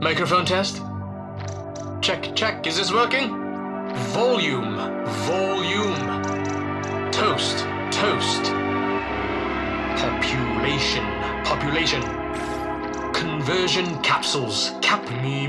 Microphone test? Check, check. Is this working? Volume. Volume. Toast. Toast. Population. Population. Conversion capsules. Me.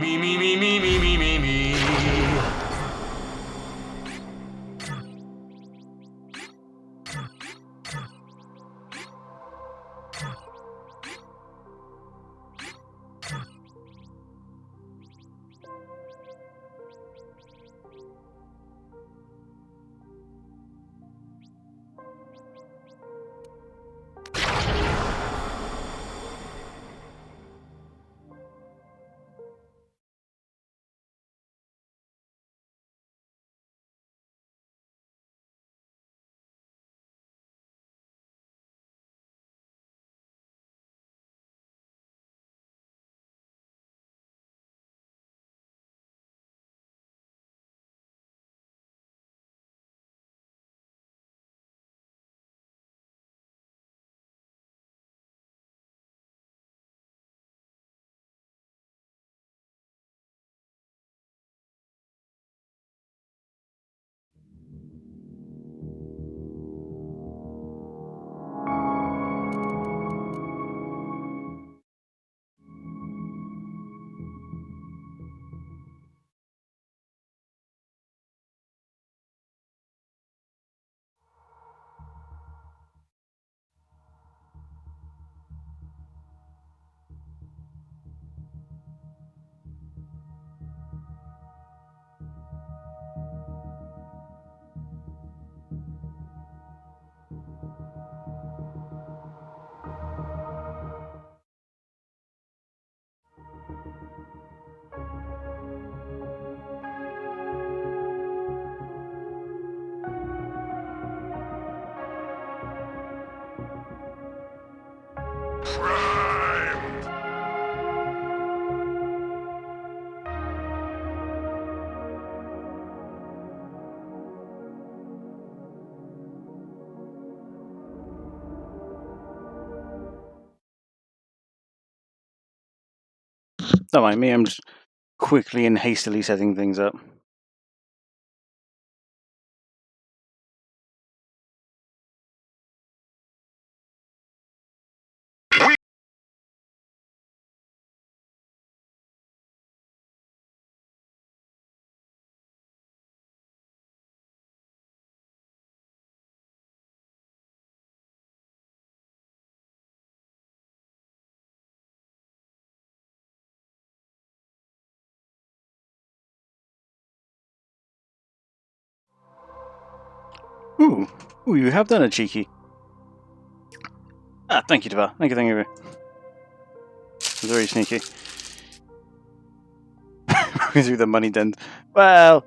Don't mind me, I'm just quickly and hastily setting things up. Ooh, you have done it, cheeky. Ah, thank you, Devar. Thank you. Very sneaky. Through the money den. Well,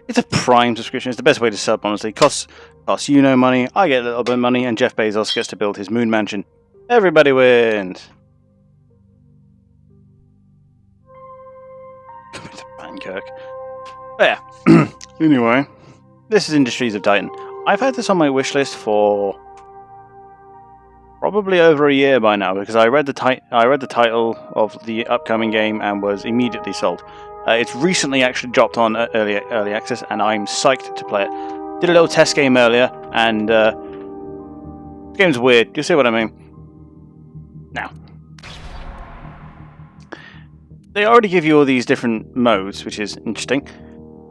it's a Prime subscription. It's the best way to sub, honestly. Costs you no money, I get a little bit of money, and Jeff Bezos gets to build his moon mansion. Everybody wins. Pankirk. But yeah. Anyway, this is Industries of Titan. I've had this on my wish list for probably over a year by now, because I read the title of the upcoming game and was immediately sold. It's recently actually dropped on early access, and I'm psyched to play it. Did a little test game earlier, and the game's weird. You see what I mean? Now, they already give you all these different modes, which is interesting.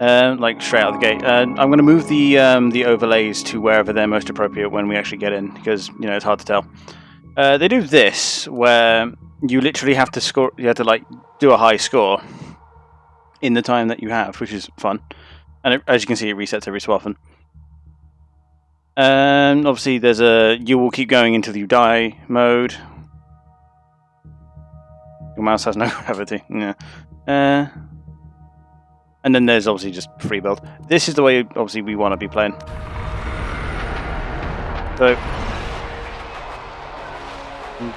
Like straight out of the gate. I'm going to move the overlays to wherever they're most appropriate when we actually get in, because it's hard to tell. They do this where you literally have to score. You have to like do a high score in the time that you have, which is fun. And as you can see, it resets every so often. Obviously, there's a you will keep going until you die mode. Your mouse has no gravity. Yeah. And then there's obviously just free build. This is the way, obviously, we want to be playing. So,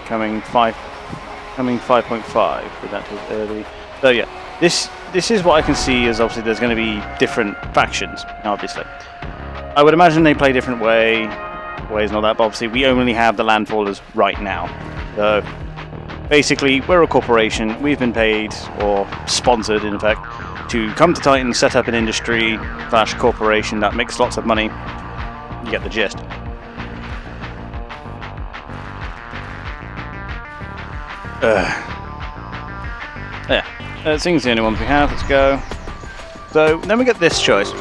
coming 5.5 with that too early. So yeah, this is what I can see as obviously there's going to be different factions. Obviously, I would imagine they play a different way. ways and all that, but obviously we only have the landfallers right now. So basically, we're a corporation. We've been paid, or sponsored in effect, to come to Titan, set up an industry / corporation that makes lots of money. You get the gist. There. Seems the only ones we have. Let's go. So then we get this choice.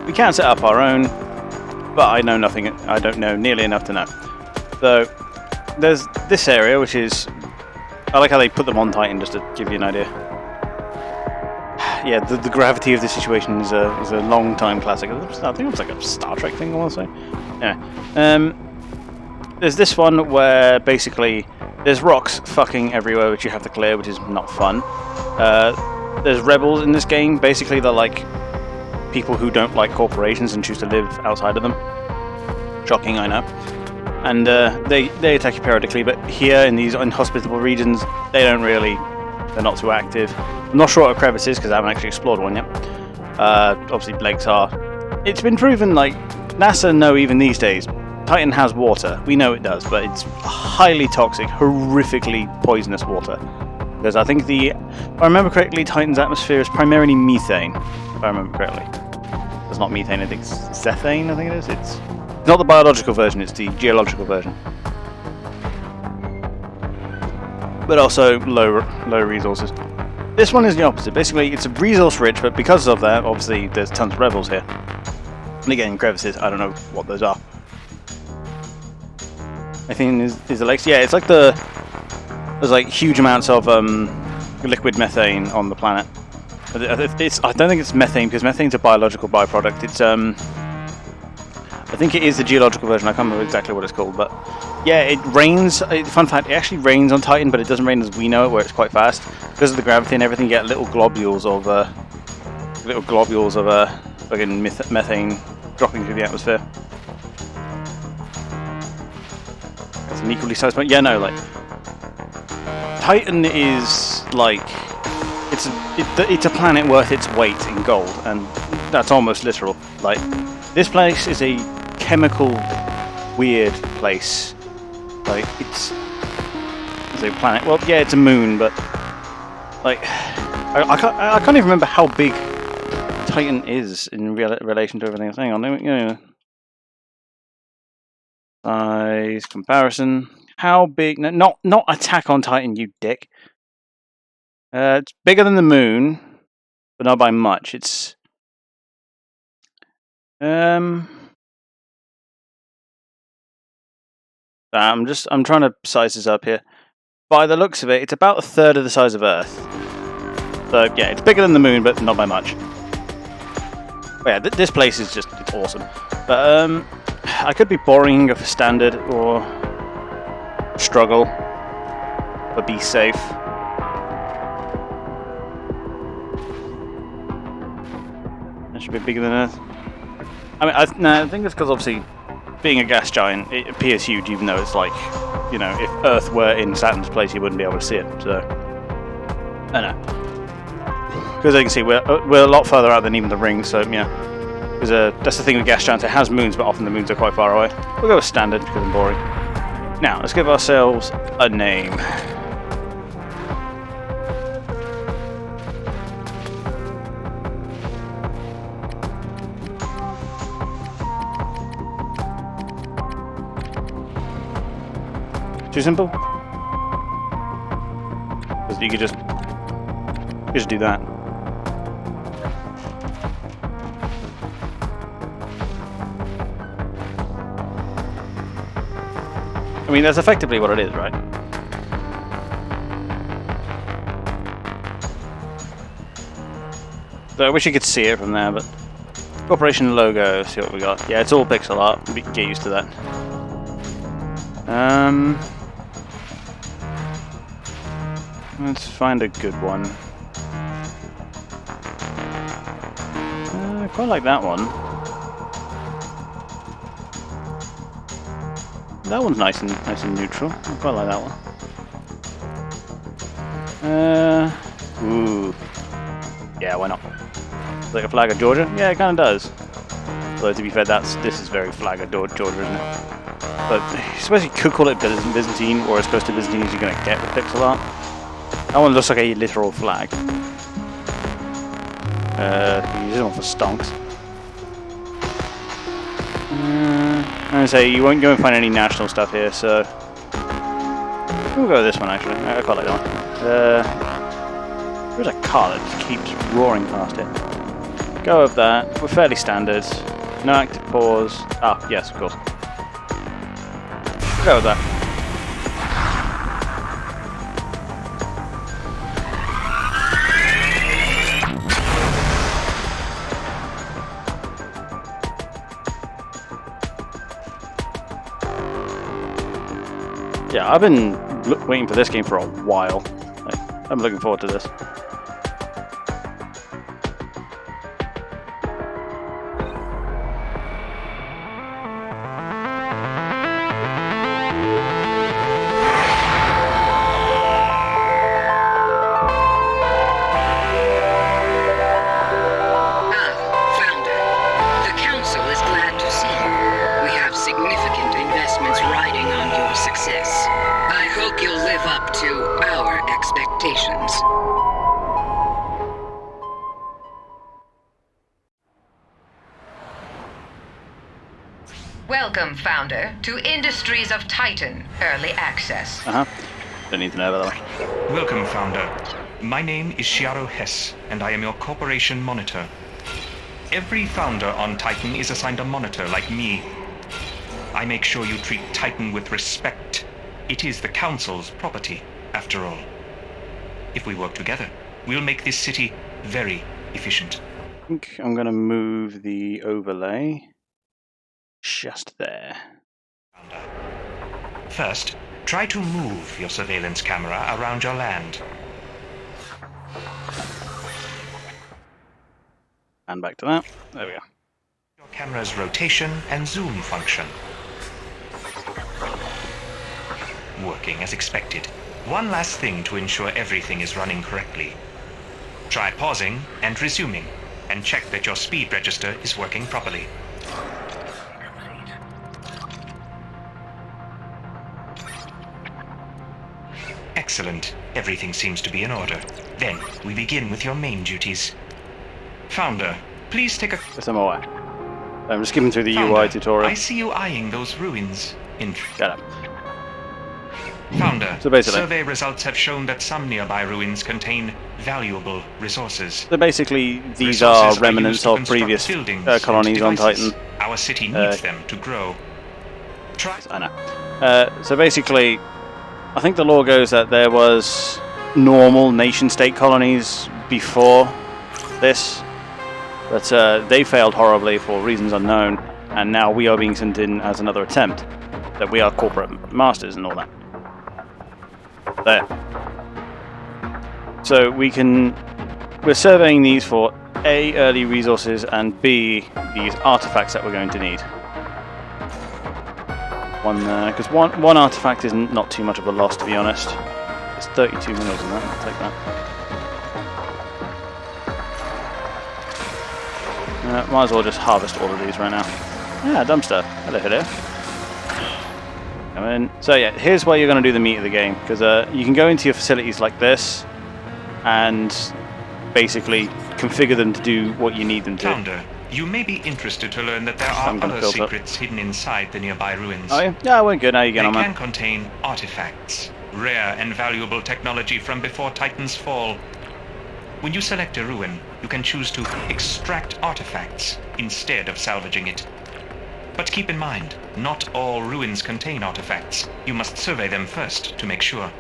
We can set up our own, but I know nothing. I don't know nearly enough to know. So there's this area, which is, I like how they put them on Titan just to give you an idea. Yeah, the gravity of the situation is a long time classic. I think it was like a Star Trek thing, I want to say. Yeah. There's this one where basically there's rocks fucking everywhere which you have to clear, which is not fun. There's rebels in this game. Basically, they're like people who don't like corporations and choose to live outside of them. Shocking, I know. And they attack you periodically, but here in these inhospitable regions, they're not too active. I'm not sure what a crevice is because I haven't actually explored one yet. Obviously, lakes are. It's been proven, like, NASA know even these days, Titan has water. We know it does, but it's highly toxic, horrifically poisonous water. Because I think if I remember correctly, Titan's atmosphere is primarily methane, if I remember correctly. It's not methane, I think it's cethane, I think it is. It's not the biological version, it's the geological version. But also low resources. This one is the opposite. Basically, it's resource rich, but because of that, obviously, there's tons of rebels here. And again, crevices, I don't know what those are. I think is the lakes. Yeah, it's like there's like huge amounts of liquid methane on the planet. I don't think it's methane because methane's a biological byproduct. It's I think it is the geological version. I can't remember exactly what it's called, but yeah, it rains. Fun fact: it actually rains on Titan, but it doesn't rain as we know it, where it's quite fast because of the gravity and everything. You get little globules of fucking methane dropping through the atmosphere. It's an equally sized point. Yeah, no, like Titan is like it's a planet worth its weight in gold, and that's almost literal. Like this place is a chemical weird place. Like it's a planet. Well, yeah, it's a moon, but like I can't even remember how big Titan is in relation to everything. Hang on, size comparison. How big? No, not Attack on Titan, you dick. It's bigger than the moon, but not by much. It's I'm trying to size this up here. By the looks of it, it's about a third of the size of Earth. So yeah, it's bigger than the moon, but not by much. But yeah, this place is it's awesome. But I could be boring for standard or struggle, but be safe. That should be bigger than Earth. I mean, I think it's because obviously, being a gas giant, it appears huge, even though it's like, you know, if Earth were in Saturn's place, you wouldn't be able to see it. So, I don't know. Because as you can see, we're a lot further out than even the ring. So yeah, because that's the thing with gas giants. It has moons, but often the moons are quite far away. We'll go with standard because I'm boring. Now, let's give ourselves a name. Too simple? Because you could just do that. I mean, that's effectively what it is, right? So I wish you could see it from there, but corporation logo, see what we got. Yeah, it's all pixel art. Get used to that. Let's find a good one. I quite like that one. That one's nice and neutral. I quite like that one. Ooh. Yeah, why not? It's like a flag of Georgia? Yeah, it kind of does. Although to be fair, this is very flag of Georgia, isn't it? But I suppose you could call it Byzantine, or as close to Byzantine as you're going to get with pixel art. That one looks like a literal flag. Use this one for stonks. I'm going to say you won't go and find any national stuff here, so we'll go with this one actually. I quite like that one. There's a car that just keeps roaring past it. Go with that. We're fairly standard. No active pause. Ah, yes, of course. Go with that. Yeah, I've been waiting for this game for a while. Like, I'm looking forward to this. Welcome, Founder, to Industries of Titan Early Access. Don't need to know about that one. Welcome, Founder. My name is Shiaro Hess, and I am your corporation monitor. Every Founder on Titan is assigned a monitor like me. I make sure you treat Titan with respect. It is the Council's property, after all. If we work together, we'll make this city very efficient. I think I'm going to move the overlay just there. First, try to move your surveillance camera around your land. And back to that. There we go. Your camera's rotation and zoom function. Working as expected. One last thing to ensure everything is running correctly. Try pausing and resuming, and check that your speed register is working properly. Excellent. Everything seems to be in order. Then, we begin with your main duties. Founder, please take a... Yes, I'm aware. I'm just skipping through the Founder, UI tutorial. I see you eyeing those ruins. Shut up. Founder, So basically- survey results have shown that some nearby ruins contain valuable resources. So basically, these Resources are are remnants used to of construct previous buildings and colonies on devices. Titan. Our city needs them to grow. Try... I know. So basically, I think the law goes that there was normal nation-state colonies before this, but they failed horribly for reasons unknown, and now we are being sent in as another attempt. That we are corporate masters and all that. There. So we're surveying these for A, early resources, and B, these artifacts that we're going to need. Because one artifact is not too much of a loss, to be honest. It's 32 minutes in that, I'll take that. Might as well just harvest all of these right now. Yeah, dumpster. Hello, hello. Come in. So yeah, here's where you're going to do the meat of the game, because you can go into your facilities like this, and basically configure them to do what you need them to. Founder, you may be interested to learn that there are other secrets hidden inside the nearby ruins. Oh yeah? Yeah, we're good. Now you get on, They man. can contain artifacts, rare and valuable technology from before Titan's fall. When you select a ruin, you can choose to extract artifacts instead of salvaging it. But keep in mind, not all ruins contain artifacts. You must survey them first to make sure.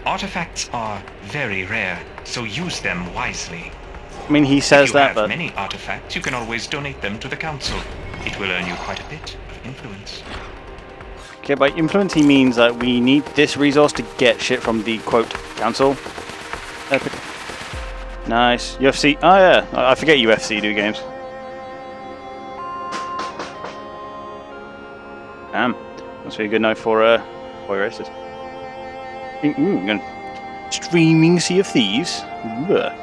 Artifacts are very rare, so use them wisely. I mean, he says If you that, have but many artifacts, you can always donate them to the council. It will earn you quite a bit of influence. okay, by influence he means that we need this resource to get shit from the quote council. Epic. Nice. UFC. Oh yeah, I forget UFC do games. Damn, must be a good night for boy races. Ooh, I'm gonna streaming Sea of Thieves. Ugh.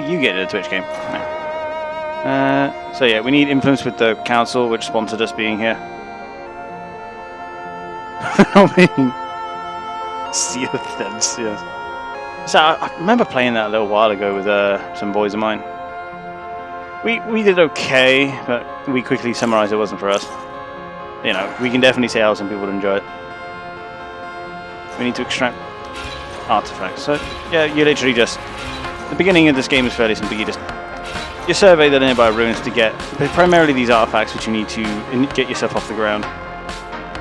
You get a Twitch game. No. So yeah, we need influence with the council, which sponsored us being here. I mean, Sea of Thebes, yes. So I remember playing that a little while ago with some boys of mine. We did okay, but we quickly summarised it wasn't for us. You know, we can definitely see how some people would enjoy it. We need to extract artifacts. So yeah, you literally just the beginning of this game is fairly simple. You survey the nearby ruins to get primarily these artifacts, which you need to get yourself off the ground,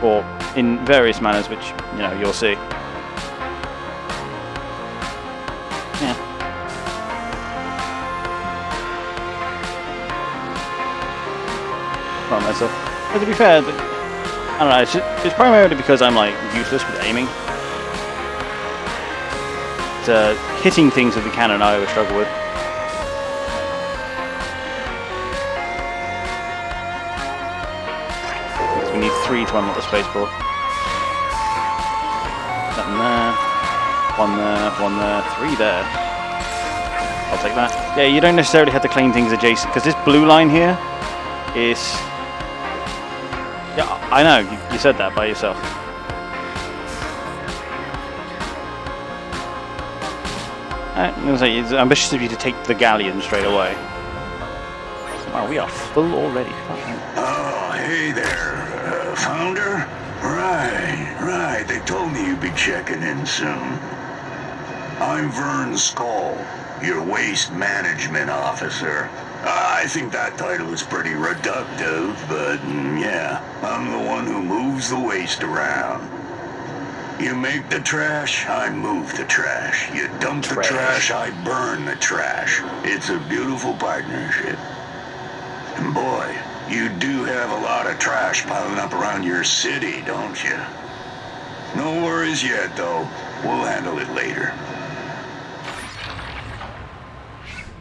or in various manners, which you'll see. Yeah. Not myself. But to be fair, I don't know. It's primarily because I'm like useless with aiming. Hitting things with the cannon I always struggle with. We need 3 to unlock the spaceport. That in there. 1 there, 3 there. I'll take that. Yeah, you don't necessarily have to claim things adjacent, because this blue line here is... Yeah, I know, you said that by yourself. I'm going to say, it's ambitious of you to take the galleon straight away. Wow, we are full already. Oh, hey there, Founder? Right. They told me you'd be checking in soon. I'm Vern Skull, your waste management officer. I think that title is pretty reductive, but yeah, I'm the one who moves the waste around. You make the trash, I move the trash. You dump the trash, I burn the trash. It's a beautiful partnership. And boy, you do have a lot of trash piling up around your city, don't you? No worries yet, though. We'll handle it later.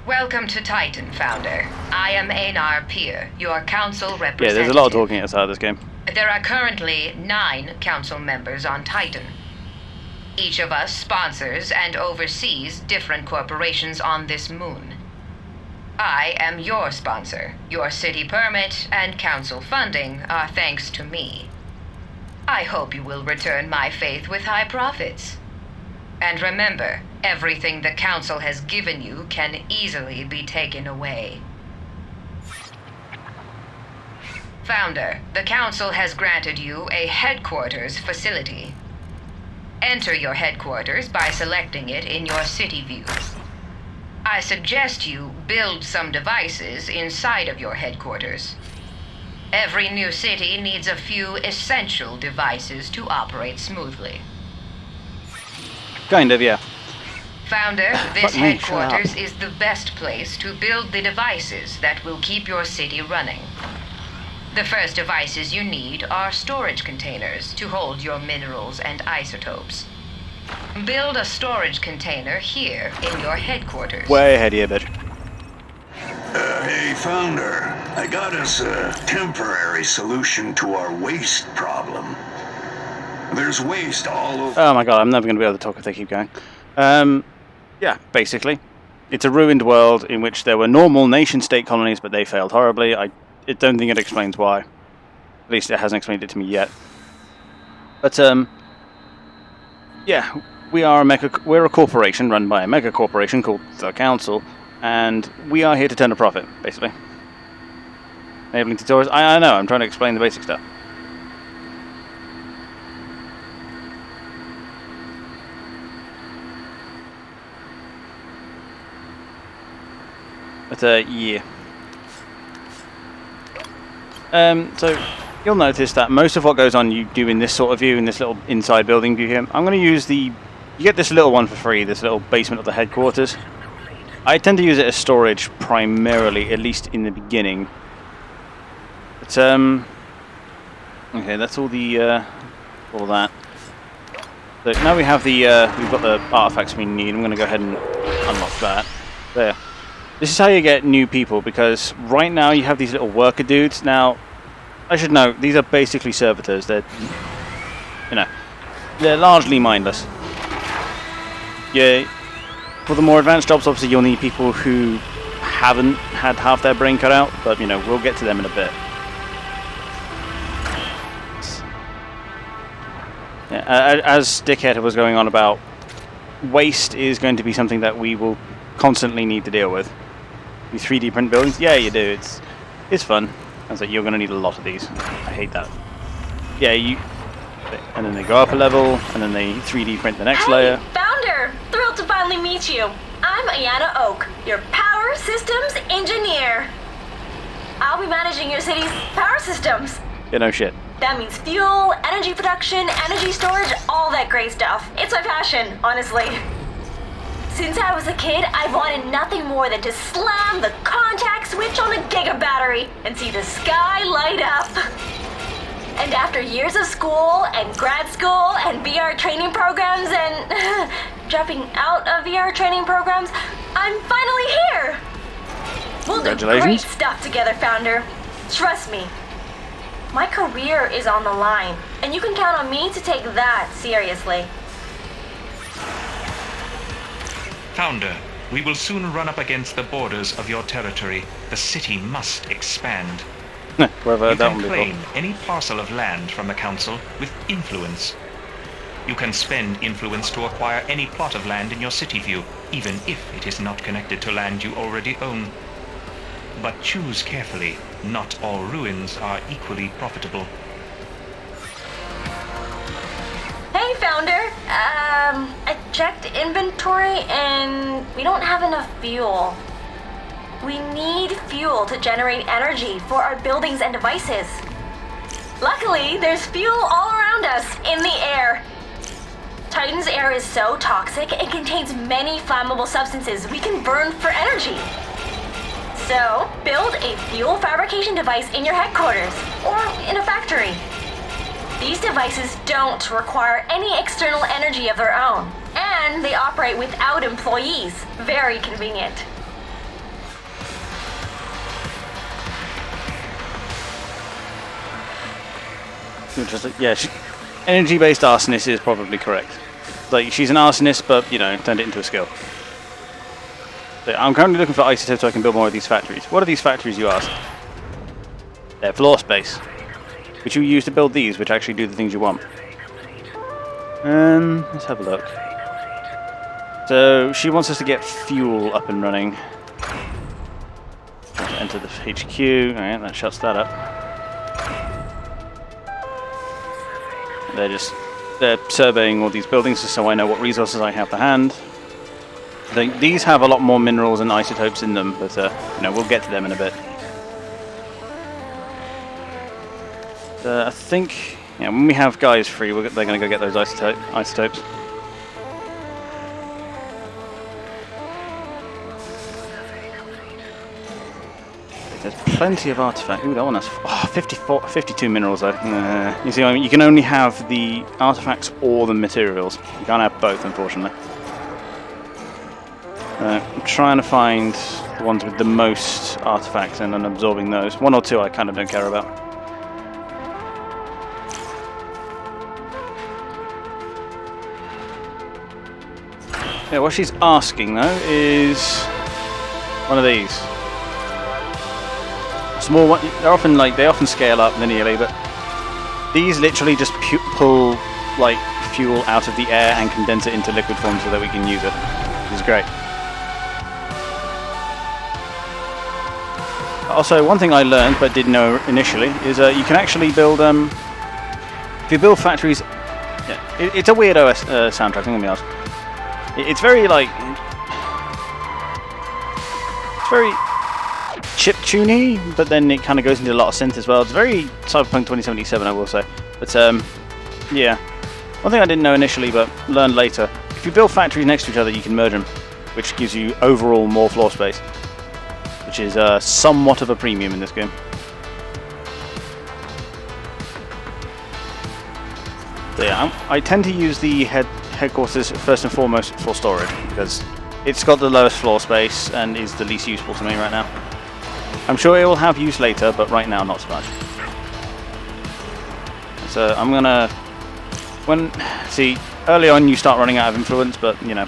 Welcome to Titan, Founder. I am Einar Peer, your council representative. Yeah, there's a lot of talking outside this game. There are currently 9 council members on Titan. Each of us sponsors and oversees different corporations on this moon. I am your sponsor. Your city permit and council funding are thanks to me. I hope you will return my faith with high profits. And remember, everything the council has given you can easily be taken away. Founder, the council has granted you a headquarters facility. Enter your headquarters by selecting it in your city view. I suggest you build some devices inside of your headquarters. Every new city needs a few essential devices to operate smoothly. Kind of, yeah. Founder, this headquarters is the best place to build the devices that will keep your city running. The first devices you need are storage containers to hold your minerals and isotopes. Build a storage container here in your headquarters. Way ahead of you, bitch. Hey, Founder. I got us a temporary solution to our waste problem. There's waste all over... Oh my god, I'm never going to be able to talk if they keep going. Yeah, basically. It's a ruined world in which there were normal nation-state colonies, but they failed horribly. I don't think it explains why. At least it hasn't explained it to me yet. But, yeah, we're a corporation run by a mega corporation called the Council, and we are here to turn a profit, basically. Enabling tutorials. I know, I'm trying to explain the basic stuff. But, yeah. So, you'll notice that most of what goes on you do in this sort of view, in this little inside building view here, I'm going to use you get this little one for free, this little basement of the headquarters. I tend to use it as storage primarily, at least in the beginning. But, okay, that's all all that. So now we have we've got the artifacts we need. I'm going to go ahead and unlock that. There. This is how you get new people, because right now you have these little worker dudes. Now, I should note, these are basically servitors. They're largely mindless. Yeah, for the more advanced jobs, obviously you'll need people who haven't had half their brain cut out, but you know, we'll get to them in a bit. Yeah, as Dickhead was going on about, waste is going to be something that we will constantly need to deal with. You 3D print buildings? Yeah, you do. It's fun. I was like, you're going to need a lot of these. I hate that. Yeah, and then they go up a level, and then they 3D print the next layer. Founder! Thrilled to finally meet you. I'm Ayana Oak, your power systems engineer. I'll be managing your city's power systems. Yeah, no shit. That means fuel, energy production, energy storage, all that great stuff. It's my passion, honestly. Since I was a kid, I've wanted nothing more than to slam the contact switch on a giga battery and see the sky light up. And after years of school and grad school and VR training programs and dropping out of VR training programs, I'm finally here. We'll do great stuff together, Founder. Trust me. My career is on the line, and you can count on me to take that seriously. Founder, we will soon run up against the borders of your territory. The city must expand. Wherever You that can one claim any parcel of land from the council with influence. You can spend influence to acquire any plot of land in your city view, even if it is not connected to land you already own. But choose carefully. Not all ruins are equally profitable. Hey, Founder. I checked inventory and we don't have enough fuel. We need fuel to generate energy for our buildings and devices. Luckily, there's fuel all around us in the air. Titan's air is so toxic, it contains many flammable substances we can burn for energy. So, build a fuel fabrication device in your headquarters, or in a factory. These devices don't require any external energy of their own, and they operate without employees. Very convenient. Interesting. Yeah, energy-based arsonist is probably correct. Like, she's an arsonist, but, you know, turned it into a skill. So I'm currently looking for isotopes so I can build more of these factories. What are these factories, you ask? They're floor space, which you use to build these, which actually do the things you want. Let's have a look. So she wants us to get fuel up and running. Enter the HQ. Alright, that shuts that up. They're surveying all these buildings just so I know what resources I have to hand. These have a lot more minerals and isotopes in them, but you know, we'll get to them in a bit. I think, yeah, when we have guys free, they're going to go get those isotopes. There's plenty of artifacts. Ooh, that one has 52 minerals though. You see, I mean, you can only have the artifacts or the materials. You can't have both, unfortunately. I'm trying to find the ones with the most artifacts and then absorbing those. One or two I kind of don't care about. Yeah, what she's asking though is one of these. Small one. They often scale up linearly, but these literally just pull like fuel out of the air and condense it into liquid form so that we can use it, which is great. Also, one thing I learned but didn't know initially is you can actually build if you build factories. Yeah, it's a weird OS soundtrack. I'm gonna be honest. It's very like it's very chiptune-y, but then it kind of goes into a lot of synth as well. It's very Cyberpunk 2077, I will say. But yeah, one thing I didn't know initially but learned later: if you build factories next to each other, you can merge them, which gives you overall more floor space, which is somewhat of a premium in this game. So yeah, I tend to use the headquarters first and foremost for storage because it's got the lowest floor space and is the least useful to me right now. I'm sure it will have use later, but right now not so much. So I'm gonna see early on you start running out of influence, but you know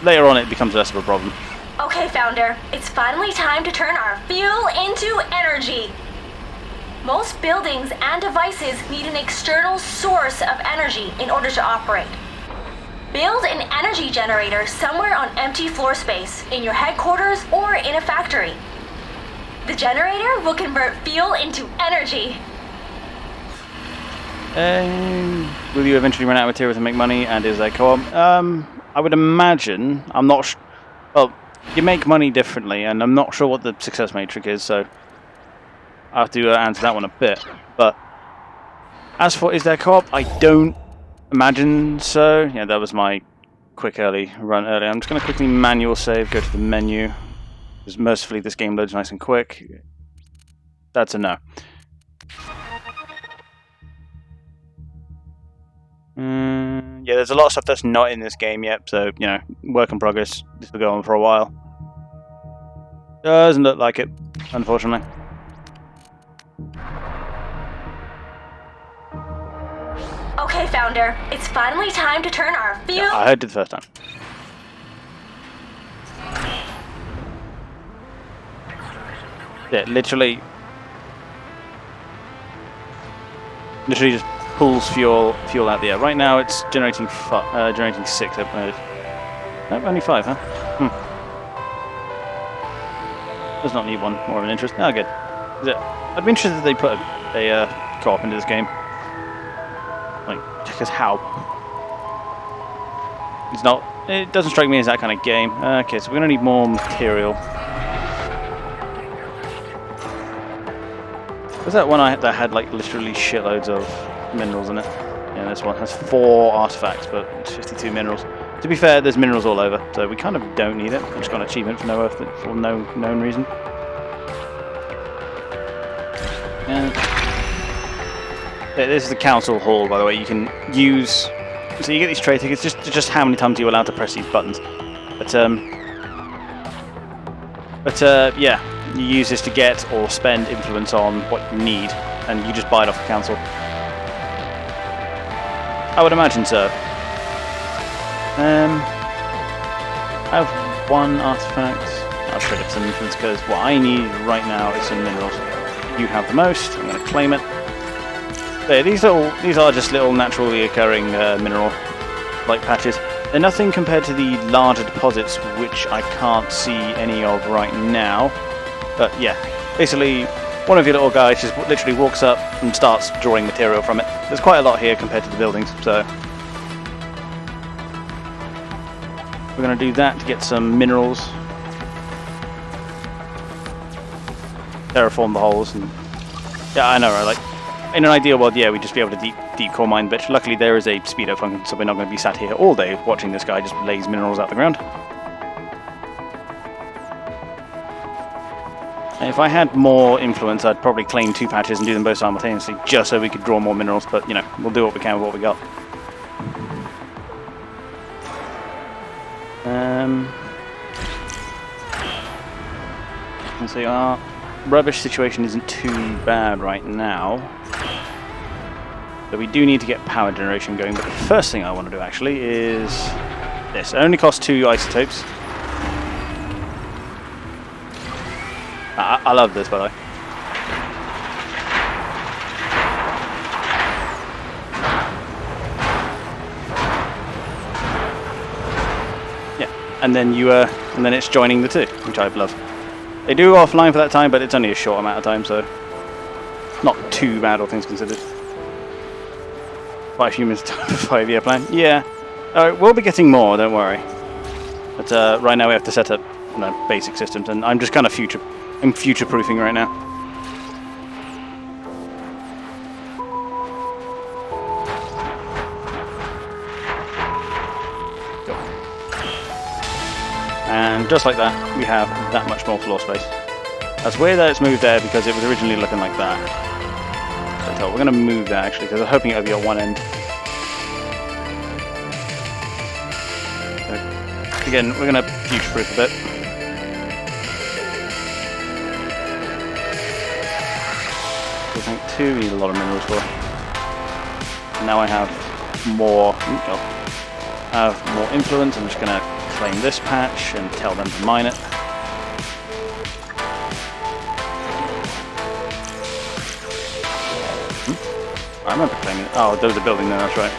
later on it becomes less of a problem. Okay, Okay, Founder, it's finally time to turn our fuel into energy. Most buildings and devices need an external source of energy in order to operate. Build an energy generator somewhere on empty floor space, in your headquarters or in a factory. The generator will convert fuel into energy. Will you eventually run out of material to make money, and is there co-op? I would imagine. I'm not well, you make money differently, and I'm not sure what the success matrix is, so I have to answer that one a bit. But as for is there co-op, I don't imagine so. Yeah, that was my quick early run earlier. I'm just going to quickly manual save, go to the menu, because mercifully this game loads nice and quick. That's a no. Yeah, there's a lot of stuff that's not in this game yet, so, you know, work in progress. This will go on for a while. Doesn't look like it, unfortunately. Okay, Founder, it's finally time to turn our fuel... Yeah, I heard it the first time. Yeah, literally just pulls fuel out the air. Right now it's generating 6. Nope, only 5, huh? Does not need one more of an interest. Oh, good. I'd be interested if they put a co-op into this game. Like, because how? It's not. It doesn't strike me as that kind of game. Okay, so we're gonna need more material. Was that one that had like literally shitloads of minerals in it? Yeah, this one has 4 artifacts, but it's 52 minerals. To be fair, there's minerals all over, so we kind of don't need it. I just got an achievement for no known reason. And this is the council hall, by the way. You can use. So you get these trade tickets. Just how many times are you allowed to press these buttons? But yeah, you use this to get or spend influence on what you need, and you just buy it off the council. I would imagine so. I have 1 artifact. I'll trade up some influence because what I need right now is some minerals. You have the most. I'm going to claim it. There, these are just little naturally occurring mineral-like patches. They're nothing compared to the larger deposits, which I can't see any of right now. But yeah, basically, one of your little guys just literally walks up and starts drawing material from it. There's quite a lot here compared to the buildings, so we're going to do that to get some minerals. Terraform the holes, and yeah, I know, right? Like, in an ideal world, yeah, we'd just be able to deep core mine, but luckily there is a speedo function, so we're not going to be sat here all day watching this guy just laze minerals out the ground. And if I had more influence, I'd probably claim 2 patches and do them both simultaneously, just so we could draw more minerals, but, you know, we'll do what we can with what we got. And so our rubbish situation isn't too bad right now. So we do need to get power generation going, but the first thing I want to do actually is this. It only costs 2 isotopes. I love this, by the way. Yeah, and then it's joining the 2, which I love. They do go offline for that time, but it's only a short amount of time, so not too bad, all things considered. 5 humans time for 5-year plan. Yeah, we'll be getting more, don't worry. But right now we have to set up basic systems, and I'm just kind of future-proofing right now. And just like that, we have that much more floor space. That's weird that it's moved there because it was originally looking like that. So we're going to move that actually because I'm hoping it'll be at one end. So, again, we're going to future-proof a bit. So I think 2 we need a lot of minerals for. And now I have more. I have more influence. I'm just going to claim this patch and tell them to mine it. I remember claiming it. Oh, there was a building there, that's right.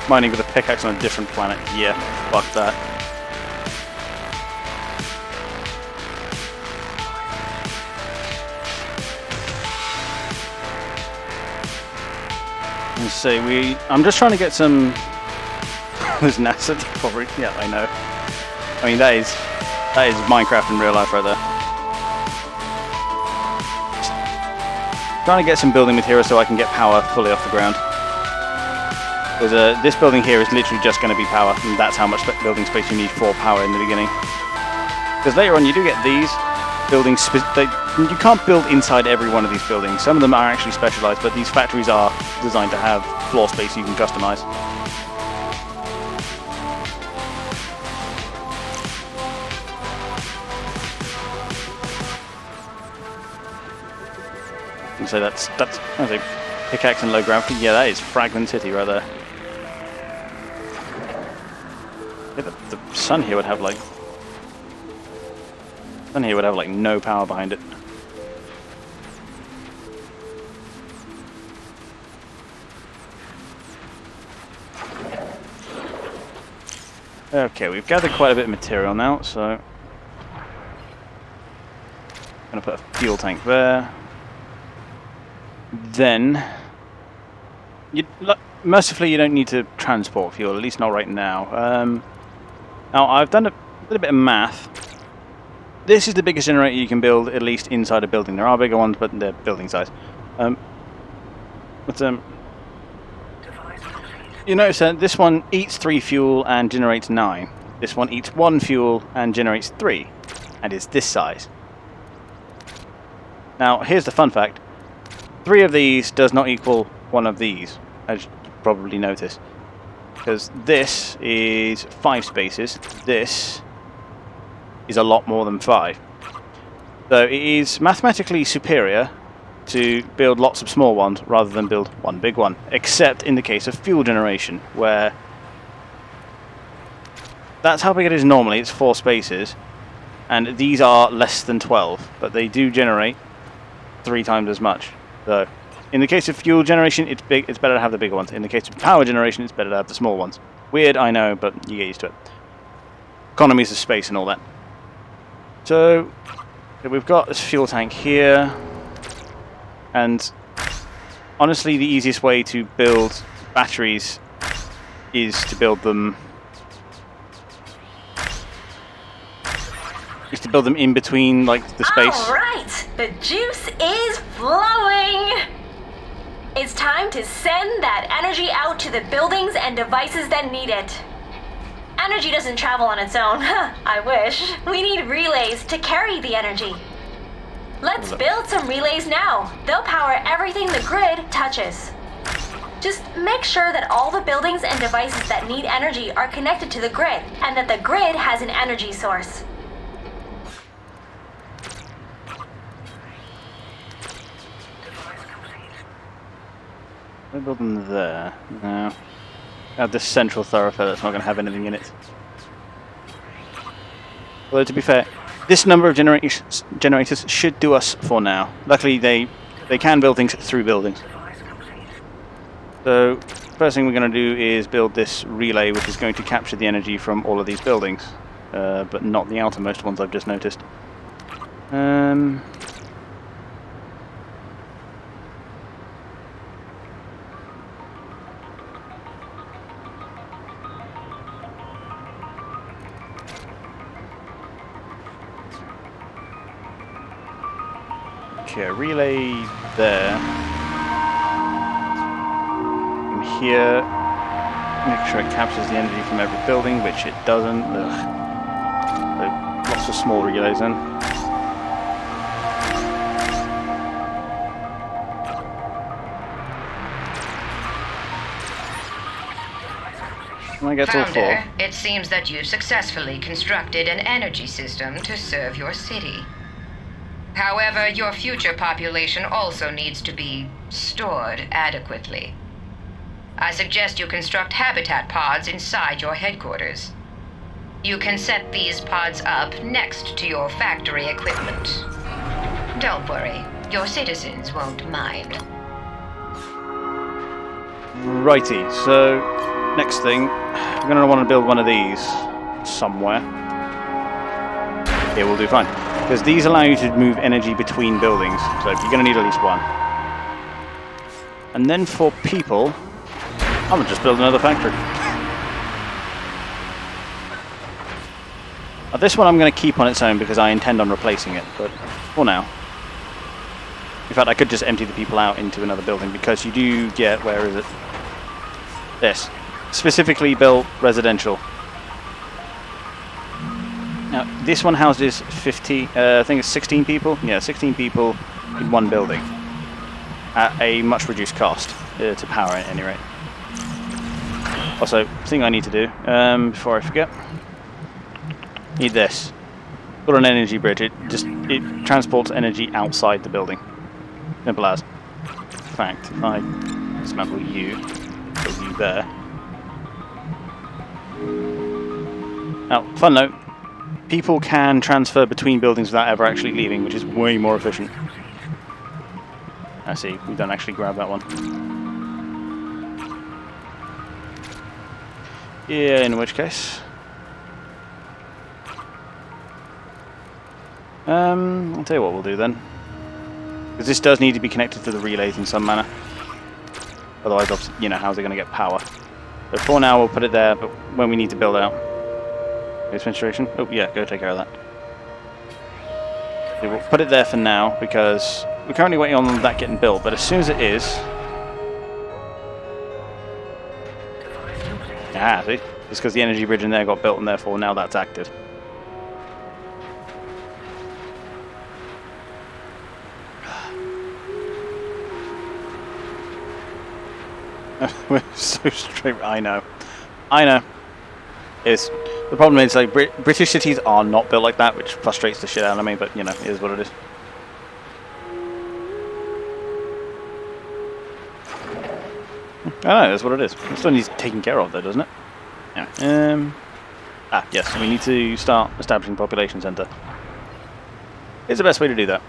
Mining with a pickaxe on a different planet. Yeah, fuck that. Let's see, I'm just trying to get some... There's NASA coverage. Yeah, I know. I mean, that is Minecraft in real life right there. Trying to get some building material so I can get power fully off the ground. This building here is literally just going to be power, and that's how much building space you need for power in the beginning. Because later on you do get these buildings, you can't build inside every one of these buildings. Some of them are actually specialized, but these factories are designed to have floor space you can customize. And so that's I think pickaxe and low gravity. Yeah, that is Fragment City right there. Yeah, the sun here would have like no power behind it. Okay, we've gathered quite a bit of material now, so I'm gonna put a fuel tank there. Then, mercifully, you don't need to transport fuel, at least not right now. Now, I've done a little bit of math. This is the biggest generator you can build, at least inside a building. There are bigger ones, but they're building size. You notice that this one eats 3 fuel and generates 9. This one eats 1 fuel and generates 3, and is this size. Now, here's the fun fact. 3 of these does not equal 1 of these, as you probably notice. Because this is 5 spaces, this is a lot more than 5. So it is mathematically superior to build lots of small ones rather than build one big one. Except in the case of fuel generation, where that's how big it is normally, it's 4 spaces. And these are less than 12, but they do generate 3 times as much. So, in the case of fuel generation, it's better to have the bigger ones. In the case of power generation, it's better to have the small ones. Weird, I know, but you get used to it. Economies of space and all that. So, we've got this fuel tank here. And, honestly, the easiest way to build batteries is to build them... in between, like, the space. Alright! The juice is flowing! It's time to send that energy out to the buildings and devices that need it. Energy doesn't travel on its own. I wish. We need relays to carry the energy. Let's build some relays now. They'll power everything the grid touches. Just make sure that all the buildings and devices that need energy are connected to the grid, and that the grid has an energy source. We'll build them there. No. Add this central thoroughfare that's not going to have anything in it. Although, to be fair, this number of generators should do us for now. Luckily, they can build things through buildings. So, first thing we're going to do is build this relay, which is going to capture the energy from all of these buildings. But not the outermost ones I've just noticed. Okay, relay there. From here, make sure it captures the energy from every building, which it doesn't. Ugh. So, lots of small relays then. I get all 4. Founder, it seems that you've successfully constructed an energy system to serve your city. However, your future population also needs to be stored adequately. I suggest you construct habitat pods inside your headquarters. You can set these pods up next to your factory equipment. Don't worry, Your citizens won't mind. Righty, so next thing, I'm going to want to build one of these somewhere. Here will do fine. Because these allow you to move energy between buildings, so you're going to need at least one. And then for people, I'm going to just build another factory. Now, this one I'm going to keep on its own because I intend on replacing it, but for now. In fact, I could just empty the people out into another building because you do get, where is it? This. Specifically built residential. Now, this one houses 50, I think it's 16 people? Yeah, 16 people in one building. At a much reduced cost to power it at any rate. Also, thing I need to do, before I forget, need this. Got an energy bridge. It transports energy outside the building. Simple as. In fact, if I dismantle you, put you there. Now, fun note, people can transfer between buildings without ever actually leaving, which is way more efficient. I see, we don't actually grab that one. Yeah, in which case... I'll tell you what we'll do then. Because this does need to be connected to the relays in some manner. Otherwise, obviously, you know, how's it going to get power? So for now, we'll put it there, but when we need to build out... Administration? Oh, yeah, go take care of that. Okay, we'll put it there for now, because we're currently waiting on that getting built, but as soon as it is... Ah, see? It's because the energy bridge in there got built, and therefore now that's active. We're so straight. I know. The problem is, like, British cities are not built like that, which frustrates the shit out of me. But you know, it is what it is. I know, that's what it is. It still needs taken care of, though, doesn't it? Yeah. Yes. We need to start establishing population center. It's the best way to do that.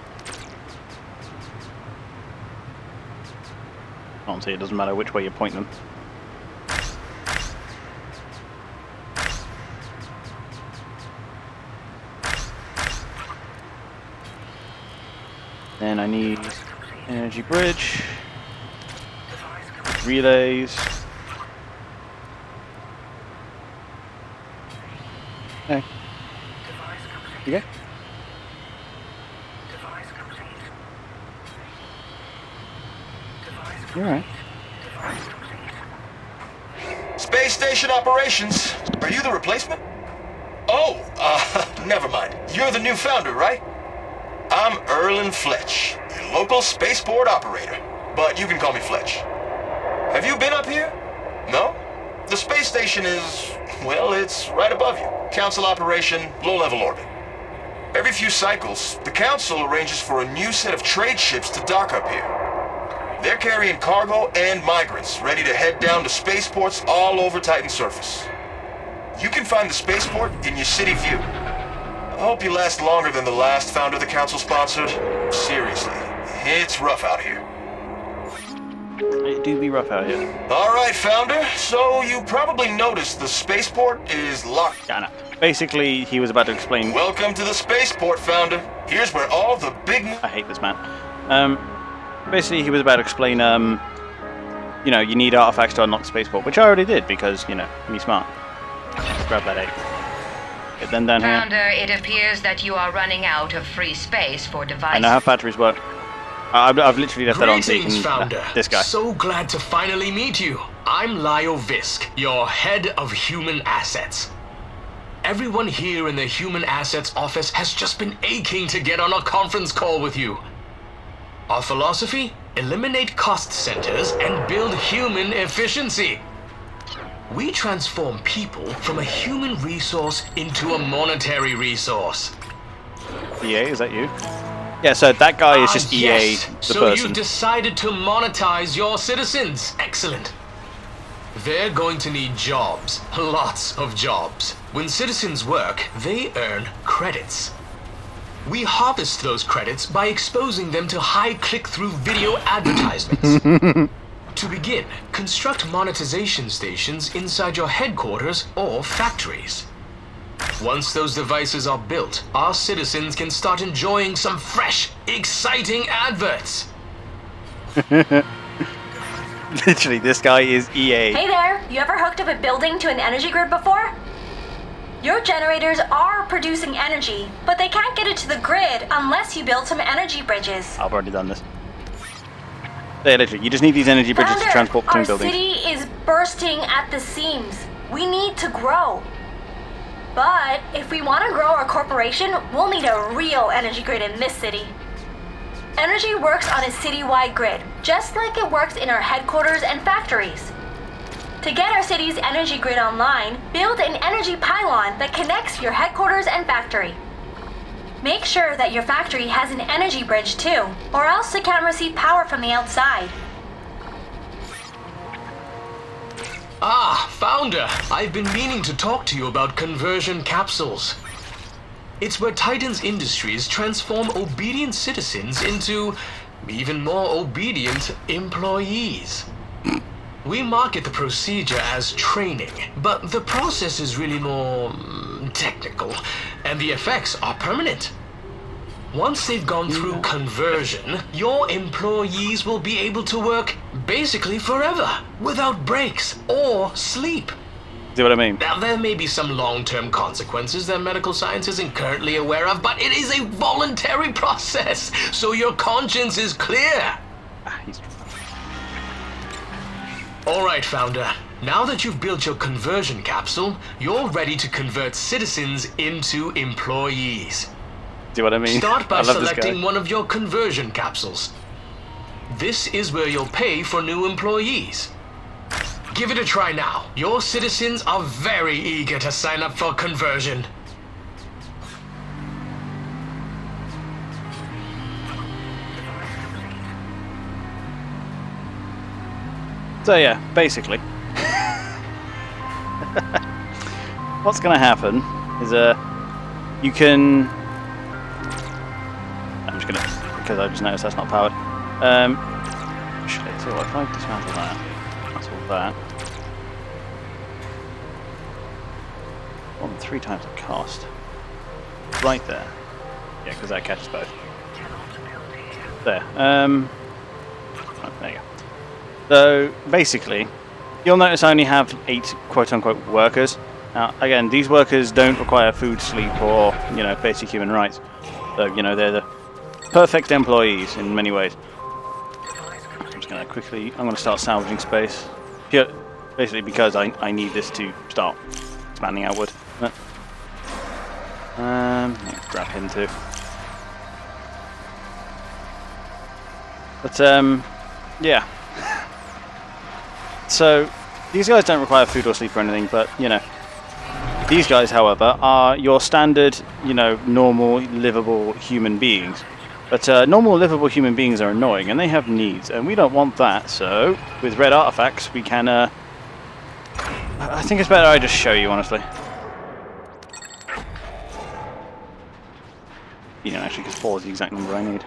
Honestly, it doesn't matter which way you point them. Then I need energy bridge, relays. Okay. You go. You're right. Space station operations. Are you the replacement? Oh, never mind. You're the new founder, right? I'm Erlen Fletch, your local spaceport operator. But you can call me Fletch. Have you been up here? No? The space station is, well, it's right above you. Council operation, low-level orbit. Every few cycles, the Council arranges for a new set of trade ships to dock up here. They're carrying cargo and migrants, ready to head down to spaceports all over Titan's surface. You can find the spaceport in your city view. I hope you last longer than the last founder the Council sponsored. Seriously, it's rough out here. It do be rough out here. Alright, founder, so you probably noticed the spaceport is locked. Yeah, I know. Basically, he was about to explain... Welcome to the spaceport, founder. Here's where all the big... I hate this man. Basically, he was about to explain, you know, you need artifacts to unlock the spaceport, which I already did because, you know, me smart. Let's grab that egg. Get them down here. Founder, it appears that you are running out of free space for devices. I know how batteries work. I've literally left that on so you Greetings, can... Founder. This guy. So glad to finally meet you. I'm Lyle Visk, your head of human assets. Everyone here in the Human Assets office has just been aching to get on a conference call with you. Our philosophy? Eliminate cost centers and build human efficiency. We transform people from a human resource into a monetary resource. EA, is that you? Yeah, so that guy is just EA, yes. the So person. you decided to monetize your citizens. Excellent. They're going to need jobs. Lots of jobs. When citizens work, they earn credits. We harvest those credits by exposing them to high click-through video advertisements. To begin, construct monetization stations inside your headquarters or factories. Once those devices are built, our citizens can start enjoying some fresh, exciting adverts. Literally, this guy is EA. Hey there, you ever hooked up a building to an energy grid before? Your generators are producing energy, but they can't get it to the grid unless you build some energy bridges. I've already done this. Yeah, literally, you just need these energy bridges to transport between buildings. Our city is bursting at the seams. We need to grow. But if we want to grow our corporation, we'll need a real energy grid in this city. Energy works on a citywide grid, just like it works in our headquarters and factories. To get our city's energy grid online, build an energy pylon that connects your headquarters and factory. Make sure that your factory has an energy bridge too, or else it can't receive power from the outside. Ah, Founder, I've been meaning to talk to you about conversion capsules. It's where Titan's Industries transform obedient citizens into even more obedient employees. We market the procedure as training, but the process is really more technical, and the effects are permanent. Once they've gone through conversion, your employees will be able to work basically forever, without breaks or sleep. See what I mean? Now, there may be some long-term consequences that medical science isn't currently aware of, but it is a voluntary process, so your conscience is clear. All right, Founder. Now that you've built your conversion capsule, you're ready to convert citizens into employees. See what I mean? Start by I love this selecting guy. one of your conversion capsules. This is where you'll pay for new employees. Give it a try now. Your citizens are very eager to sign up for conversion. So yeah, basically, what's going to happen is you can. I'm just going to, because I just noticed that's not powered. Actually, so if I dismantle that, that's all that. More than 3 times the cost. Right there. Yeah, because that catches both. There. Right, there you go. So basically, you'll notice I only have 8 quote-unquote workers. Now, again, these workers don't require food, sleep, or basic human rights. So they're the perfect employees in many ways. I'm just going to quickly. I'm going to start salvaging space. Basically, because I need this to start expanding outward. Grab him too. But yeah. So, these guys don't require food or sleep or anything, but, these guys, however, are your standard, normal, livable human beings. But normal, livable human beings are annoying, and they have needs, and we don't want that, so, with red artifacts, we can, I think it's better I just show you, honestly. Actually, because 4 is the exact number I need.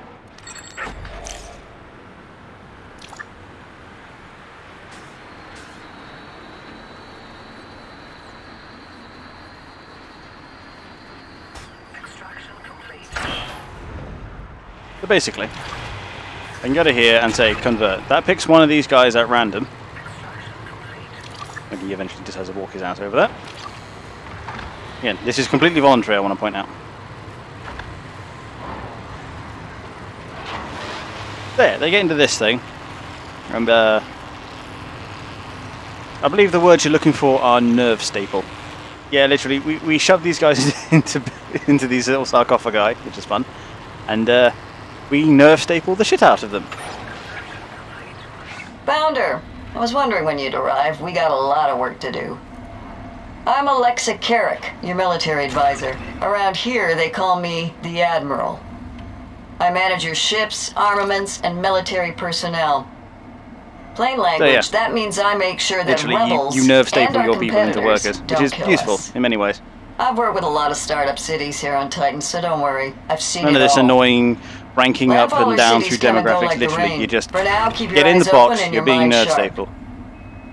So basically, I can go to here and say convert. That picks one of these guys at random. Maybe he eventually just has to walk his ass over there. Again, this is completely voluntary, I want to point out. There, they get into this thing. And I believe the words you're looking for are nerve staple. Yeah, literally, we shove these guys into these little sarcophagi, which is fun. And we nerve staple the shit out of them. Founder, I was wondering when you'd arrive. We got a lot of work to do. I'm Alexa Carrick, your military advisor. Around here, they call me the Admiral. I manage your ships, armaments, and military personnel. Plain language, that means I make sure that literally, rebels you nerve staple and our your people into competitors workers, which don't is kill useful us. in many ways. I've worked with a lot of startup cities here on Titan, so don't worry. I've seen None it of this all. annoying ranking up and Bipolar down cities through come and go demographics. like the Literally, rain. you just For now, keep your get in the eyes box. open and You're your being mind nerd sharp. staple.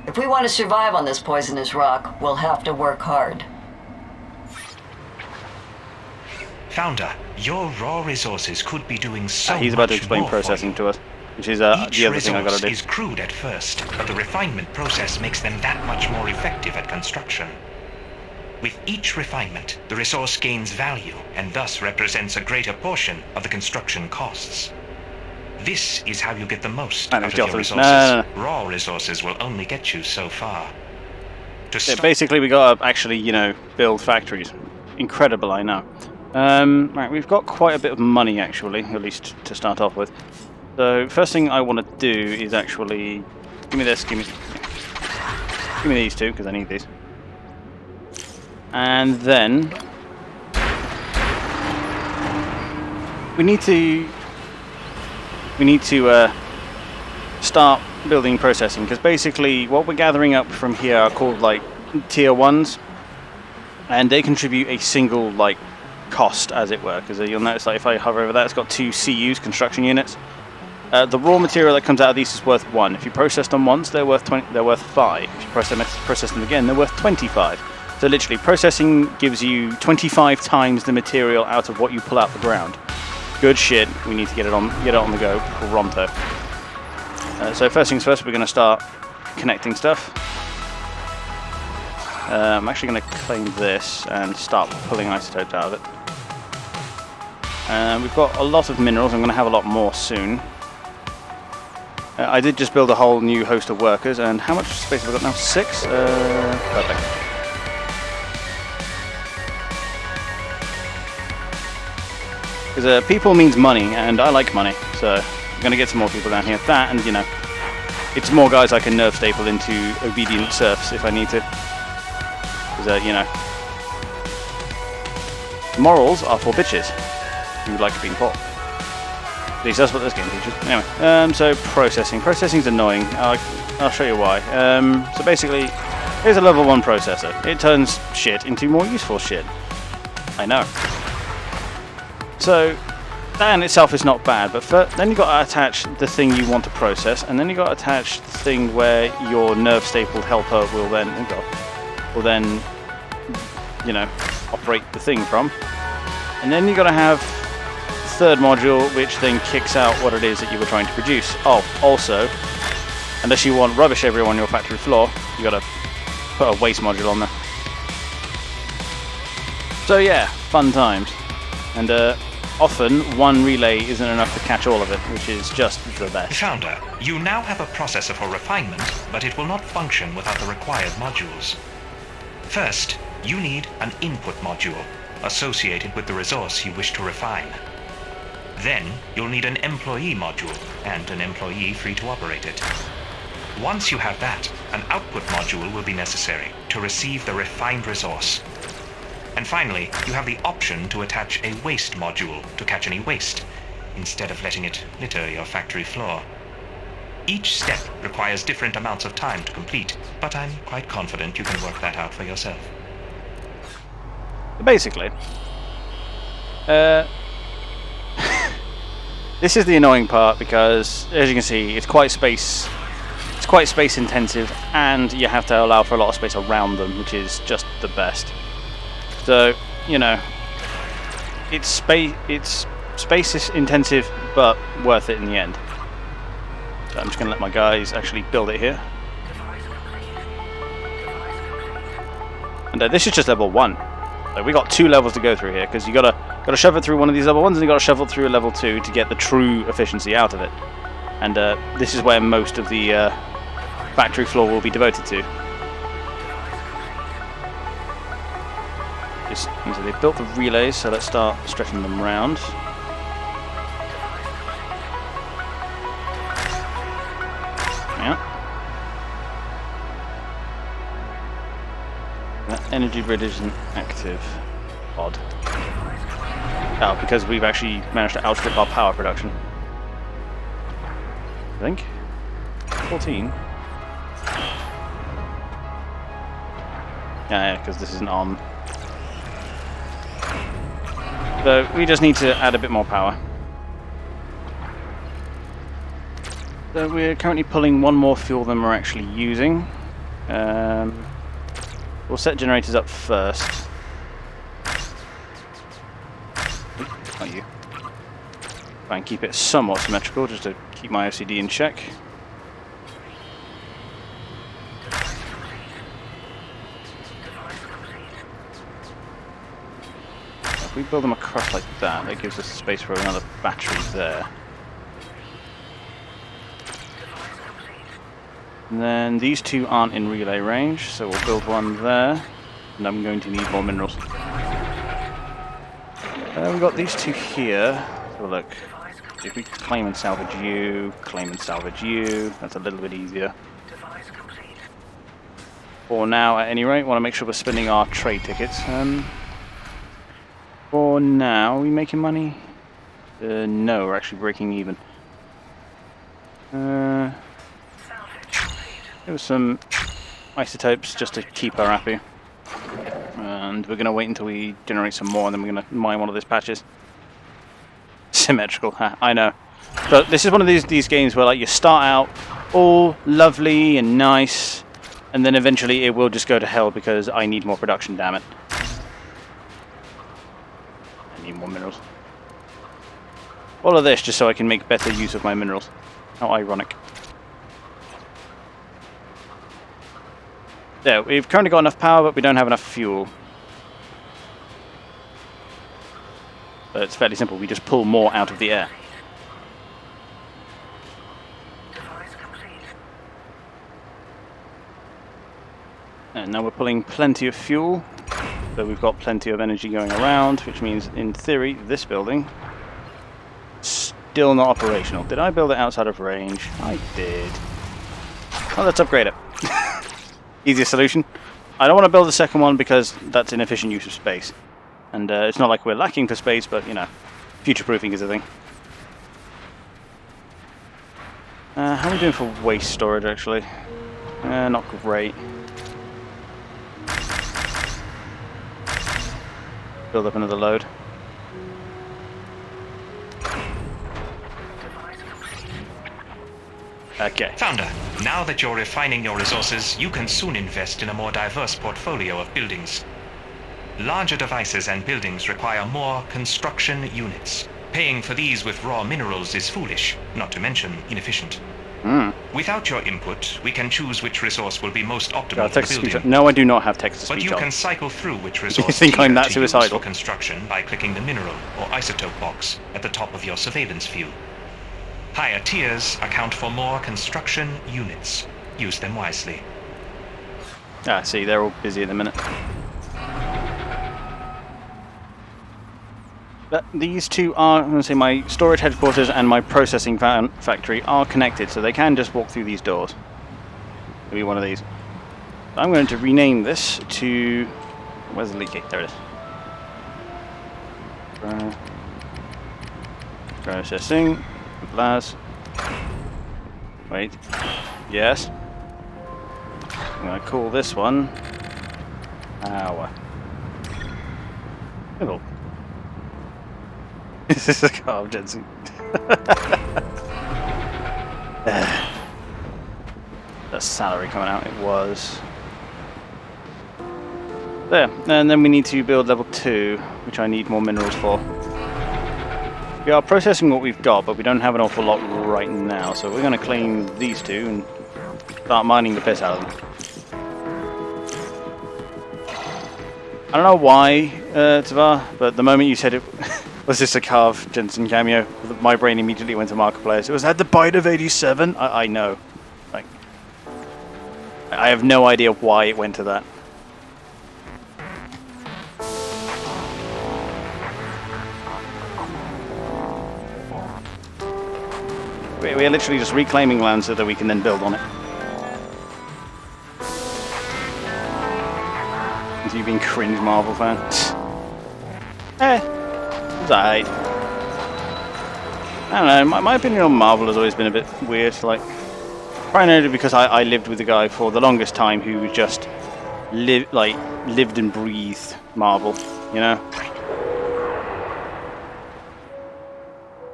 If we want to survive on this poisonous rock, we'll have to work hard. Founder, your raw resources could be doing so He's about to much explain more for processing you. to us, which is the Each other thing I gotta resource do. is crude at first, but the refinement process makes them that much more effective at construction. With each refinement, the resource gains value and thus represents a greater portion of the construction costs. This is how you get the most out of your resources. No. Raw resources will only get you so far. Yeah, basically, we gotta actually, build factories. Incredible, I know. Right, we've got quite a bit of money actually, at least to start off with. So first thing I want to do is actually give me this, give me these two because I need these, and then we need to start building processing, because basically what we're gathering up from here are called like tier 1s, and they contribute a single like cost, as it were, because you'll notice that if I hover over that, it's got 2 CUs, construction units. The raw material that comes out of these is worth 1. If you process them once, they're worth 5. If you process them again, they're worth 25. So literally, processing gives you 25 times the material out of what you pull out the ground. Good shit. We need to get it on the go pronto. So first things first, we're going to start connecting stuff. I'm actually going to claim this and start pulling isotopes out of it. We've got a lot of minerals. I'm going to have a lot more soon. I did just build a whole new host of workers, and how much space have I got now? 6? Perfect. Because people means money, and I like money, so I'm going to get some more people down here. That, and it's more guys I can nerve staple into obedient serfs if I need to. Because, morals are for bitches who like being poor. At least that's what this game teaches. Anyway, so processing. Processing's annoying. I'll show you why. So basically, here's a level 1 processor. It turns shit into more useful shit. I know. So that in itself is not bad, but then you've got to attach the thing you want to process, and then you've got to attach the thing where your nerve stapled helper will then operate the thing from. And then you've got to have third module, which then kicks out what it is that you were trying to produce. Oh, also, unless you want rubbish everywhere on your factory floor, you got to put a waste module on there. So yeah, fun times. And often one relay isn't enough to catch all of it, which is just the best. Founder, you now have a processor for refinement, but it will not function without the required modules. First, you need an input module associated with the resource you wish to refine. Then, you'll need an employee module and an employee free to operate it. Once you have that, an output module will be necessary to receive the refined resource. And finally, you have the option to attach a waste module to catch any waste, instead of letting it litter your factory floor. Each step requires different amounts of time to complete, but I'm quite confident you can work that out for yourself. Basically, this is the annoying part, because as you can see, it's quite space intensive, and you have to allow for a lot of space around them, which is just the best. So it's space intensive, but worth it in the end. So I'm just going to let my guys actually build it here. And this is just level 1. So we got 2 levels to go through here, because you gotta shove it through one of these level 1s, and you gotta shove it through a level 2 to get the true efficiency out of it. And this is where most of the factory floor will be devoted to. So they've built the relays, so let's start stretching them around. Yeah. That energy grid isn't active. Odd. Oh, because we've actually managed to outstrip our power production. I think. 14. Yeah, because this isn't on. So we just need to add a bit more power. So we're currently pulling one more fuel than we're actually using. We'll set generators up first. Not you. Try and keep it somewhat symmetrical just to keep my OCD in check. If we build them across like that, that gives us space for another battery there. And then these two aren't in relay range, so we'll build one there. And I'm going to need more minerals. We've got these two here. So look, if we claim and salvage you, that's a little bit easier. For now, at any rate, want to make sure we're spending our trade tickets. For now, are we making money? No, we're actually breaking even. There was some isotopes just to keep her happy. And we're going to wait until we generate some more, and then we're going to mine one of these patches. Symmetrical, I know. But this is one of these games where like you start out all lovely and nice, and then eventually it will just go to hell because I need more production, damn it. I need more minerals. All of this just so I can make better use of my minerals. How ironic. There, we've currently got enough power, but we don't have enough fuel. But it's fairly simple, we just pull more out of the air. And now we're pulling plenty of fuel, so we've got plenty of energy going around, which means, in theory, this building still not operational. Did I build it outside of range? I did. Well, let's upgrade it. Easiest solution. I don't want to build a second one because that's inefficient use of space. And it's not like we're lacking for space, but, you know, future-proofing is a thing. How are we doing for waste storage, actually? Not great. Build up another load. Okay. Founder, now that you're refining your resources, you can soon invest in a more diverse portfolio of buildings. Larger devices and buildings require more construction units. Paying for these with raw minerals is foolish, not to mention inefficient. Without your input, we can choose which resource will be most optimal for the building. No, I do not have text to speech. But you can cycle through which resource you think I'm that to use suicidal? for construction by clicking the mineral or isotope box at the top of your surveillance view. Higher tiers account for more construction units. Use them wisely. Ah, see, they're all busy at the minute. But these two are, I'm going to say, my storage headquarters and my processing factory are connected, so they can just walk through these doors. It'll be one of these. I'm going to rename this to... Where's the leak gate? There it is. Processing. Blaz. Wait. Yes. I'm going to call this one... Power. Hello. This is a car, Jensen. The salary coming out, it was. There, and then we need to build level 2, which I need more minerals for. We are processing what we've got, but we don't have an awful lot right now, so we're going to claim these two and start mining the piss out of them. I don't know why, Tavar, but the moment you said it was this a Carve Jensen cameo, my brain immediately went to Marketplace. Was that the Bite of 87? I know. Like, I have no idea why it went to that. We're literally just reclaiming land so that we can then build on it. Have you been cringe Marvel fan? It's alright. I don't know, my opinion on Marvel has always been a bit weird, like, primarily because I lived with a guy for the longest time who just lived and breathed Marvel, you know?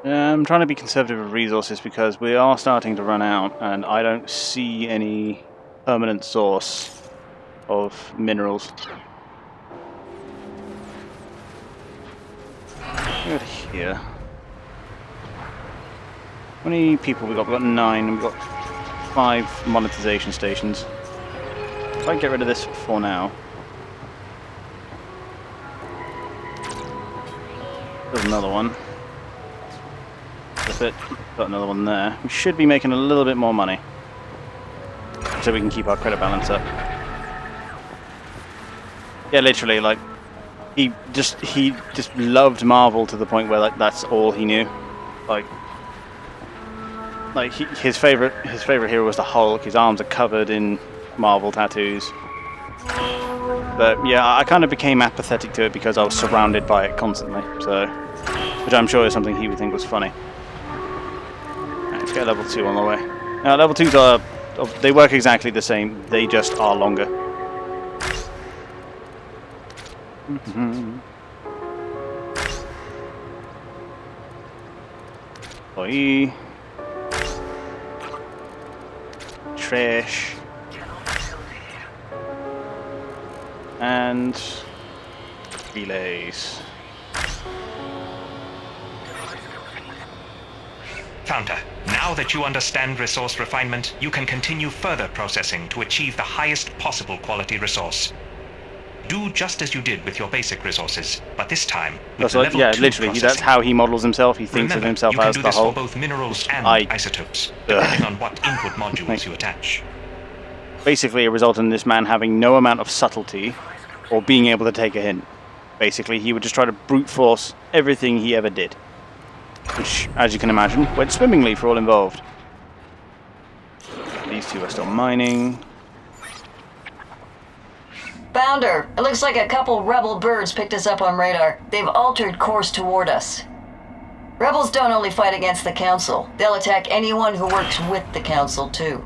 I'm trying to be conservative with resources because we are starting to run out, and I don't see any permanent source of minerals. Good here. How many people we got? We got 9, and we got 5 monetization stations. If I get rid of this for now. There's another one. That's it. Got another one there. We should be making a little bit more money, so we can keep our credit balance up. Yeah, literally, like he just loved Marvel to the point where like that's all he knew. His favorite hero was the Hulk. His arms are covered in Marvel tattoos. But yeah, I kind of became apathetic to it because I was surrounded by it constantly. So, which I'm sure is something he would think was funny. Right, let's get level 2 on the way. Now, level 2s they work exactly the same. They just are longer. Employee. Trash. And relays. Founder, now that you understand resource refinement, you can continue further processing to achieve the highest possible quality resource. Do just as you did with your basic resources, but this time with level 2 literally, processing. that's how he models himself. He thinks of himself you can as do the this whole. for both minerals and isotopes, depending on what input modules you attach. Basically, it resulted in this man having no amount of subtlety or being able to take a hint. Basically, he would just try to brute force everything he ever did. Which, as you can imagine, went swimmingly for all involved. These two are still mining. Founder, it looks like a couple rebel birds picked us up on radar. They've altered course toward us. Rebels don't only fight against the Council. They'll attack anyone who works with the Council, too.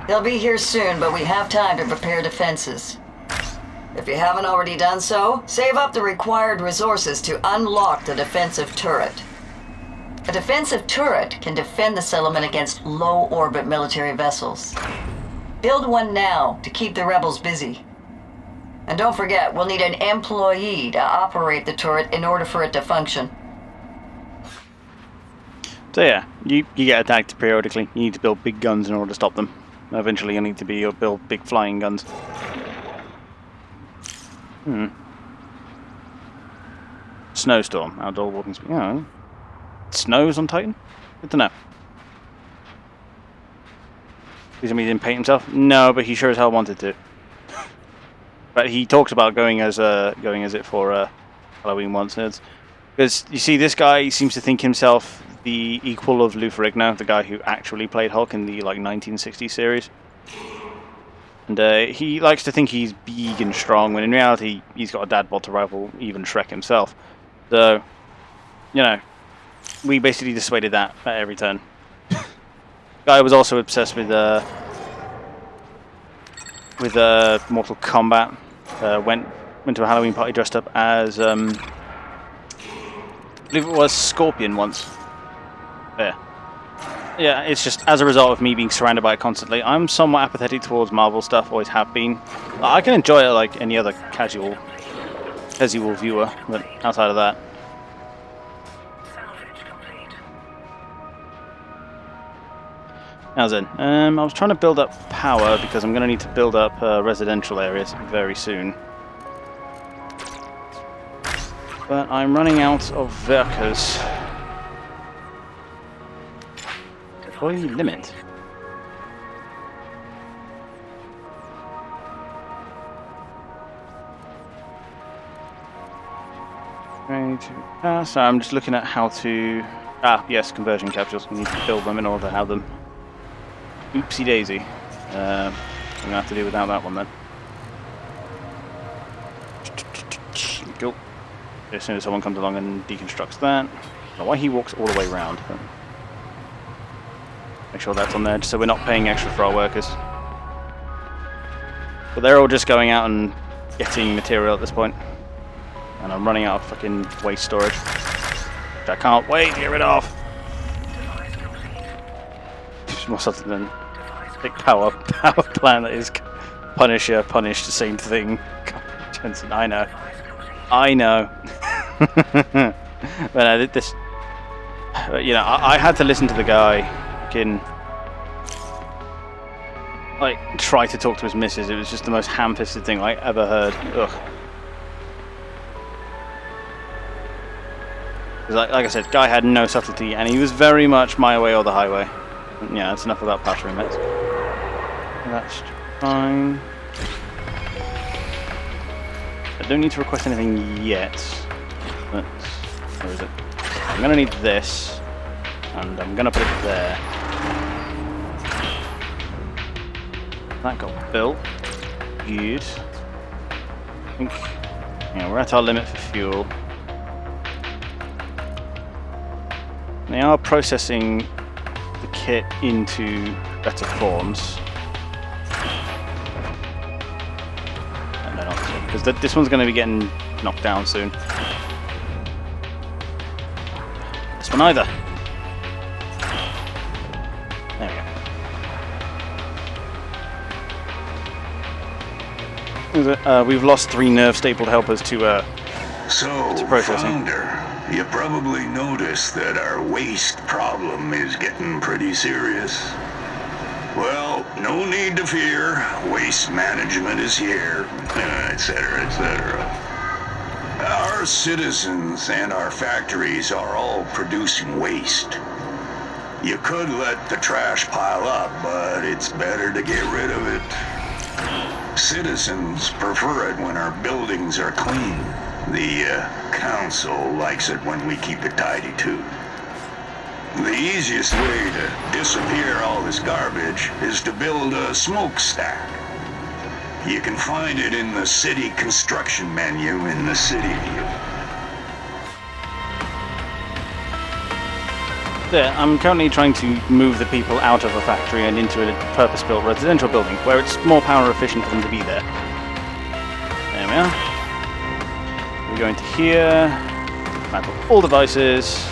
They'll be here soon, but we have time to prepare defenses. If you haven't already done so, save up the required resources to unlock the defensive turret. A defensive turret can defend the settlement against low-orbit military vessels. Build one now to keep the rebels busy. And don't forget, we'll need an employee to operate the turret in order for it to function. So yeah, you get attacked periodically. You need to build big guns in order to stop them. Eventually you'll need to build big flying guns. Snowstorm, outdoor walking speed. Oh. It snows on Titan? Good to know. Does that mean he didn't paint himself? No, but he sure as hell wanted to. But he talked about going as it for Halloween once. Because you see, this guy seems to think himself the equal of Lou Ferrigno, the guy who actually played Hulk in the 1960s series. And he likes to think he's big and strong, when in reality he's got a dad bod to rival even Shrek himself. So, you know, we basically dissuaded that at every turn. Guy was also obsessed with Mortal Kombat. Went to a Halloween party dressed up as I believe it was Scorpion once. Yeah, it's just as a result of me being surrounded by it constantly. I'm somewhat apathetic towards Marvel stuff, always have been. I can enjoy it like any other casual viewer, but outside of that. Now then, I was trying to build up power because I'm going to need to build up residential areas very soon. But I'm running out of workers. Employee limit. So I'm just looking at how to... yes, conversion capsules. We need to build them in order to have them. Oopsie daisy. I'm going to have to do without that one then. Cool. As soon as someone comes along and deconstructs that. I don't know why he walks all the way around. But make sure that's on there, just so we're not paying extra for our workers. But they're all just going out and getting material at this point. And I'm running out of fucking waste storage. Which I can't wait to get rid of. It's more something than big power plan that is Punisher, punished, the same thing. Jensen, I know. But this, you know, I had to listen to the guy, like, try to talk to his missus. It was just the most ham-fisted thing I ever heard. Ugh. Like I said, guy had no subtlety, and he was very much my way or the highway. Yeah, that's enough about past remits. That's fine. I don't need to request anything yet. But where is it? I'm gonna need this, and I'm gonna put it there. That got built. Good. I think, yeah, we're at our limit for fuel. They are processing the kit into better forms. And they're not, because this one's going to be getting knocked down soon. This one either. There we go. We've lost 3 nerve-stapled helpers to processing. Founder, you probably noticed that our waste problem is getting pretty serious. Well, no need to fear. Waste management is here, etc., etc. Our citizens and our factories are all producing waste. You could let the trash pile up, but it's better to get rid of it. Citizens prefer it when our buildings are clean. The council likes it when we keep it tidy too. The easiest way to disappear all this garbage is to build a smokestack. You can find it in the city construction menu in the city view. There, I'm currently trying to move the people out of a factory and into a purpose-built residential building where it's more power efficient for them to be there. There we are. We go into here, map up all devices,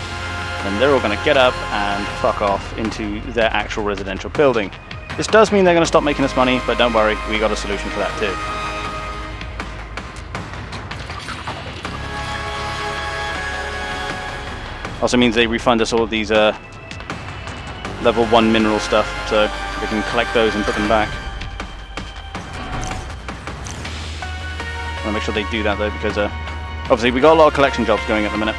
and they're all going to get up and fuck off into their actual residential building. This does mean they're going to stop making us money, but don't worry, we got a solution for that too. Also means they refund us all of these level 1 mineral stuff, so we can collect those and put them back. I want to make sure they do that though, because obviously we got a lot of collection jobs going at the minute.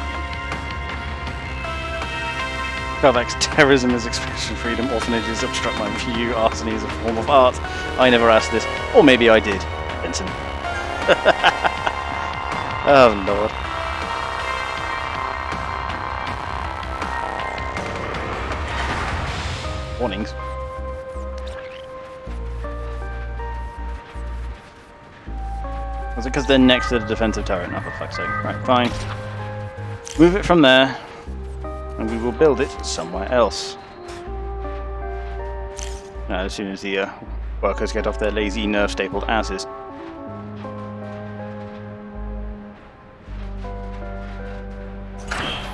Carvex, terrorism is expression freedom, orphanages obstruct my view, arsony is a form of art. I never asked this, or maybe I did, Benson. Oh lord. Warnings. Was it because they're next to the defensive turret? No, for fuck's sake. Right, fine. Move it from there, and we will build it somewhere else. As soon as the workers get off their lazy nerve-stapled asses.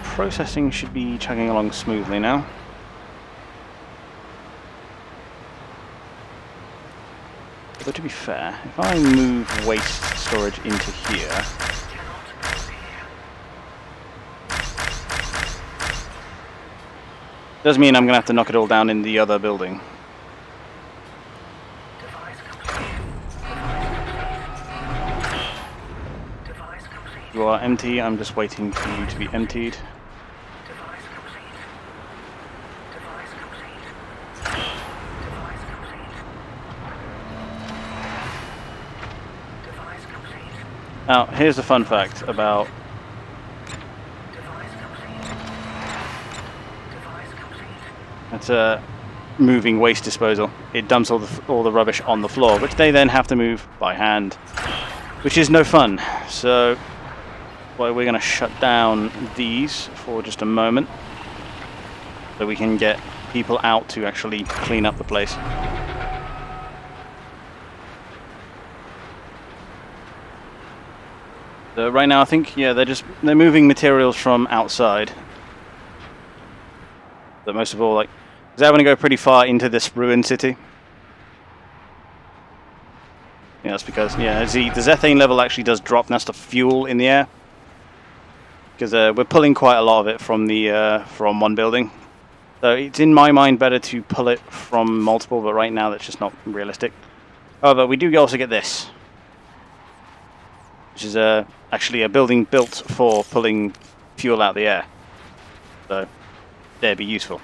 Processing should be chugging along smoothly now. But to be fair, if I move waste storage into here, does mean I'm going to have to knock it all down in the other building. You are empty, I'm just waiting for you to be emptied. Now, here's a fun fact about moving waste disposal. It dumps all the rubbish on the floor, which they then have to move by hand, which is no fun. So, we're going to shut down these for just a moment, so we can get people out to actually clean up the place. Right now, I think, yeah, they're moving materials from outside. But most of all, like, because I want to go pretty far into this ruined city. Yeah, that's because, yeah, the Zethane level actually does drop next to fuel in the air. Because we're pulling quite a lot of it from the from one building. So it's in my mind better to pull it from multiple, but right now that's just not realistic. However, we do also get this. Which is actually a building built for pulling fuel out of the air. So, that'd be useful.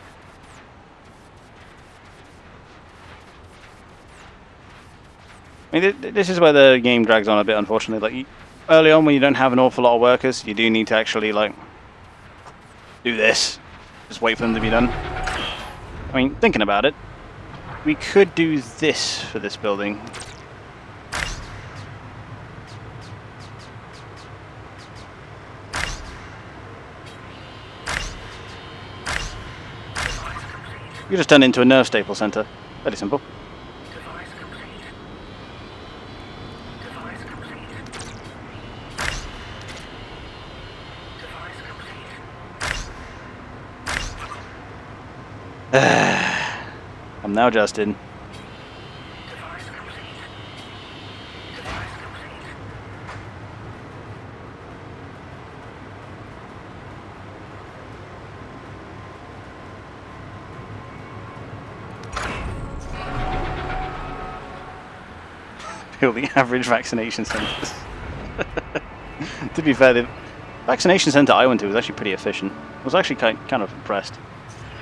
I mean, this is where the game drags on a bit, unfortunately. Like, early on, when you don't have an awful lot of workers, you do need to actually, like, do this. Just wait for them to be done. I mean, thinking about it, we could do this for this building. You just turn it into a nerve staple center. Very simple. I'm now just in. The average vaccination centers. To be fair, the vaccination center I went to was actually pretty efficient. I was actually kind of impressed.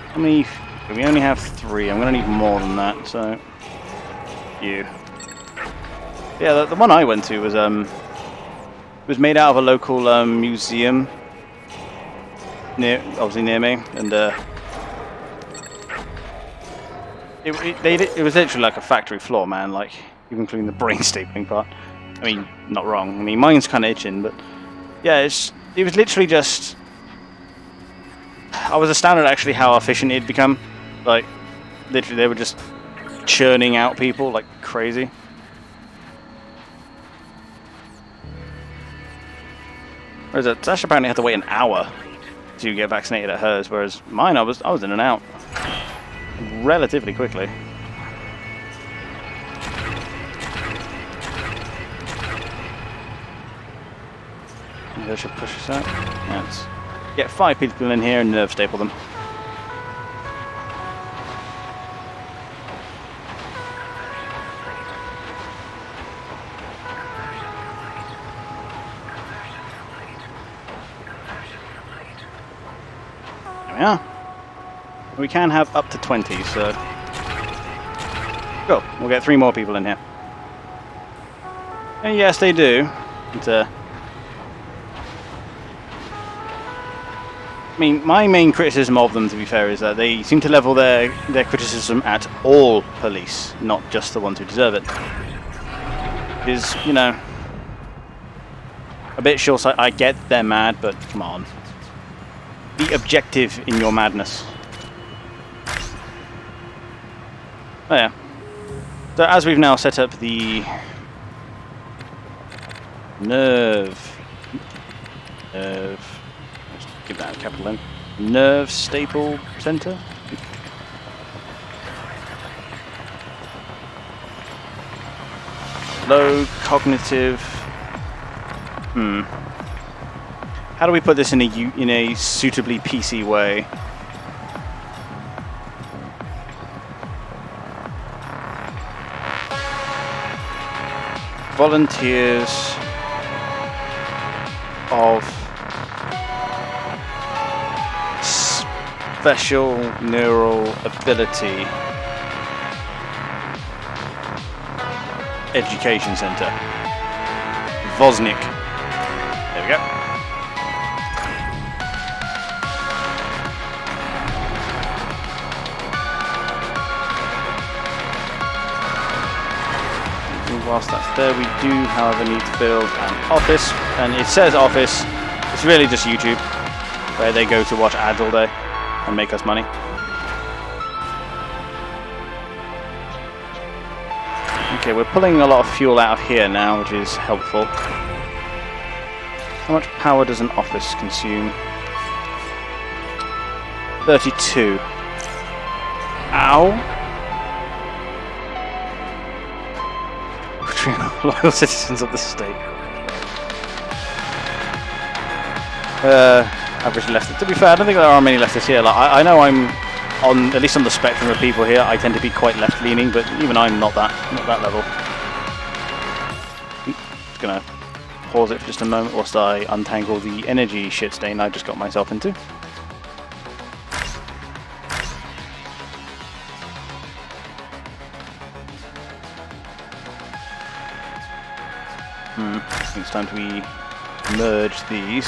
How many? We only have 3. I'm going to need more than that. So, you. Yeah, the one I went to was made out of a local museum obviously near me, and it was literally like a factory floor, man. Like, even including the brain stapling part. I mean, not wrong. I mean, mine's kind of itching, but yeah, it was literally just. I was astounded actually how efficient it'd become. Like, literally, they were just churning out people like crazy. Whereas Tasha apparently had to wait an hour to get vaccinated at hers, whereas mine, I was in and out relatively quickly. Maybe I should push this out. Let's get 5 people in here and nerve staple them. There we are. We can have up to 20, so cool. We'll get 3 more people in here. And yes, they do. But, I mean, my main criticism of them, to be fair, is that they seem to level their criticism at all police, not just the ones who deserve it. Because, you know, a bit short-sighted. I get they're mad, but come on. Be objective in your madness. Oh yeah. So as we've now set up the nerve, let's give that a capital N, nerve staple center. Low cognitive. How do we put this in a suitably PC way? Volunteers of special neural ability education center. Vosnik. There we go. Whilst that's there, we do, however, need to build an office, and it says office. It's really just YouTube, where they go to watch ads all day and make us money. Okay, we're pulling a lot of fuel out of here now, which is helpful. How much power does an office consume? 32. Ow! Loyal citizens of the state. Average leftist. To be fair, I don't think there are many leftists here. Like, I know I'm on, at least on the spectrum of people here, I tend to be quite left-leaning, but even I'm not that level. Just gonna pause it for just a moment whilst I untangle the energy shit stain I just got myself into. I think it's time to merge these.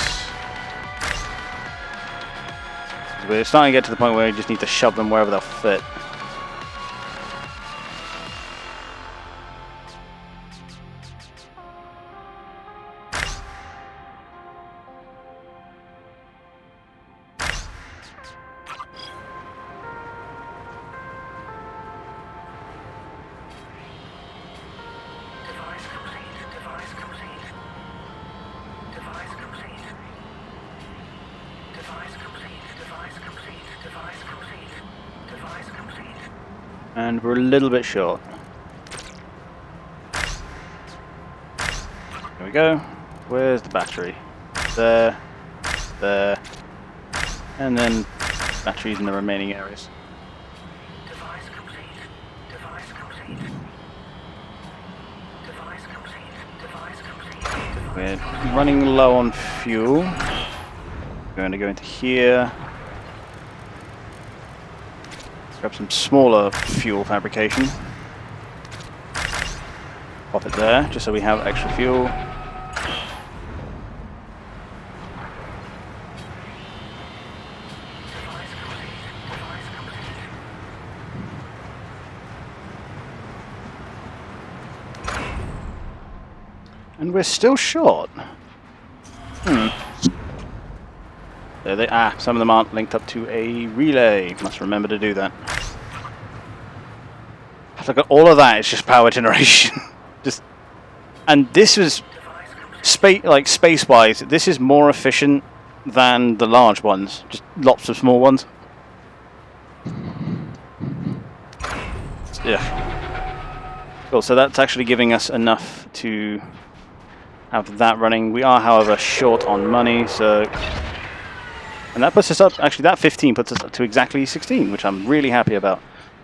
We're starting to get to the point where we just need to shove them wherever they'll fit. And we're a little bit short. There we go. Where's the battery? There, there, and then batteries in the remaining areas. Device complete. Device complete. Device complete. Device complete. We're running low on fuel. We're going to go into here. Grab some smaller fuel fabrication. Pop it there, just so we have extra fuel. And we're still short. There they are. Some of them aren't linked up to a relay. Must remember to do that. Look at all of that. It's just power generation. And this was space-wise. This is more efficient than the large ones. Just lots of small ones. Yeah. Cool. So that's actually giving us enough to have that running. We are, however, short on money. So. And that puts us up, actually that 15 puts us up to exactly 16, which I'm really happy about.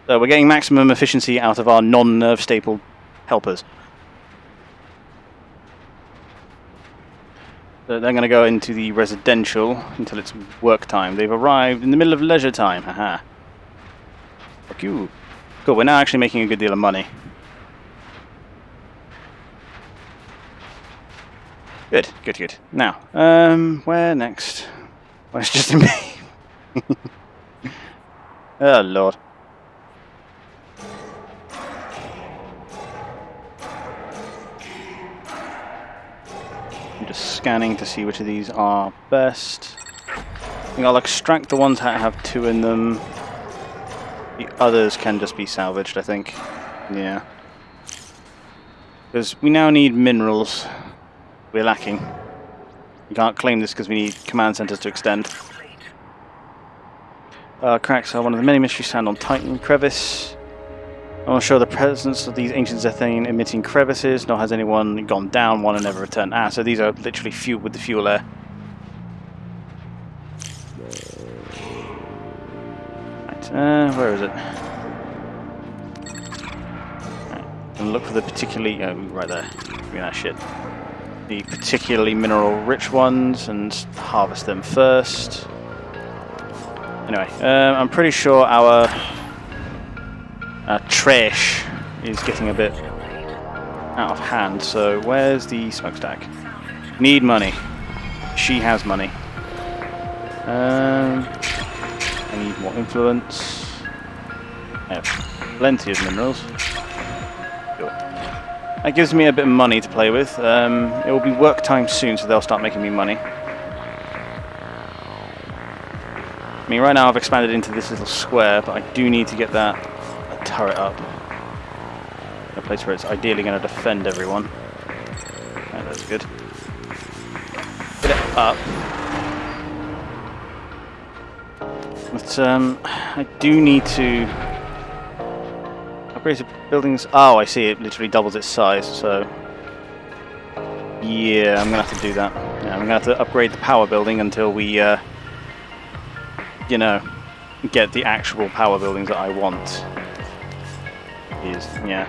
So we're getting maximum efficiency out of our non-nerve staple helpers. So they're going to go into the residential until it's work time. They've arrived in the middle of leisure time, haha. Fuck you. Cool, we're now actually making a good deal of money. Good, good, good. Now, where next? Well, it's just me. Oh, Lord. I'm just scanning to see which of these are best. I think I'll extract the ones that have 2 in them. The others can just be salvaged, I think. Yeah. Because we now need minerals. We're lacking. We can't claim this because we need command centers to extend. Cracks are one of the many mysteries found on Titan crevice. I'm not sure the presence of these ancient Zethane emitting crevices, nor has anyone gone down one and never returned. Ah, so these are literally fueled with the fuel air. Right, where is it? Right, gonna look for the particularly... Oh, right there. Give me that shit. The particularly mineral-rich ones and harvest them first. Anyway, I'm pretty sure our trash is getting a bit out of hand. So where's the smokestack? Need money. She has money. I need more influence. I have plenty of minerals. That gives me a bit of money to play with. It will be work time soon, so they'll start making me money. I mean, right now I've expanded into this little square, but I do need to get that turret up. A place where it's ideally going to defend everyone. Right, that's good. Get it up. But I do need to Upgrades buildings. Oh, I see. It literally doubles its size. So, yeah, I'm gonna have to do that. Yeah, I'm gonna have to upgrade the power building until we, you know, get the actual power buildings that I want. Yeah,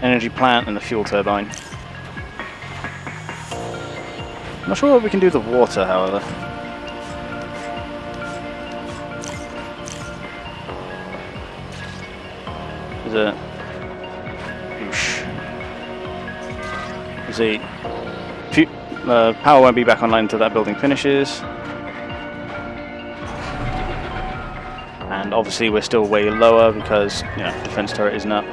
energy plant and the fuel turbine. I'm not sure what we can do with the water, however. There's a power won't be back online until that building finishes. And obviously we're still way lower because, you know, defense turret isn't up.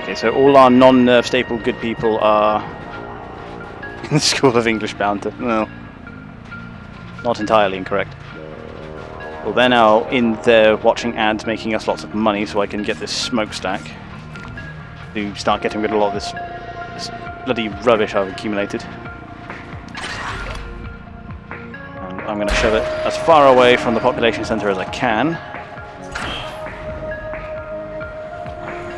Okay, so all our non-nerve staple good people are in the School of English Bound. Well, not entirely incorrect. Well, they're now in there watching ads, making us lots of money, so I can get this smokestack to start getting rid of a lot of this bloody rubbish I've accumulated. And I'm going to shove it as far away from the population centre as I can,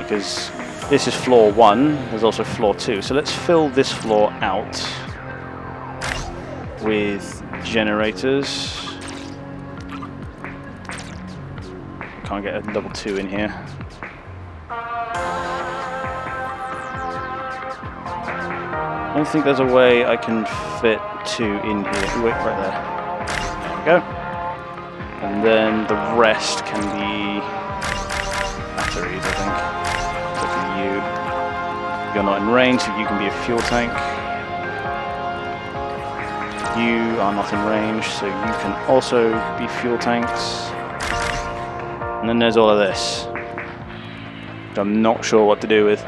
because this is floor 1, there's also floor 2, so let's fill this floor out with generators. Can't get a level 2 in here. I don't think there's a way I can fit 2 in here. Wait, right there. There we go. And then the rest can be batteries, I think. Except for you. You're not in range, so you can be a fuel tank. You are not in range, so you can also be fuel tanks. And then there's all of this, which I'm not sure what to do with.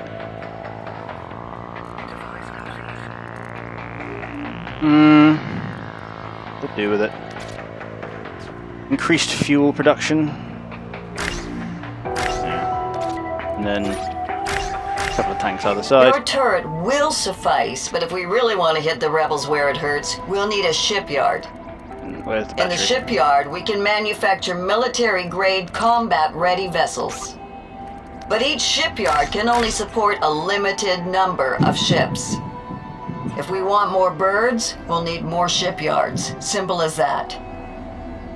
What to do with it? Increased fuel production. And then a couple of tanks either side. Your turret will suffice, but if we really want to hit the rebels where it hurts, we'll need a shipyard. Where's the In the battery? shipyard, we can manufacture military-grade combat-ready vessels. But each shipyard can only support a limited number of ships. If we want more birds, we'll need more shipyards. Simple as that.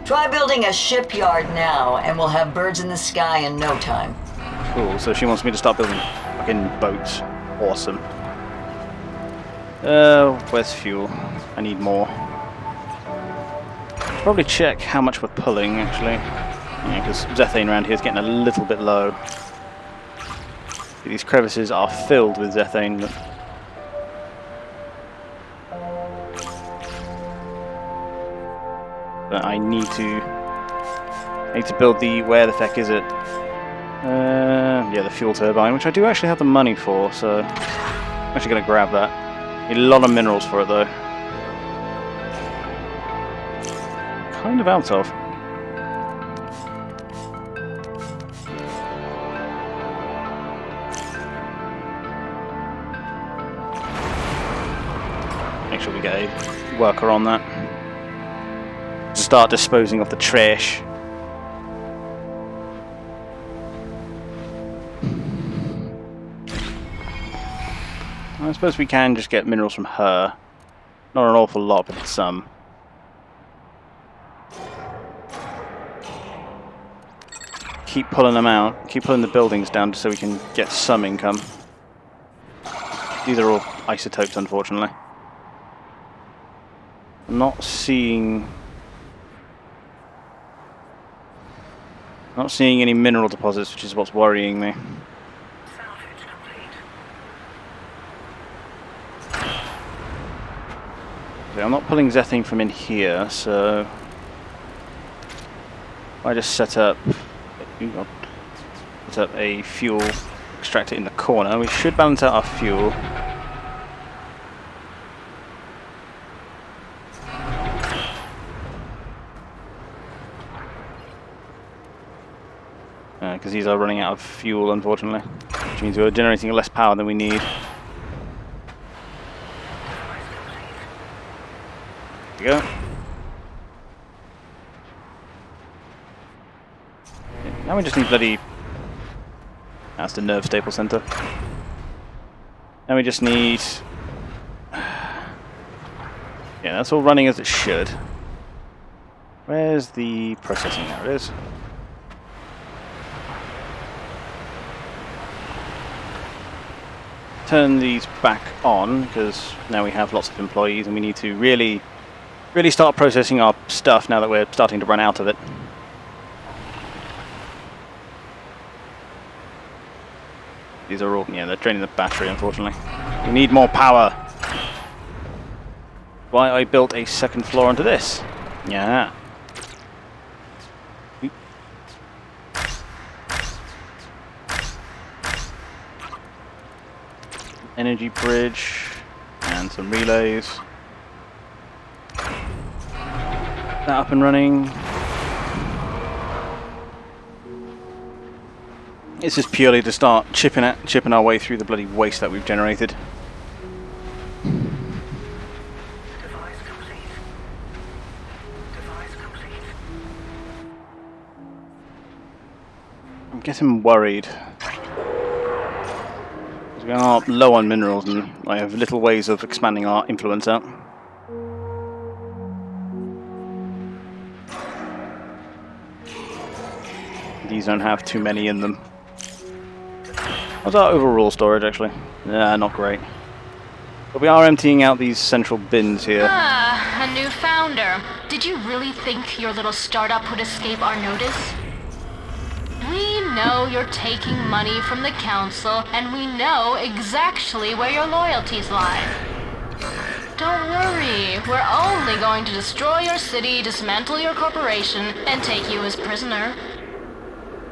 Try building a shipyard now, and we'll have birds in the sky in no time. Cool, so she wants me to start building fucking boats. Awesome. Where's fuel? I need more. Probably check how much we're pulling, actually. Yeah, because Zethane around here is getting a little bit low. These crevices are filled with Zethane. But I need to build the, where the feck is it? Yeah, the fuel turbine, which I do actually have the money for, so I'm actually going to grab that. Need a lot of minerals for it, though. Kind of out of. Make sure we get a worker on that. Start disposing of the trash. I suppose we can just get minerals from her. Not an awful lot, but some. Keep pulling them out. Keep pulling the buildings down so we can get some income. These are all isotopes, unfortunately. I'm not seeing any mineral deposits, which is what's worrying me. Salvage complete. Okay, I'm not pulling Zethane from in here, so I just set up a fuel extractor in the corner. We should balance out our fuel. Because these are running out of fuel, unfortunately, which means we're generating less power than we need. There we go. Now we just need bloody... That's the nerve staple center. Now we just need... Yeah, that's all running as it should. Where's the processing? There it is. Turn these back on, because now we have lots of employees and we need to really start processing our stuff now that we're starting to run out of it. These are all, yeah, they're draining the battery, unfortunately. We need more power. Why I built a second floor onto this. Yeah. Energy bridge and some relays. That up and running. This is purely to start chipping our way through the bloody waste that we've generated. Device complete. Device complete. I'm getting worried. We are low on minerals and I have little ways of expanding our influence out. These don't have too many in them. How's our overall storage actually? Nah, not great. But we are emptying out these central bins here. Ah, a new founder. Did you really think your little startup would escape our notice? We know you're taking money from the council, and we know exactly where your loyalties lie. Don't worry, we're only going to destroy your city, dismantle your corporation, and take you as prisoner.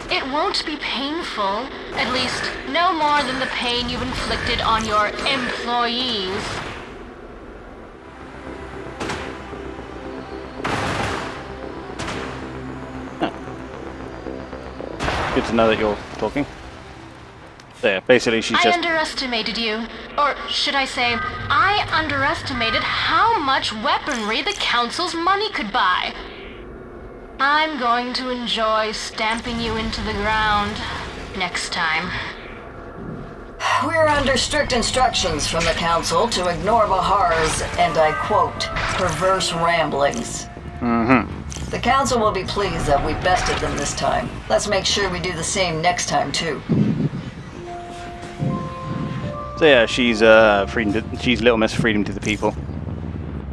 It won't be painful, at least no more than the pain you've inflicted on your employees. Good to know that you're talking. There, basically she's I underestimated you. Or should I say, I underestimated how much weaponry the council's money could buy. I'm going to enjoy stamping you into the ground next time. We're under strict instructions from the council to ignore Bahar's, and I quote, perverse ramblings. The council will be pleased that we bested them this time. Let's make sure we do the same next time, too. So yeah, she's Little Miss Freedom to the People,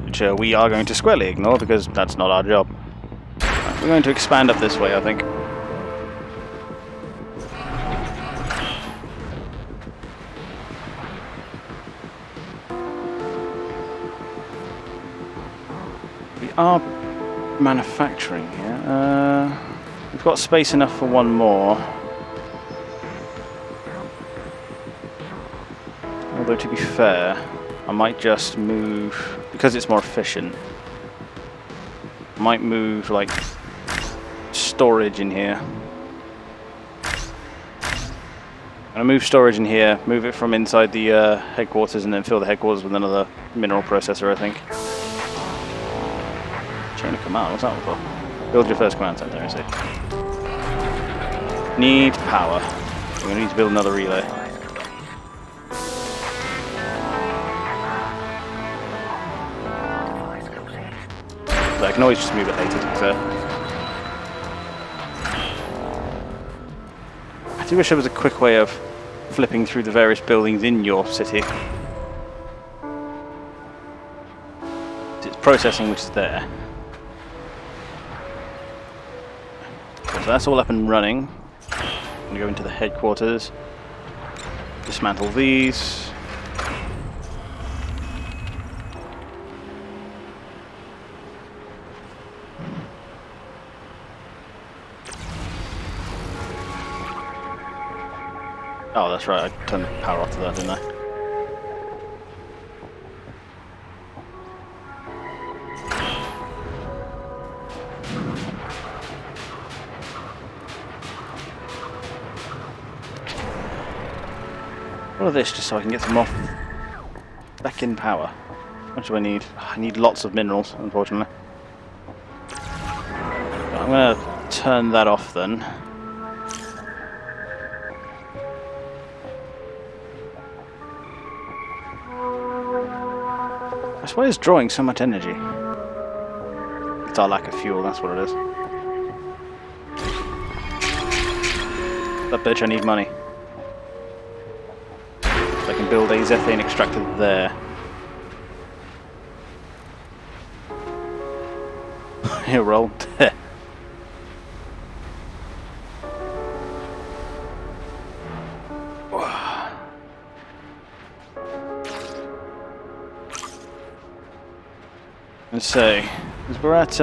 which we are going to squarely ignore because that's not our job. We're going to expand up this way, I think. We are manufacturing here. We've got space enough for one more. Although to be fair, I might just move, because it's more efficient, I might move like storage in here. I'm gonna move storage in here, move it from inside the headquarters, and then fill the headquarters with another mineral processor, I think. Chain of command, what's that one for? Build your first command center, I see. Need power. We're gonna need to build another relay. So I can always just move it later, to be fair. I do wish there was a quick way of flipping through the various buildings in your city. It's processing, which is there. So that's all up and running. I'm going to go into the headquarters, dismantle these. Oh, that's right, I turned the power off to that, didn't I? All of this just so I can get some more back in power. How much do I need? I need lots of minerals, unfortunately. But I'm going to turn that off then. So why is drawing so much energy? It's our lack of fuel, that's what it is. That bitch, I need money. So I can build a Zethane extractor there. Here, roll. Let's say, because we're at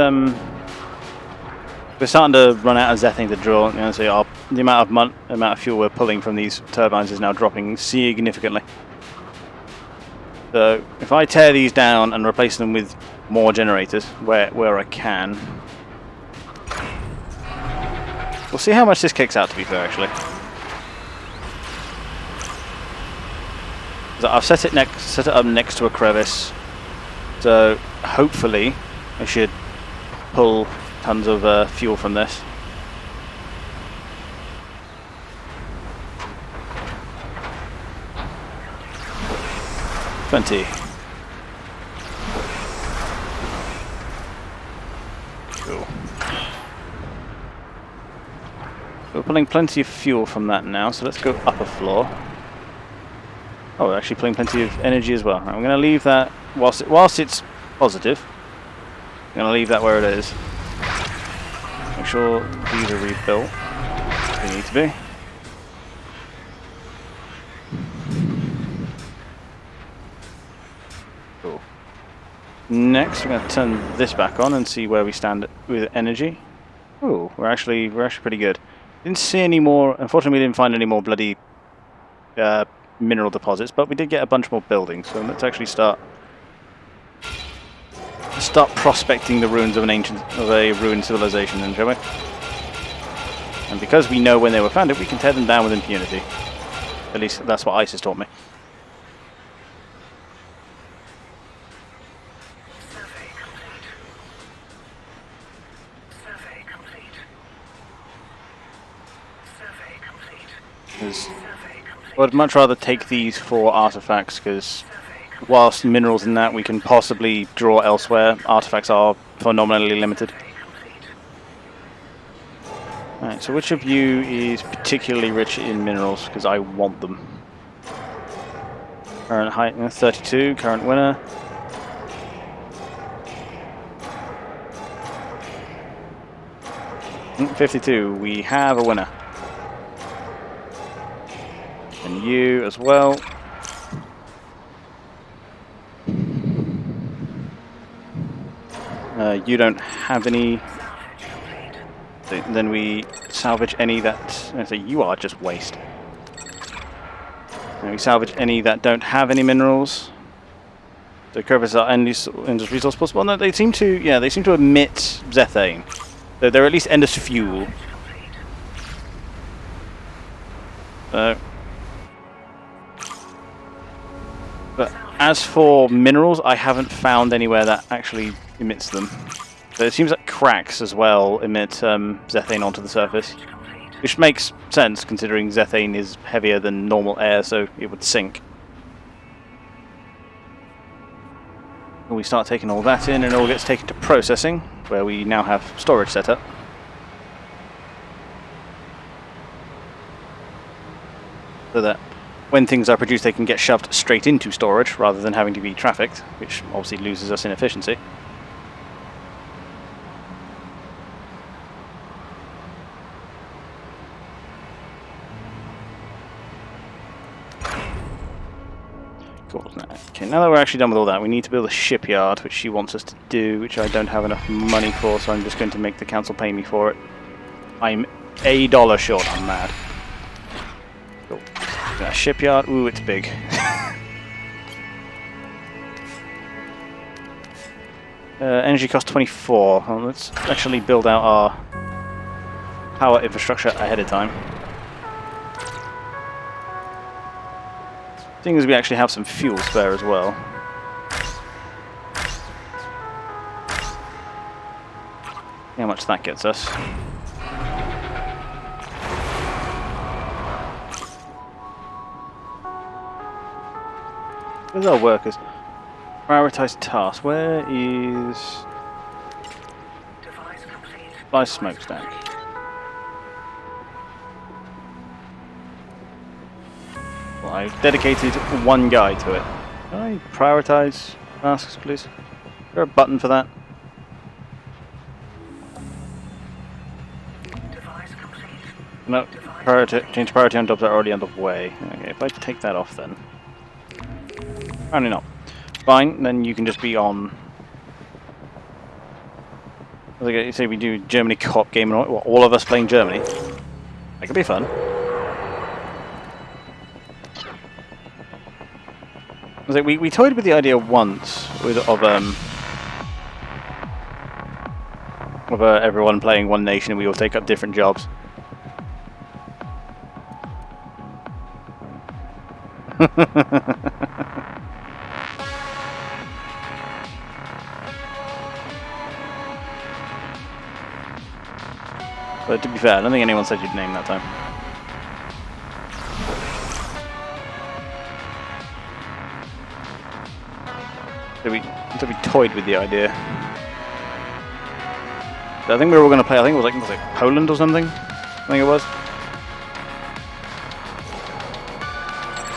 we're starting to run out of Zethane to draw. You know, so the amount of fuel we're pulling from these turbines is now dropping significantly. So if I tear these down and replace them with more generators where I can, we'll see how much this kicks out. To be fair, actually, so I've set it up next to a crevice. So hopefully I should pull tons of fuel from this. Plenty. Cool. We're pulling plenty of fuel from that now, so let's go up a floor. Oh, we're actually pulling plenty of energy as well. Right, I'm going to leave that, whilst it's positive, I'm going to leave that where it is. Make sure these are rebuilt. They need to be. Cool. Next, we're going to turn this back on and see where we stand with energy. Oh, we're actually pretty good. Didn't see any more. Unfortunately, we didn't find any more bloody mineral deposits, but we did get a bunch more buildings. So let's actually start prospecting the ruins of a ruined civilization, then, shall we? And because we know when they were founded, we can tear them down with impunity. At least that's what ISIS taught me. I'd much rather take these for artifacts, because whilst minerals and that we can possibly draw elsewhere, artifacts are phenomenally limited. Alright, so which of you is particularly rich in minerals? Because I want them. Current height 32, current winner. Mm, 52, we have a winner. And you as well. You don't have any. Then we salvage any that. I say you are just waste. And we salvage any that don't have any minerals. The curves are endless resource possible. No, they seem to. Yeah, they seem to emit Zethane. They're at least endless fuel. But as for minerals, I haven't found anywhere that actually emits them. So it seems like cracks as well emit Zethane onto the surface, which makes sense considering Zethane is heavier than normal air, so it would sink. And we start taking all that in, and it all gets taken to processing, where we now have storage set up. So that when things are produced, they can get shoved straight into storage rather than having to be trafficked, which obviously loses us in efficiency. Cool. Okay, now that we're actually done with all that, we need to build a shipyard, which she wants us to do, which I don't have enough money for, so I'm just going to make the council pay me for it. I'm $1 short, I'm mad. Cool. That shipyard, ooh, it's big. Energy cost 24. Well, let's actually build out our power infrastructure ahead of time. Seeing as we actually have some fuel spare as well. See how much that gets us. Where's our workers? Prioritize tasks. Where is Device complete. Supply smokestack? Well, I've dedicated one guy to it. Can I prioritize tasks, please? Is there a button for that? Device complete. No. Change priority on jobs that are already underway. Okay, if I take that off then. Apparently not. Fine, then you can just be on. Like you say, we do Germany co-op game and all of us playing Germany. That could be fun. Like we toyed with the idea once of everyone playing one nation and we all take up different jobs. But to be fair, I don't think anyone said your name that time. So we toyed with the idea. I think we were all going to play. I think it was like Poland or something. I think it was.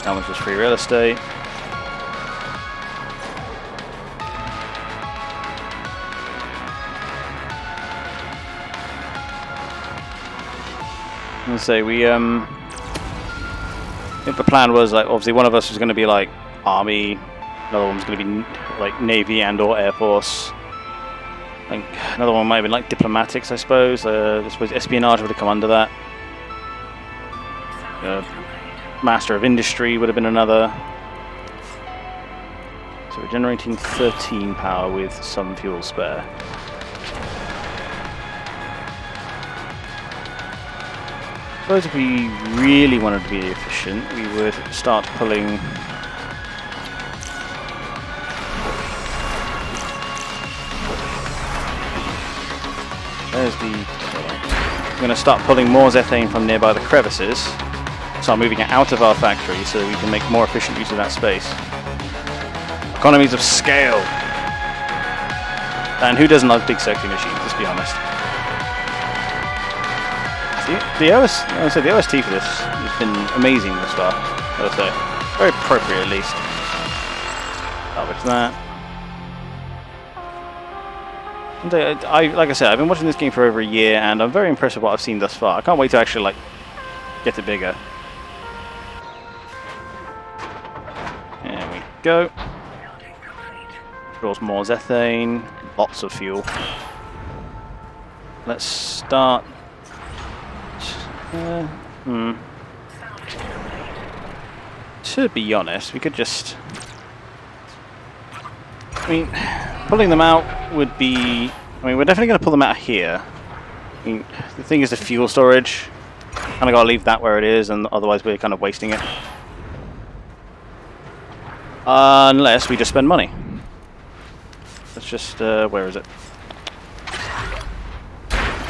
That one's just free real estate. Let's say we I think the plan was like obviously one of us was going to be like army, another one was going to be like navy and or air force. I think another one might have been like diplomatics, I suppose. I suppose espionage would have come under that. Master of industry would have been another. So we're generating 13 power with some fuel spare. I suppose if we really wanted to be efficient, we would start pulling. There's the. We're going to start pulling more zethane from nearby the crevices. Start moving it out of our factory so that we can make more efficient use of that space. Economies of scale. And who doesn't love big sexy machines? Let's be honest. The OST for this has been amazing thus far. I would say very appropriate at least. Salvage that. And like I said, I've been watching this game for over a year, and I'm very impressed with what I've seen thus far. I can't wait to actually like get it bigger. There we go. Draws more zethane, lots of fuel. Let's start. To be honest, we could just. I mean, pulling them out would be. I mean, we're definitely going to pull them out here. I mean, the thing is the fuel storage. Kind of got to leave that where it is, and otherwise we're kind of wasting it. Unless we just spend money. Let's just. Where is it?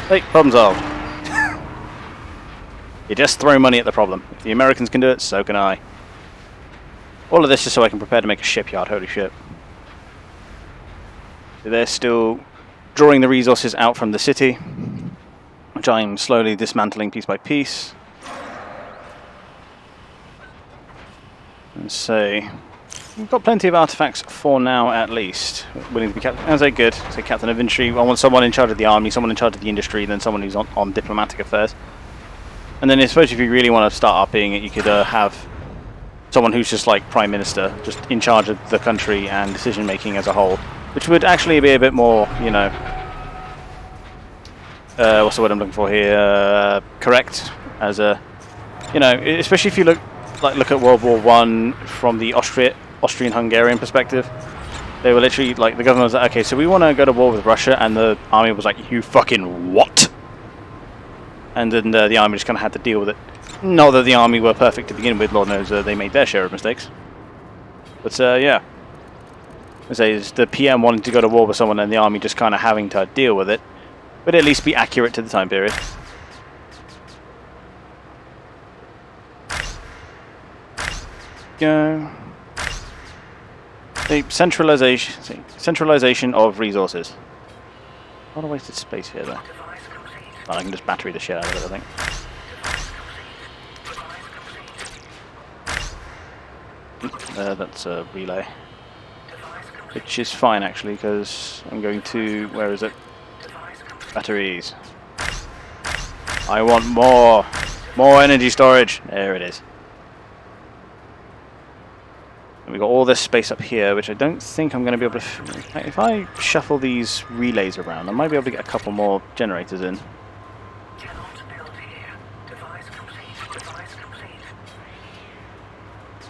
Hey, problem solved. You just throw money at the problem. If the Americans can do it, so can I. All of this is so I can prepare to make a shipyard, holy shit. So they're still drawing the resources out from the city, which I'm slowly dismantling piece by piece. And say, we've got plenty of artifacts for now at least. Willing to be captain. As I good. So captain of infantry. I want someone in charge of the army, someone in charge of the industry, then someone who's on diplomatic affairs. And then I suppose if you really want to start upping it, you could have someone who's just like Prime Minister, just in charge of the country and decision making as a whole, which would actually be a bit more, you know, what's the word I'm looking for here? Correct, as a, you know, especially if you look at World War I from the Austrian-Hungarian perspective. They were literally like, the government was like, okay, so we want to go to war with Russia, and the army was like, you fucking what? And then the army just kind of had to deal with it. Not that the army were perfect to begin with, Lord knows they made their share of mistakes. But yeah. I say it's the PM wanting to go to war with someone and the army just kind of having to deal with it. But at least be accurate to the time period. Go. The centralization of resources. A lot of wasted space here, though. Well, I can just battery the shit out of it, I think. That's a relay. Which is fine, actually, because I'm going to... Where is it? Batteries. I want more! More energy storage! There it is. And we've got all this space up here, which I don't think I'm going to be able to... If I shuffle these relays around, I might be able to get a couple more generators in.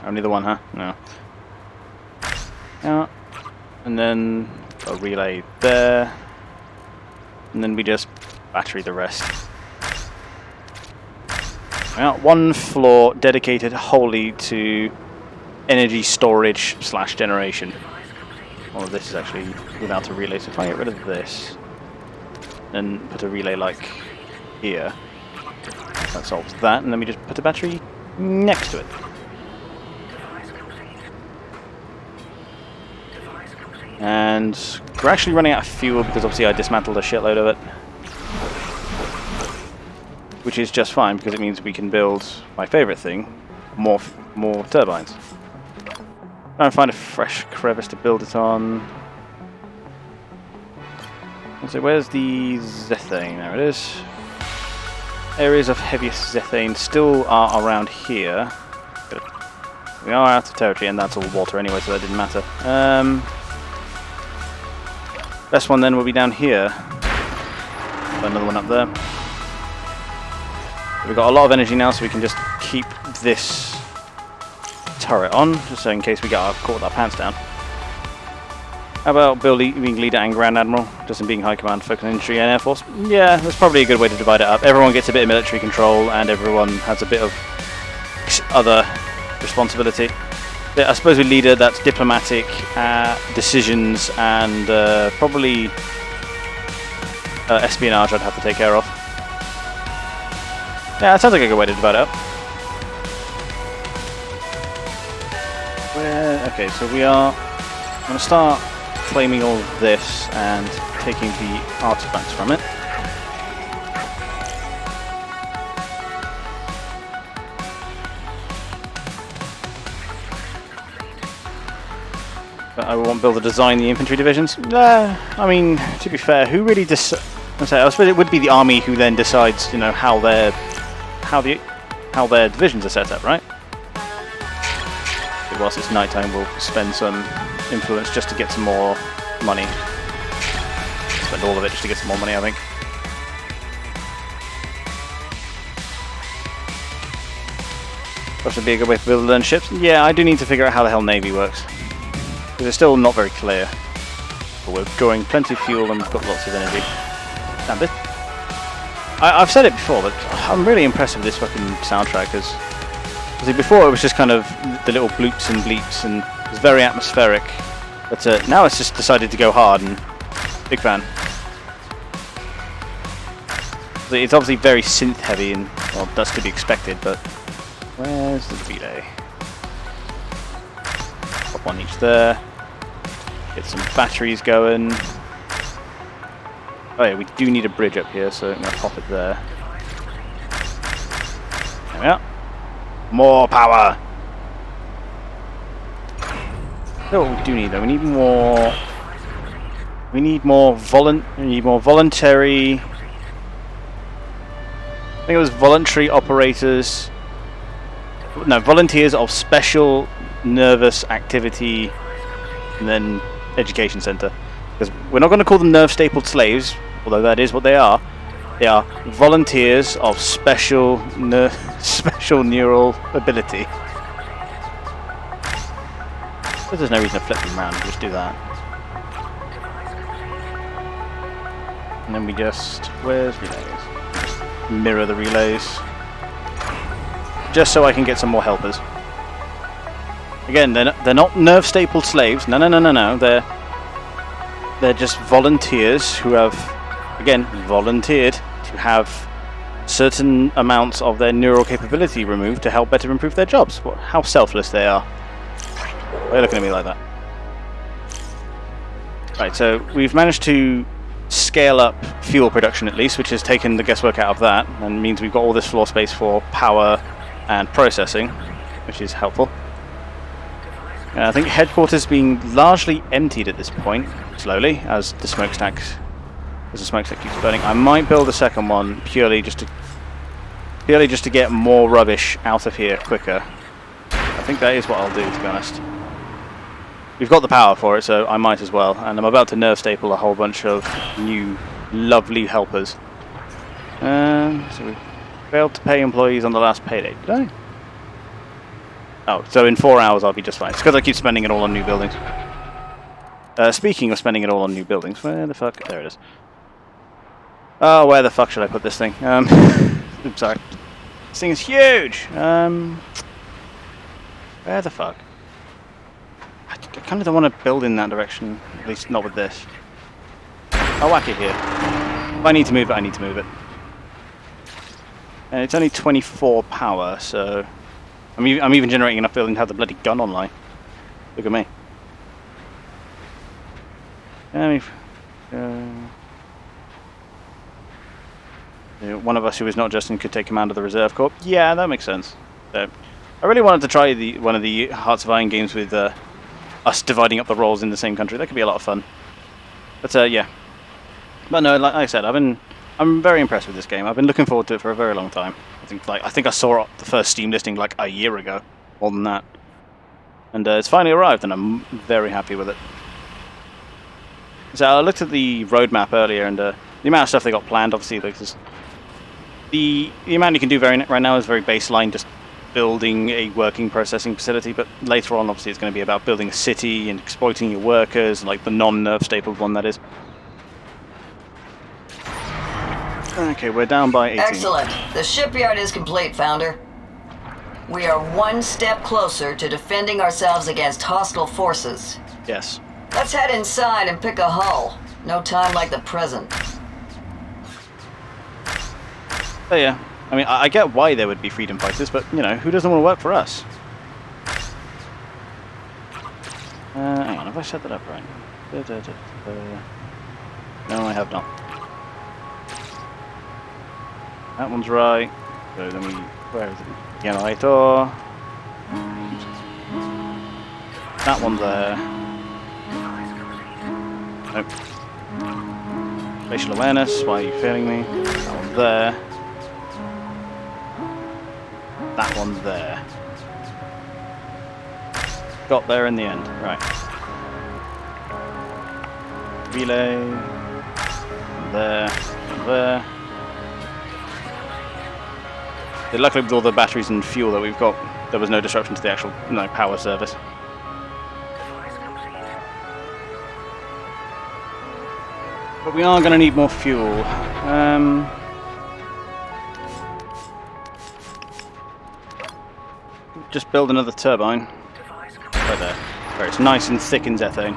Only the one, huh? No. Yeah. And then a relay there. And then we just battery the rest. Now, one floor dedicated wholly to energy storage / generation. Well, this is actually without a relay, so if I get rid of this, then put a relay like here, that solves that, and then we just put a battery next to it. And we're actually running out of fuel because obviously I dismantled a shitload of it. Which is just fine because it means we can build my favourite thing, more turbines. Try and find a fresh crevice to build it on. So where's the zethane? There it is. Areas of heaviest zethane still are around here. We are out of territory and that's all water anyway, so that didn't matter. Best one then will be down here. Got another one up there. We've got a lot of energy now, so we can just keep this turret on, just so in case we get caught with our pants down. How about being leader and Grand Admiral, just in being High Command, Focus Industry and Air Force? Yeah, that's probably a good way to divide it up. Everyone gets a bit of military control, and everyone has a bit of other responsibility. I suppose with leader, that's diplomatic, decisions, and probably espionage I'd have to take care of. Yeah, that sounds like a good way to divide it up. Okay, so we are going to start claiming all of this and taking the artifacts from it. But I won't build or design the infantry divisions. I mean, to be fair, who really I suppose it would be the army who then decides, you know, how their divisions are set up, right? But whilst it's nighttime, we'll spend some influence just to get some more money. Spend all of it just to get some more money, I think. That would be a good way to learn ships. Yeah, I do need to figure out how the hell Navy works. Because it's still not very clear. But we're growing plenty of fuel and we've got lots of energy. Damn it. I've said it before, but I'm really impressed with this fucking soundtrack. Because before it was just kind of the little bloops and bleeps and it was very atmospheric. But now it's just decided to go hard and big fan. It's obviously very synth heavy and, well, that's to be expected, but where's the relay? Pop one each there. Get some batteries going. Oh yeah, we do need a bridge up here, so I'm going to pop it there. There we are. More power! So what we do need though, we need more... We need more voluntary... I think it was voluntary operators... No, volunteers of special nervous activity and then education center. Because we're not going to call them nerve-stapled slaves, although that is what they are. They are volunteers of special neural ability. But there's no reason to flip them around, just do that. And then we just... Where's relays? Just mirror the relays. Just so I can get some more helpers. Again, they're not nerve-stapled slaves. No. They're just volunteers who have, again, volunteered to have certain amounts of their neural capability removed to help better improve their jobs. How selfless they are. Why are you looking at me like that? Right, so we've managed to scale up fuel production at least, which has taken the guesswork out of that, and means we've got all this floor space for power and processing, which is helpful. I think headquarters being largely emptied at this point, slowly, as the smokestack keeps burning. I might build a second one purely just to get more rubbish out of here quicker. I think that is what I'll do, to be honest. We've got the power for it, so I might as well. And I'm about to nerve staple a whole bunch of new, lovely helpers. So we failed to pay employees on the last payday. Did I? Oh, so in 4 hours I'll be just fine. It's because I keep spending it all on new buildings. Speaking of spending it all on new buildings, where the fuck? There it is. Oh, where the fuck should I put this thing? Oops, sorry. This thing is huge! Where the fuck? I kind of don't want to build in that direction, at least not with this. I'll whack it here. If I need to move it, I need to move it. And it's only 24 power, so... I'm even generating enough building to have the bloody gun online. Look at me. One of us who is not Justin could take command of the Reserve Corps. Yeah, that makes sense. So, I really wanted to try one of the Hearts of Iron games with us dividing up the roles in the same country. That could be a lot of fun. But yeah. But no, like I said, I'm very impressed with this game. I've been looking forward to it for a very long time. I think I saw the first Steam listing like a year ago, more than that. And it's finally arrived, and I'm very happy with it. So I looked at the roadmap earlier, and the amount of stuff they got planned, obviously, because the amount you can do right now is very baseline, just building a working processing facility. But later on, obviously, it's going to be about building a city and exploiting your workers, like the non-nerve stapled one, that is. Okay, we're down by 18. Excellent. The shipyard is complete, Founder. We are one step closer to defending ourselves against hostile forces. Yes. Let's head inside and pick a hull. No time like the present. Oh yeah. I mean, I get why there would be freedom fighters, but, you know, who doesn't want to work for us? Hang on, have I set that up right? No, I have not. That one's right. So then where is it? Generator. That one there. Nope. Spatial awareness, why are you failing me? That one there. That one there. Got there in the end, right. Relay. There. There. Luckily, with all the batteries and fuel that we've got, there was no disruption to the actual power service. But we are going to need more fuel. Just build another turbine. Right there. Where it's nice and thick in ethane.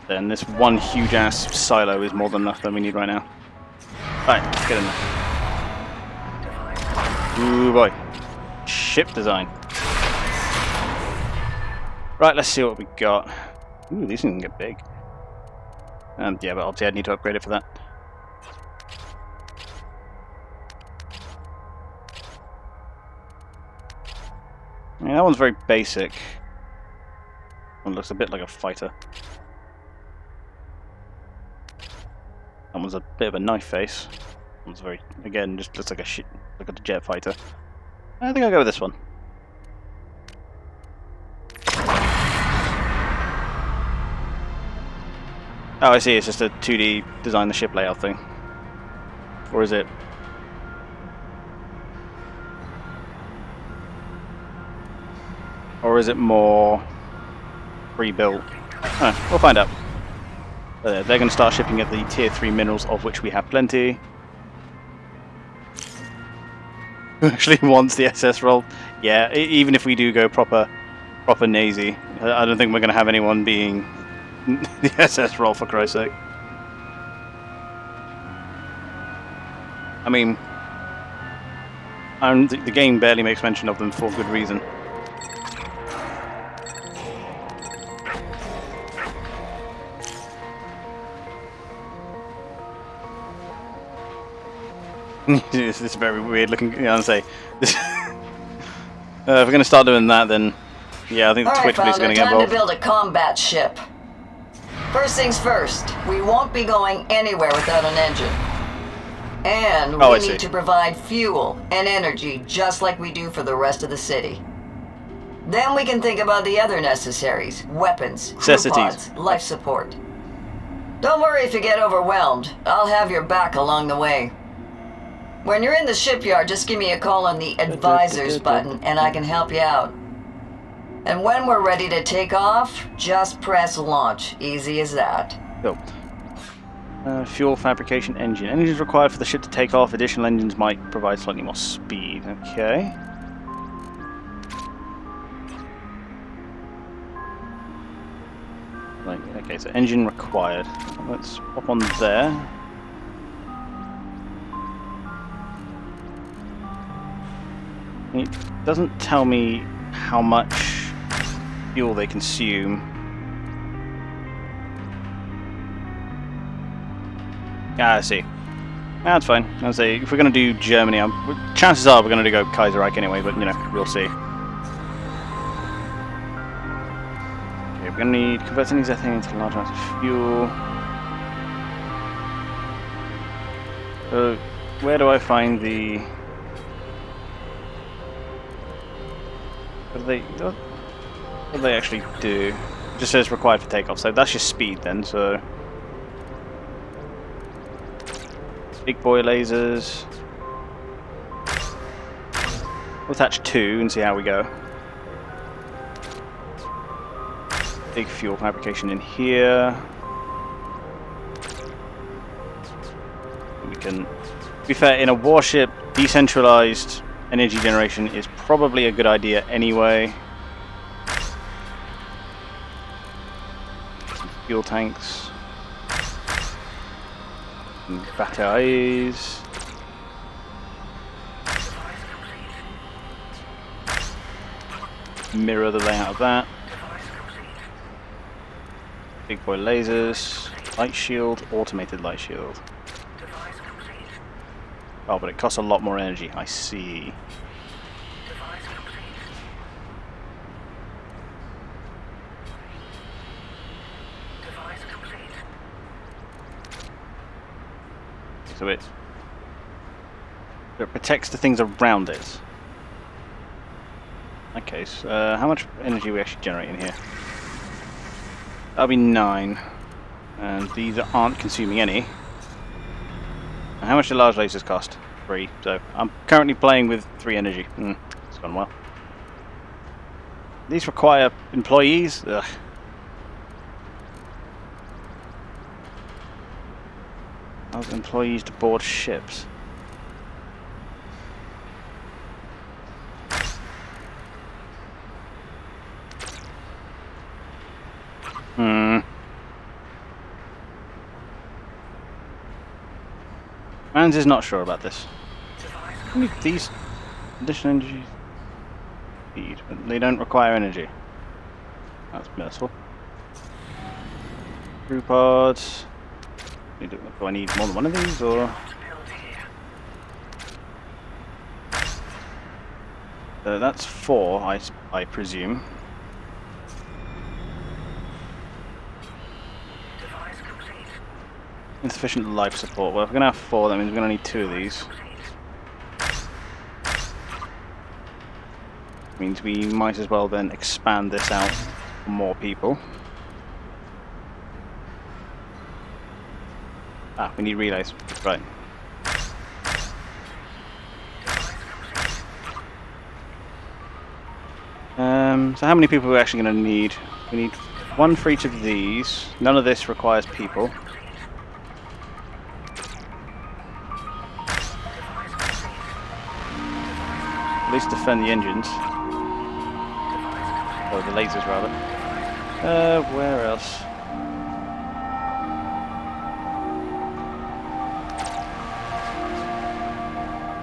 Then this one huge ass silo is more than enough that we need right now. Alright, let's get in there. Ooh boy. Ship design. Right, let's see what we got. Ooh, these things can get big. Yeah, but obviously I'd need to upgrade it for that. I mean, that one's very basic. One looks a bit like a fighter. That one's a bit of a knife face. That one's very, again, just looks like a jet fighter. I think I'll go with this one. Oh, I see, it's just a 2D design the ship layout thing. Or is it? Or is it more pre-built? Oh, we'll find out. They're going to start shipping at the tier 3 minerals, of which we have plenty. Who actually wants the SS roll? Yeah, even if we do go proper Nazi, I don't think we're going to have anyone being the SS roll, for Christ's sake. I mean, the game barely makes mention of them for good reason. This very weird looking. You know, I'd say. This, if we're going to start doing that, then yeah, I think the Twitch is going to get time to involved. build a combat ship. First things first, we won't be going anywhere without an engine. And we need to provide fuel and energy just like we do for the rest of the city. Then we can think about the other necessaries, weapons, crew pods, life support. Don't worry if you get overwhelmed. I'll have your back along the way. When you're in the shipyard, just give me a call on the advisors button and I can help you out. And when we're ready to take off, just press launch. Easy as that. Cool. Fuel fabrication engine. Engines required for the ship to take off. Additional engines might provide slightly more speed. Okay. Like, okay, so engine required. Let's hop on there. It doesn't tell me how much fuel they consume. Ah, I see. That's fine. I'll say if we're going to do Germany, chances are we're going to go Kaiserreich anyway, but you know, we'll see. Okay, we're going to need converting these ethane into large amounts of fuel. So, where do I find the? What do they actually do? It just says required for takeoff, so that's just speed then. So. Big boy lasers. We'll attach 2 and see how we go. Big fuel fabrication in here. We can, to be fair, in a warship, decentralized energy generation is probably a good idea anyway. Some fuel tanks. Batteries. Mirror the layout of that. Big boy lasers. Light shield. Automated light shield. Oh, but it costs a lot more energy. I see. So it protects the things around it. Okay, so how much energy are we actually generating here? That'll be 9. And these aren't consuming any. And how much do large lasers cost? 3. So I'm currently playing with 3 energy. It's gone well. These require employees? Ugh. Allows employees to board ships. Mans is not sure about this. These additional energy speed, but they don't require energy. That's merciful. Crew pods. Do I need more than one of these, or? That's 4, I presume. Insufficient life support. Well, if we're going to have 4, that means we're going to need 2 of these. Means we might as well then expand this out for more people. Ah, we need relays. Right. So how many people are we actually going to need? We need 1 for each of these. None of this requires people. At least defend the engines. Oh, the lasers rather. Where else?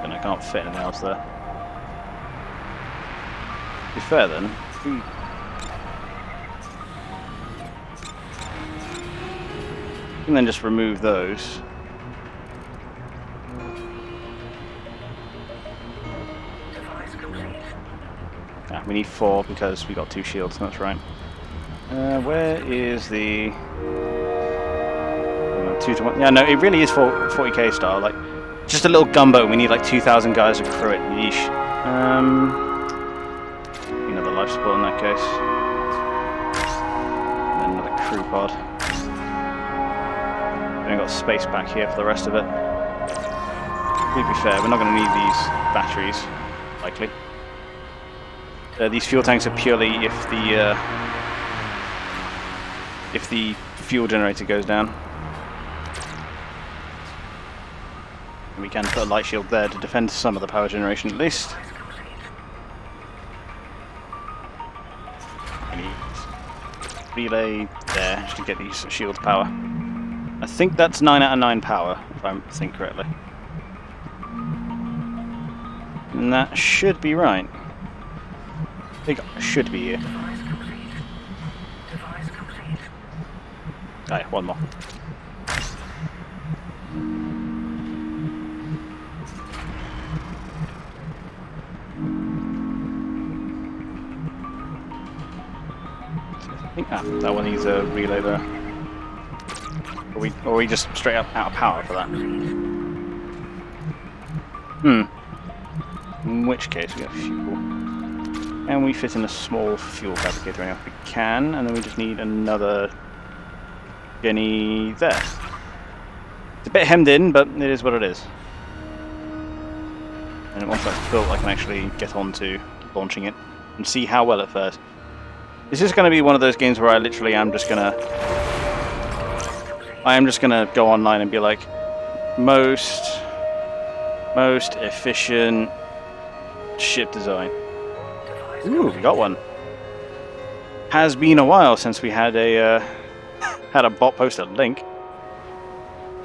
And I can't fit anything else there. To be fair then, we can then just remove those. We need 4 because we got 2 shields, that's right. Where is the... 2 to 1. Yeah, no, it really is 40k style. Like, just a little gunboat. We need like 2,000 guys to crew it. Yeesh. Another life support in that case. And then another crew pod. Then we've got space back here for the rest of it. To be fair, we're not going to need these batteries, likely. These fuel tanks are purely if the fuel generator goes down. And we can put a light shield there to defend some of the power generation at least. Relay there just to get these shields power. I think that's 9 out of 9 power, if I think correctly. And that should be right. I think I should be here. Oh yeah, one more. I think that one needs a relay there. Or we just straight up out of power for that. In which case we have fuel. And we fit in a small fuel fabricator if we can, and then we just need another Jenny there. It's a bit hemmed in, but it is what it is. And once that's built, I can actually get on to launching it and see how well it fares. This is going to be one of those games where I literally am just gonna go online and be like, most efficient ship design. Ooh, we got one. Has been a while since we had a bot post a link.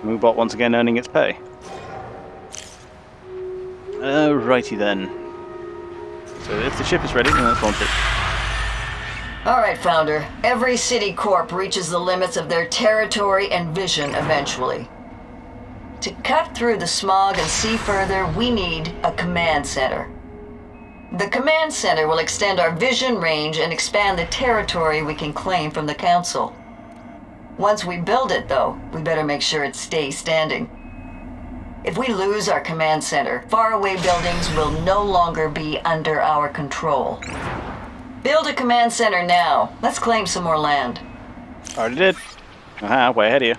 Moobot once again earning its pay. Righty then. So if the ship is ready, then let's launch it. Alright, Founder. Every city corp reaches the limits of their territory and vision eventually. To cut through the smog and see further, we need a command center. The command center will extend our vision range and expand the territory we can claim from the Council. Once we build it, though, we better make sure it stays standing. If we lose our command center, faraway buildings will no longer be under our control. Build a command center now. Let's claim some more land. Already did. Aha, way ahead of you.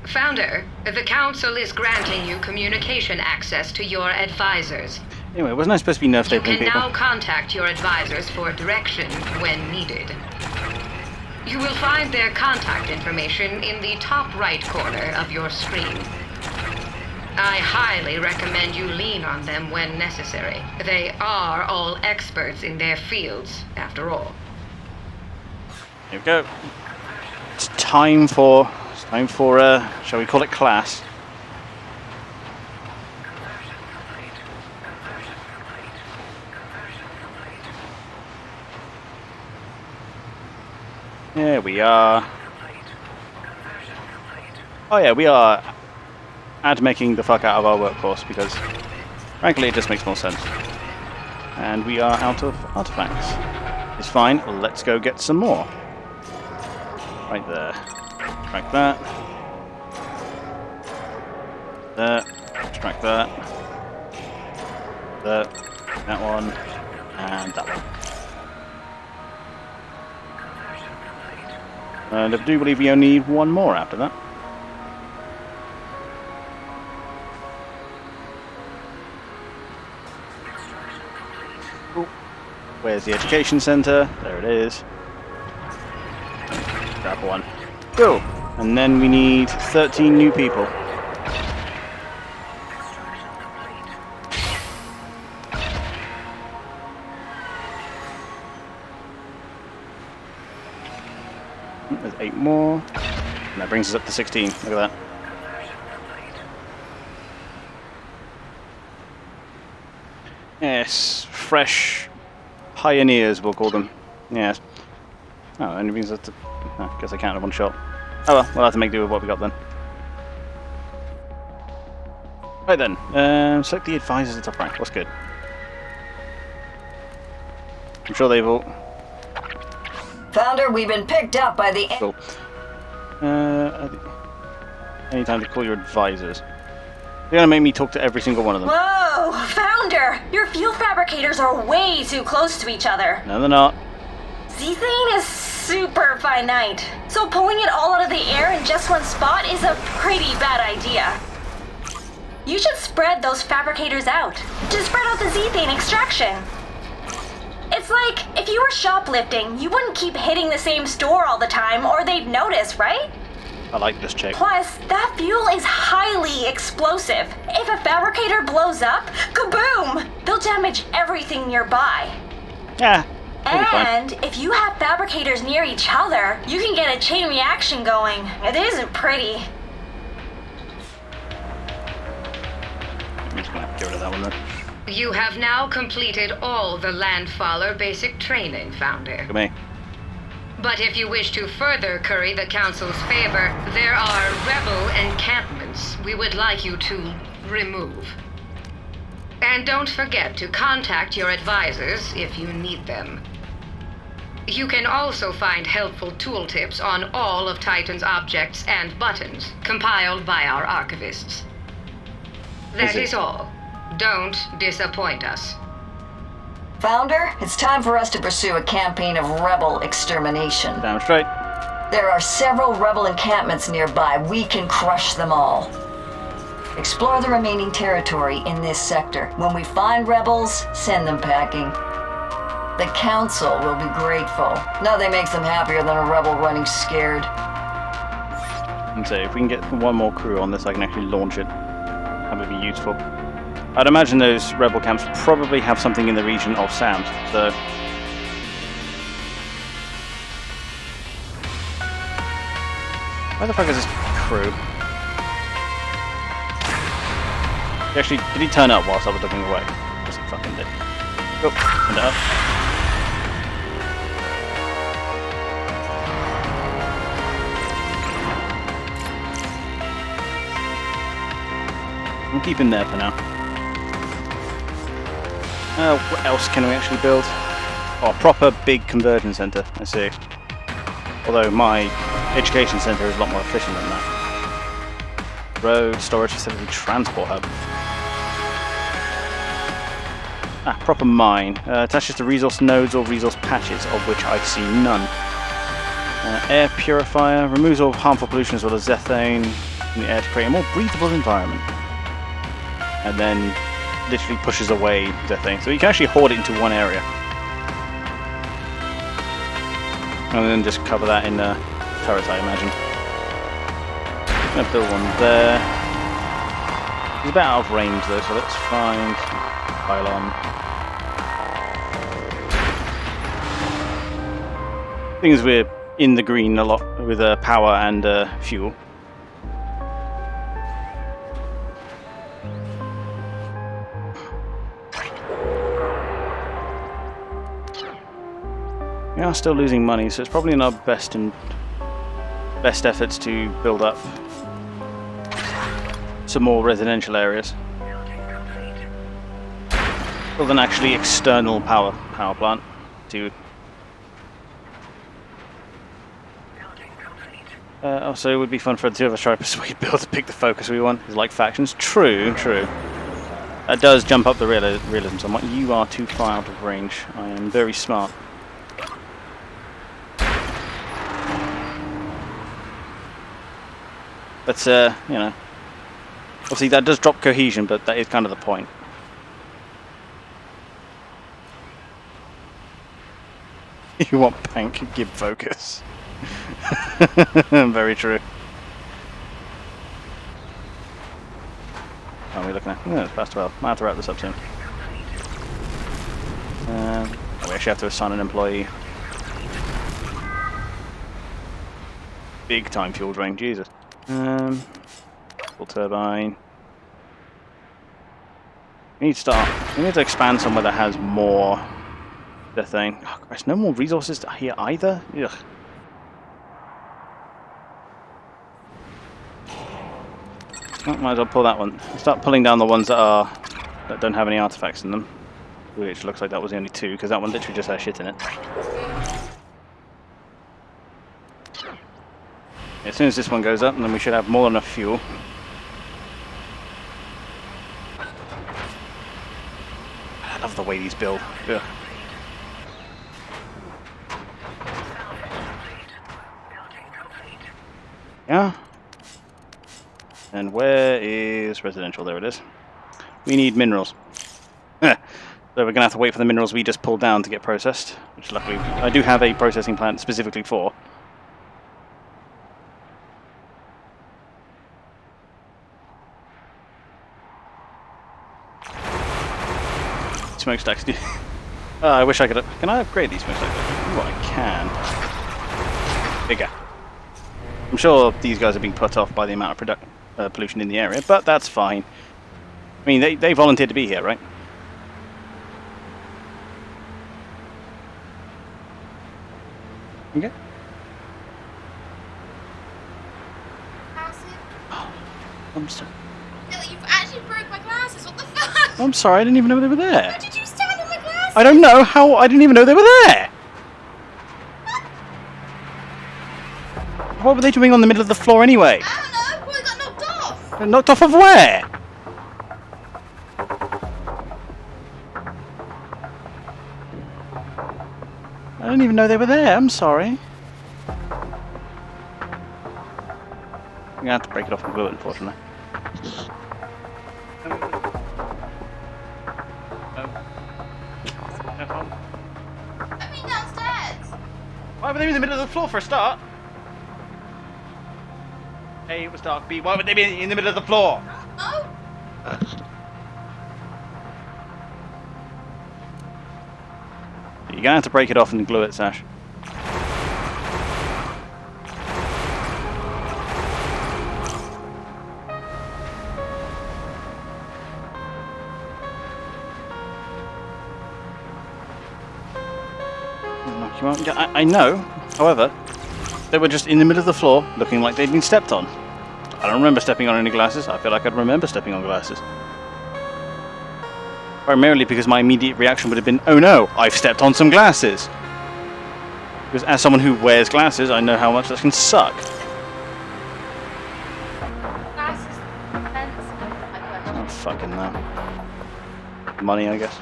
Founder, the Council is granting you communication access to your advisors. Anyway, wasn't I supposed to be nerf You stapling can people? now contact your advisors for direction when needed. You will find their contact information in the top right corner of your screen. I highly recommend you lean on them when necessary. They are all experts in their fields, after all. Here we go. It's time for, shall we call it class? There we are. Oh yeah, we are ad-making the fuck out of our workforce because, frankly, it just makes more sense. And we are out of artifacts. It's fine, let's go get some more. Right there. Extract that. There. Extract that. There. That one. And that one. And I do believe we only need one more after that. Ooh. Where's the education centre? There it is. Grab one. Go! And then we need 13 new people. There's 8 more. And that brings us up to 16. Look at that. Yes, fresh pioneers, we'll call them. Yes. Oh, only brings us to... I guess I counted one shot. Oh well, we'll have to make do with what we got then. Right then, select the advisors at the top right. What's good? I'm sure they've all... Founder, we've been picked up by the... Cool. Any time to call your advisors. They're gonna make me talk to every single one of them. Whoa! Founder! Your fuel fabricators are way too close to each other. No, they're not. Zethane is super finite, so pulling it all out of the air in just one spot is a pretty bad idea. You should spread those fabricators out to spread out the Zethane extraction. It's like, if you were shoplifting, you wouldn't keep hitting the same store all the time or they'd notice, right? I like this chick. Plus, that fuel is highly explosive. If a fabricator blows up, kaboom! They'll damage everything nearby. Yeah. That'll be fine. And if you have fabricators near each other, you can get a chain reaction going. It isn't pretty. I'm just gonna get rid of that one then. You have now completed all the Landfaller basic training, Founder. Look at me. But if you wish to further curry the Council's favor, there are rebel encampments we would like you to remove. And don't forget to contact your advisors if you need them. You can also find helpful tooltips on all of Titan's objects and buttons, compiled by our archivists. That is all. Don't disappoint us. Founder, it's time for us to pursue a campaign of rebel extermination. Damn straight. There are several rebel encampments nearby. We can crush them all. Explore the remaining territory in this sector. When we find rebels, send them packing. The Council will be grateful. Nothing makes them happier than a rebel running scared. And so if we can get one more crew on this, I can actually launch it. That would be useful. I'd imagine those rebel camps probably have something in the region of Sam's, so... Where the fuck is this crew? Actually, did he turn up whilst I was looking away? Yes, he fucking did. Oh, turned it up. We'll keep him there for now. What else can we actually build? Oh, a proper big conversion centre, I see. Although my education centre is a lot more efficient than that. Road, storage facility, transport hub. Proper mine. Attaches to resource nodes or resource patches, of which I see none. Air purifier. Removes all harmful pollution as well as zethane in the air to create a more breathable environment. And then literally pushes away zethane. So you can actually hoard it into one area. And then just cover that in turrets, I imagine. I'm going to build one there. He's about out of range though, so let's find pylon. Thing is, we're in the green a lot with power and fuel. We are still losing money, so it's probably in our best efforts to build up some more residential areas. Build an actually external power plant to. Also, it would be fun for the two of us try to persuade Bill to pick the focus we want. It's like factions. True. That does jump up the realism somewhat. You are too far out of range. I am very smart. But, you know, obviously that does drop cohesion, but that is kind of the point. You want Pank, give focus. Very true. What are we looking at? Yeah, it's past 12. Might have to wrap this up soon. We actually have to assign an employee. Big time fuel drain, Jesus. Full turbine. We need to expand somewhere that has more zethane. Oh, Christ, no more resources here either? Ugh. Oh, might as well pull that one. Start pulling down the ones that don't have any artifacts in them. which looks like that was the only 2, because that one literally just has shit in it. As soon as this one goes up, then we should have more than enough fuel. I love the way these build. Ugh. Yeah. And where is residential? There it is. We need minerals. So we're going to have to wait for the minerals we just pulled down to get processed, which luckily I do have a processing plant specifically for. Smokestacks. I wish I could. Can I upgrade these smokestacks? Oh, I can. Bigger. I'm sure these guys are being put off by the amount of pollution in the area, but that's fine. I mean, they volunteered to be here, right? Okay. I'm sorry. You've actually broke my glasses. What the fuck? I'm sorry. I didn't even know they were there. Why did you stand on my glasses? I don't know how. I didn't even know they were there. What were they doing on the middle of the floor anyway? I don't know. Probably got knocked off. Knocked off of where? I didn't even know they were there. I'm sorry. I'm gonna have to break it off and glue it, unfortunately. Let me downstairs. Why were they in the middle of the floor for a start? A, it was dark. B, why would they be in the middle of the floor? Oh. You're gonna have to break it off and glue it, Sash. Knock you out. Yeah, I know. However, they were just in the middle of the floor, looking like they'd been stepped on. I don't remember stepping on any glasses. I feel like I'd remember stepping on glasses. Primarily because my immediate reaction would have been, oh no, I've stepped on some glasses. Because as someone who wears glasses, I know how much that can suck. Glasses expensive. My question. Oh, fucking no. Money, I guess.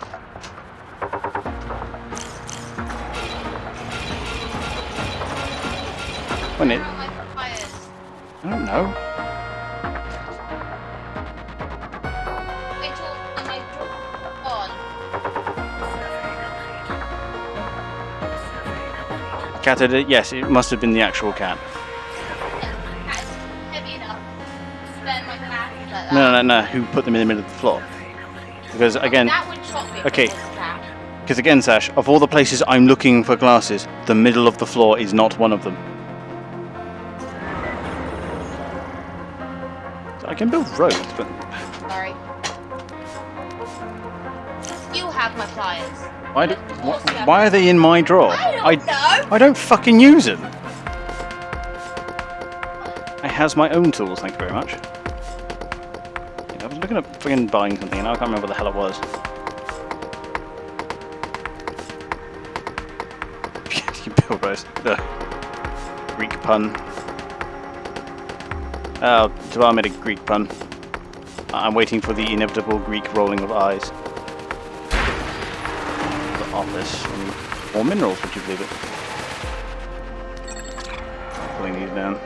When it... Where are my pliers? I don't know. It's all in my drawer. On. Cat did it? Yes, it must have been the actual cat. That's heavy enough to spend my glasses like that. No. Who put them in the middle of the floor? Because again... That would shock me. Okay. If it was a cat. Because again, Sash, of all the places I'm looking for glasses, the middle of the floor is not one of them. I can build roads, but... Sorry. You have my pliers. Why are they in my drawer? I don't know. I don't fucking use them. I has my own tools, thank you very much. Yeah, I was looking at friggin' buying something and I can't remember what the hell it was. You build roads. The Greek pun. Oh, Tavar made a Greek pun. I'm waiting for the inevitable Greek rolling of eyes. The office. I need more minerals, would you believe it? Pulling these down.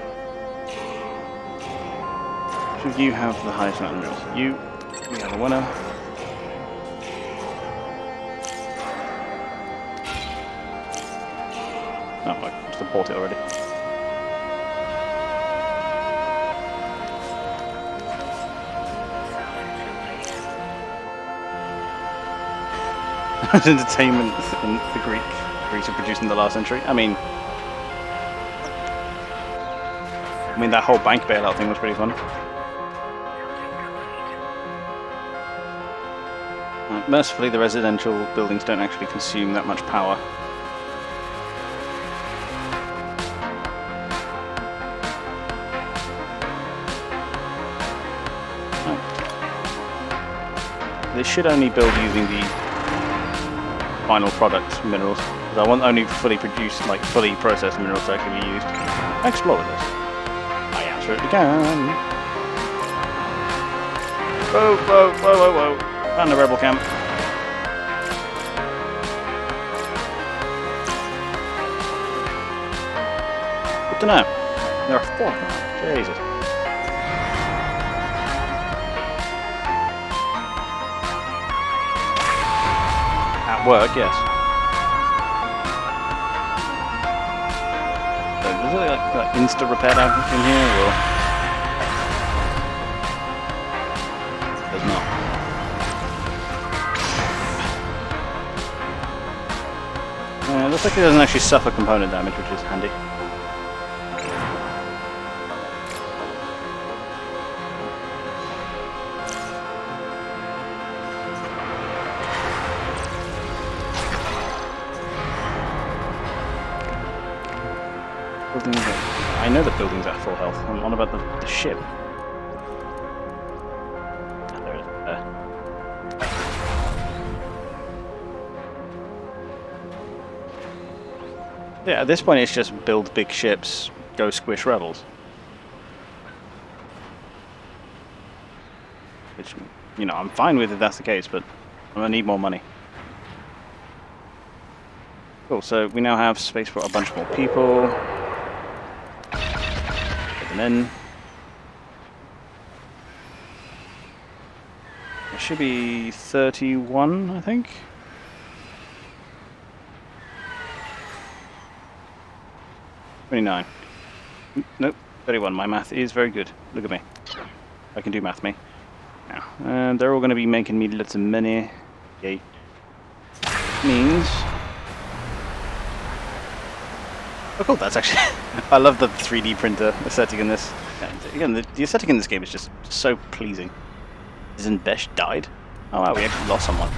Should you have the highest amount of minerals? You have a winner. Oh, I just bought it already. Entertainment in the Greece are produced in the last century. I mean, that whole bank bailout thing was pretty fun. Mercifully, the residential buildings don't actually consume that much power. They should only build using the final product minerals. Because I want only fully produced, like fully processed minerals to actually be used. I explore with this. I absolutely can. Whoa, whoa, whoa, whoa, whoa. Found the rebel camp. Good to know. There are 4 now. Jesus. At work, yes. So, is it like insta repair out in here, or? There's not. It looks like it doesn't actually suffer component damage, which is handy. I know the building's at full health. I'm on about the ship. Ah, there it is. Yeah, at this point it's just build big ships, go squish rebels. Which, you know, I'm fine with if that's the case, but I'm gonna need more money. Cool, so we now have space for a bunch more people. Get them in. It should be 31, I think. $29. Nope, 31. My math is very good. Look at me. I can do math, me. Now, and they're all going to be making me lots of money. Yay. Means. Oh, cool. That's actually. I love the 3D printer aesthetic in this. And again, the aesthetic in this game is just so pleasing. Isn't Besh died? Oh wow, we actually lost someone.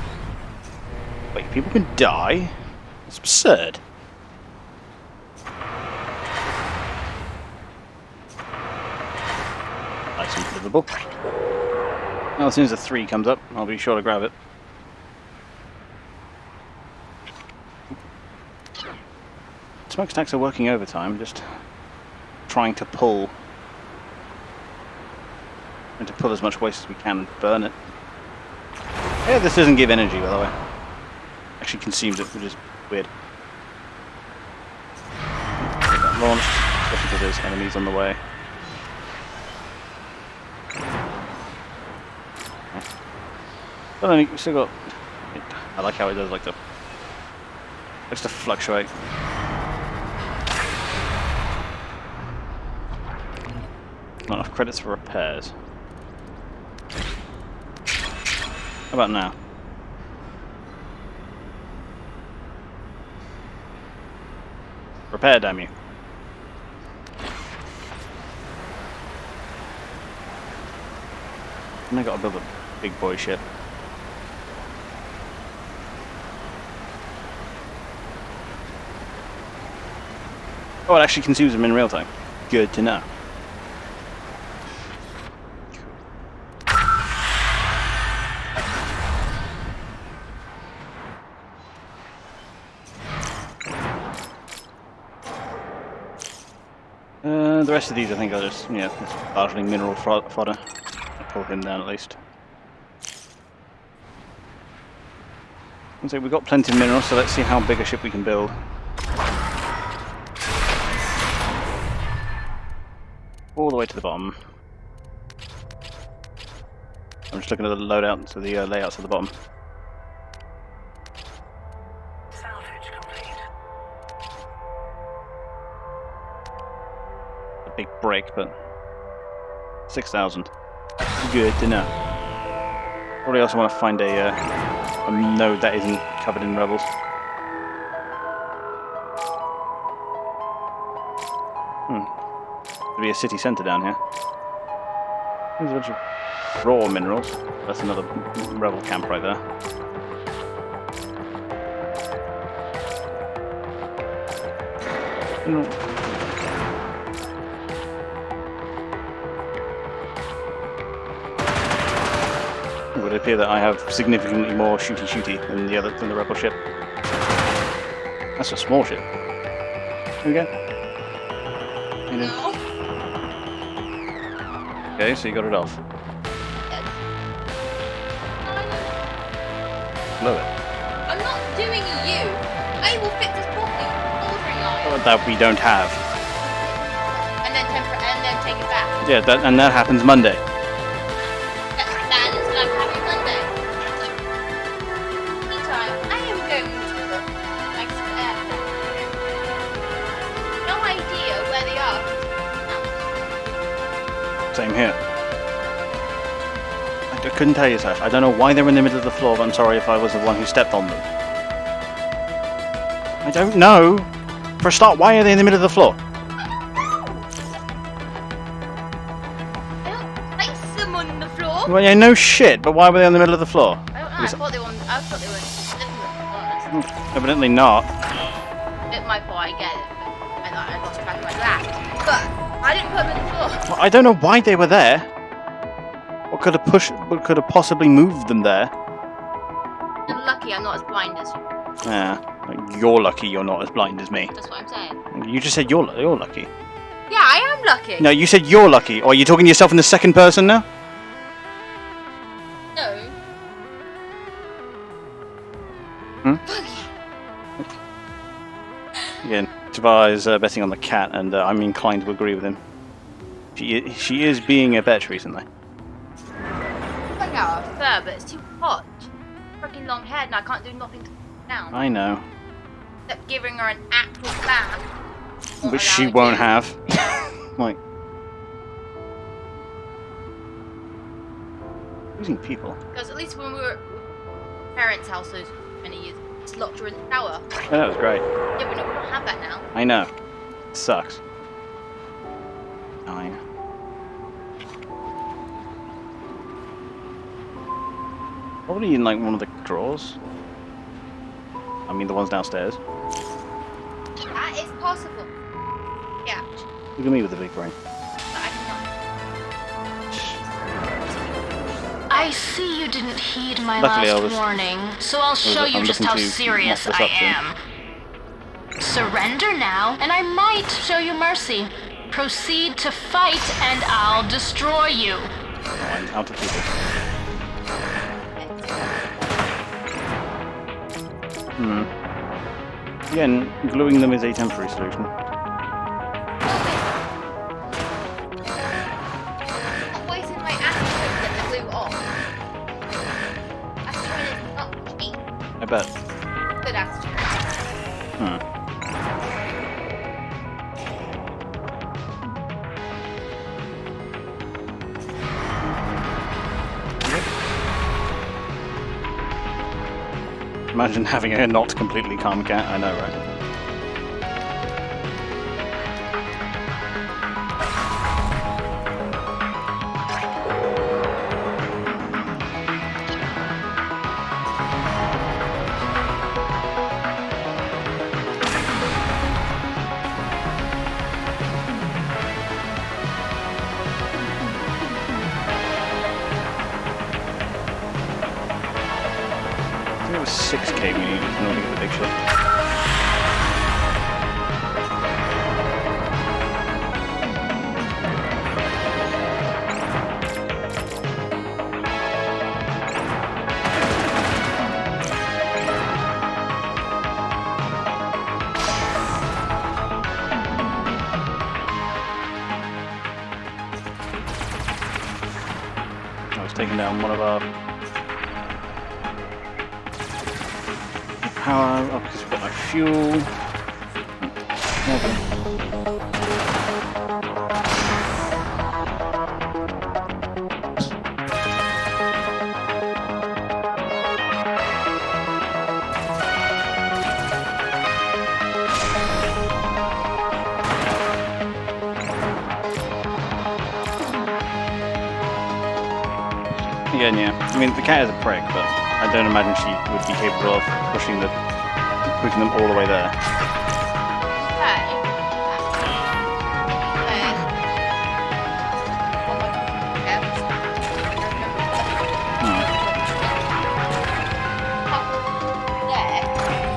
Wait, people can die? It's absurd. Nice and livable. Well, as soon as the 3 comes up, I'll be sure to grab it. Smokestacks are working overtime, just trying to pull as much waste as we can and burn it. Yeah, this doesn't give energy, by the way. Actually consumes it, which is weird. Get that launched, especially because there's enemies on the way. But then you still got. I like how it does like the. Likes to fluctuate. Not enough credits for repairs. How about now? Repair, damn you. And I gotta build a big boy ship. Oh, it actually consumes them in real time. Good to know. The rest of these, I think, are just, yeah, it's largely mineral fodder. I'll pull him down at least. And so we've got plenty of minerals, so let's see how big a ship we can build. All the way to the bottom. I'm just looking at the loadout, so the layouts at the bottom. Salvage complete. A big break, but 6,000. Good to know. Probably also want to find a node that isn't covered in rebels. There'll be a city centre down here. There's a bunch of raw minerals. That's another rebel camp right there. It would appear that I have significantly more shooty than the rebel ship. That's a small ship. Here we go. No. Okay, so you got it off. Blow it. I'm not doing you. I will fix this properly. Ordering line. That we don't have. And then take it back. Yeah, and that happens Monday. That is like having Monday. Meantime, I am going to the next airport. No idea where they are. Same here. I couldn't tell you, Sash. I don't know why they're in the middle of the floor, but I'm sorry if I was the one who stepped on them. I don't know. For a start, why are they in the middle of the floor? I don't place them on the floor. Well, yeah, no shit, but why were they in the middle of the floor? I don't know. I thought they were different. Evidently not. Bit my fault, I get it. I lost track of my grasp. But I didn't put them in the floor. Well, I don't know why they were there. What could have possibly moved them there? I'm lucky I'm not as blind as you. Yeah, you're lucky you're not as blind as me. That's what I'm saying. You just said you're lucky. Yeah, I am lucky. No, you said you're lucky. Or are you talking to yourself in the second person now? No. Hmm? Again, Tavar is betting on the cat, and I'm inclined to agree with him. She is being a bitch recently. I got a fur, but it's too hot. Fucking long head, and I can't do nothing to down. I know. Except giving her an actual bath. Which she won't have. Like. Losing people. Because at least when we were at parents' house those many years, just locked her in the tower. Oh, that was great. Yeah, we don't have that now. I know. It sucks. 9. Probably in like one of the drawers. I mean the ones downstairs. That is possible. Yeah. Look at me with the big brain. But I cannot. I see you didn't heed my Luckily, last I was- warning, so I'll show you I'm just looking how to serious mop this I up soon. am. Surrender now, and I might show you mercy. Proceed to fight, and I'll destroy you. I'm out of people. Again, gluing them is a temporary solution. Always in my attitude that the glue off. Attitude is not cheap. I bet. Good attitude. Imagine having a not completely calm cat. I know, right? I think it was 6k we needed in order to get the big ship. I was taking down one of our power up because we've got no fuel. Again, yeah. I mean, the cat is a prick, but I don't imagine she would be capable of pushing them all the way there.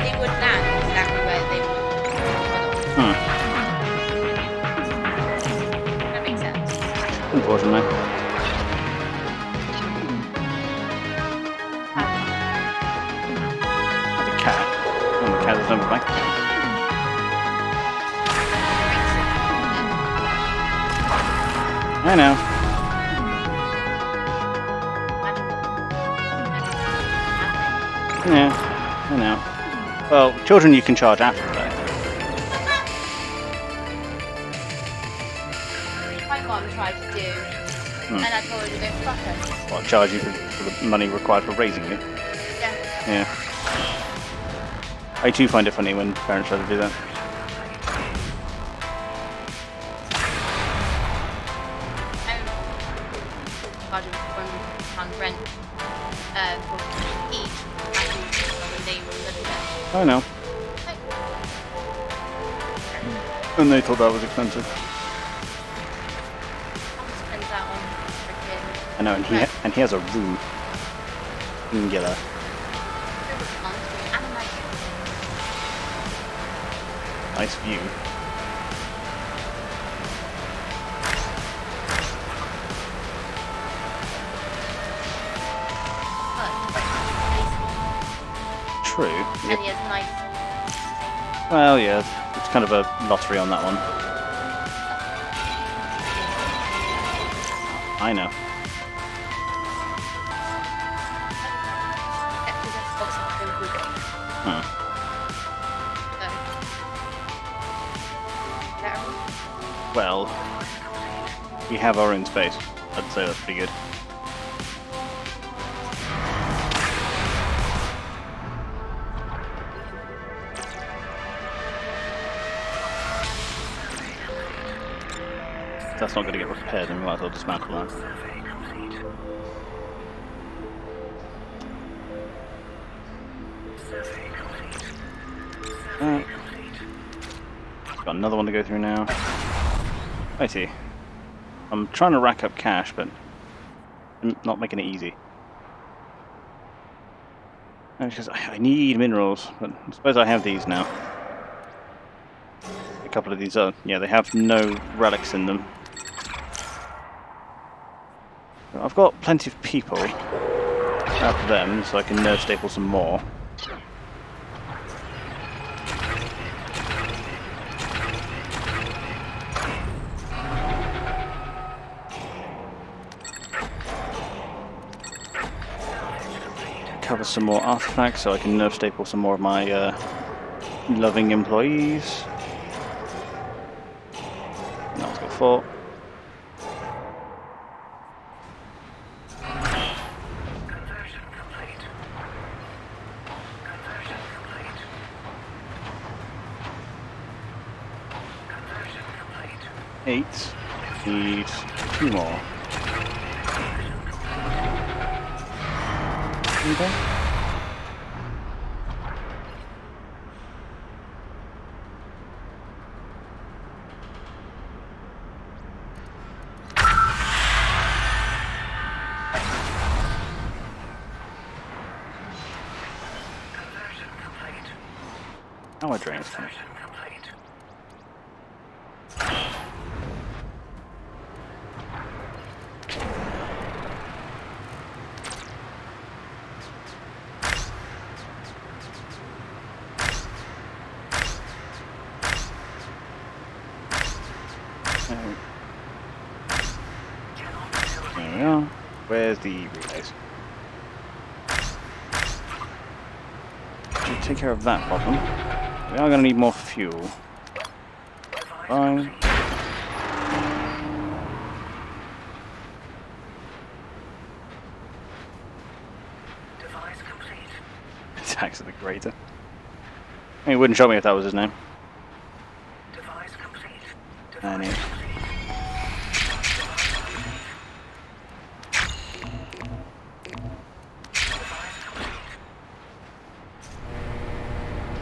They would land exactly where they unfortunately. The cat. Oh, the cat is number bank. I know. Yeah, I know. Well, children you can charge after that. My mom tried to do, and I told her to don't fuck her. What, charge you for the money required for raising you? Yeah. Yeah. I too find it funny when parents try to do that. Charging £100 rent for each I know. And they thought that was expensive. I know, and he has a room. Singular. Nice view. True. And he has nice. Well, yeah, it's kind of a lottery on that one. I know. Huh. Well, we have our own space. I'd say that's pretty good. If that's not going to get repaired, then we might as well dismantle that. Got another one to go through now. Righty. I'm trying to rack up cash, but I'm not making it easy. Because I need minerals, but I suppose I have these now. A couple of these are, yeah, they have no relics in them. I've got plenty of people after them, so I can nerve staple some more. Cover some more artifacts so I can nerve staple some more of my loving employees. Now let's go 4. Conversion complete. Conversion complete. Conversion complete. 8. Need 2 more. Okay. Conversion complete. Now our drain's coming. Conversion complete. There we are. Where's the relays? Should take care of that problem. We are going to need more fuel. Fine. Device complete. Attacks of the Greater. He wouldn't show me if that was his name. Device complete. And he...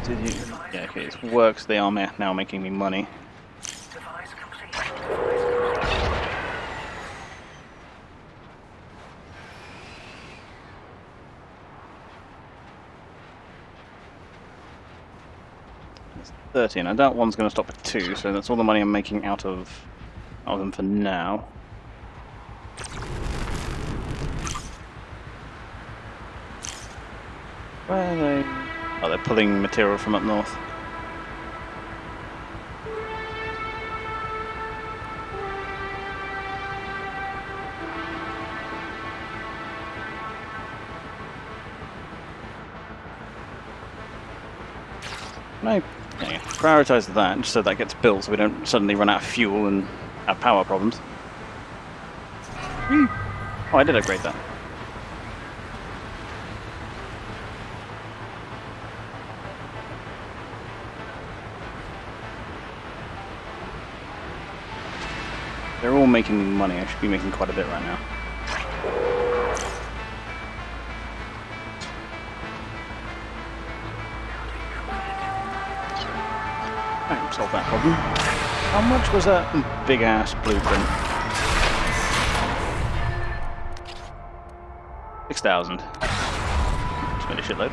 Did you... Yeah, okay, it works. They are now making me money. Device complete. Device complete. It's 13. I doubt one's going to stop at 2, so that's all the money I'm making out of them for now. Where are they? Oh, they're pulling material from up north. Can I prioritise that just so that gets built so we don't suddenly run out of fuel and have power problems? Oh, I did upgrade that. They're all making money. I should be making quite a bit right now. Alright, solve that problem. How much was that big ass blueprint? 6,000. Just made a shitload.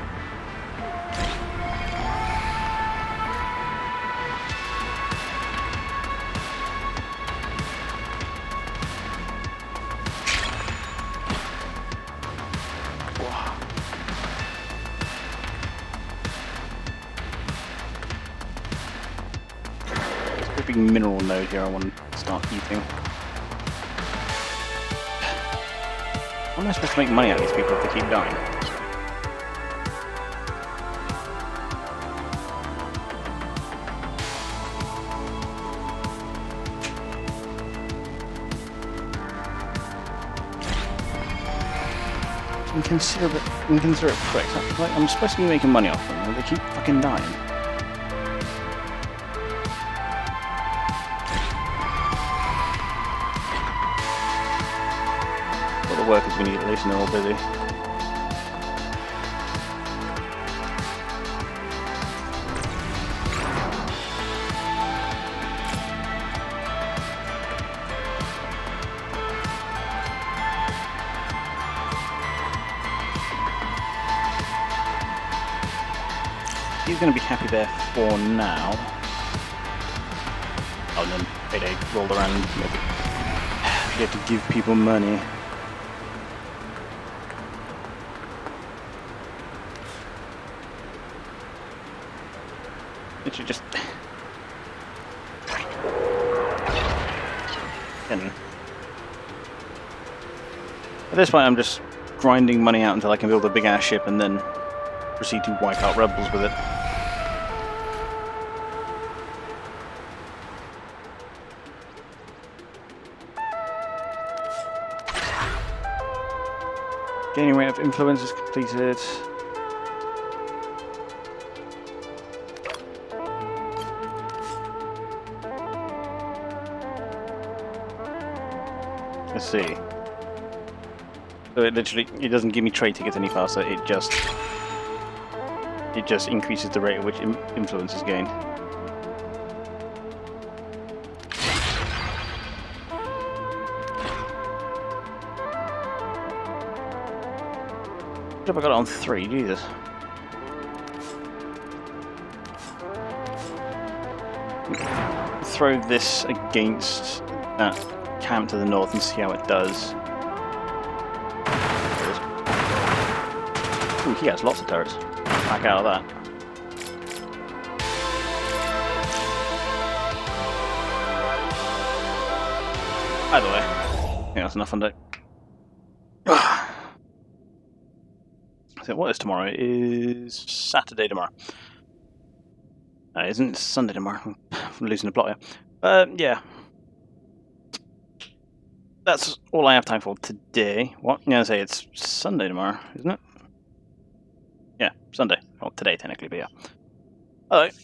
Big mineral node here I want to start eating. How am I supposed to make money out of these people if they keep dying? Inconsiderate pricks. Like, I'm supposed to be making money off them, and they keep fucking dying. Workers we need at least, and they're all busy. He's going to be happy there for now. Oh, and then Payday rolled around and you have to give people money. It should just... At this point I'm just grinding money out until I can build a big ass ship and then proceed to wipe out rebels with it. Gaining rate of influence is completed. Let's see. So it doesn't give me trade tickets any faster, it just increases the rate at which influence is gained. What have I got it on 3? Jesus. Throw this against that camp to the north and see how it does. Ooh, he has lots of turrets. Back out of that. Either way, I think that's enough on deck. So what is tomorrow? It is Saturday tomorrow. No, it isn't. It's Sunday tomorrow. I'm losing the plot here. Yeah. That's all I have time for today. What? Yeah, I say it's Sunday tomorrow, isn't it? Yeah, Sunday. Well, today technically, but yeah. Alright.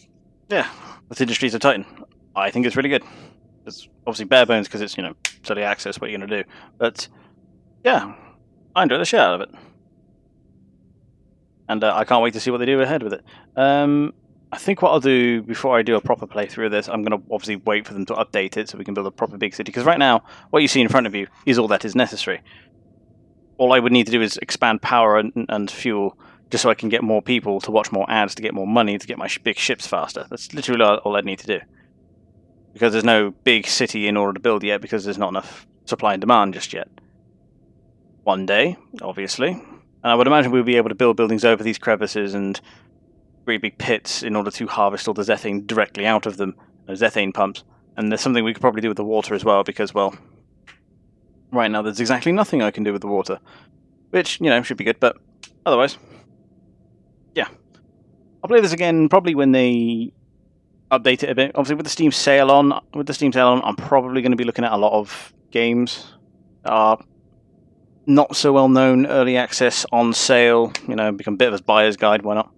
Yeah, the Industries of Titan. I think it's really good. It's obviously bare bones because it's, early access, what you're going to do. But, yeah, I enjoy the shit out of it. And I can't wait to see what they do ahead with it. I think what I'll do before I do a proper playthrough of this, I'm going to obviously wait for them to update it so we can build a proper big city. Because right now, what you see in front of you is all that is necessary. All I would need to do is expand power and fuel just so I can get more people to watch more ads, to get more money, to get my big ships faster. That's literally all I need to do. Because there's no big city in order to build yet, because there's not enough supply and demand just yet. One day, obviously, And I would imagine we'll be able to build buildings over these crevices and great big pits in order to harvest all the zethane directly out of them, zethane pumps. And there's something we could probably do with the water as well, because, well, right now there's exactly nothing I can do with the water. Which, you know, should be good, but otherwise, yeah. I'll play this again probably when they update it a bit. Obviously, with the Steam sale on, I'm probably going to be looking at a lot of games that are not so well known, early access, on sale. You know, become a bit of a buyer's guide. Why not?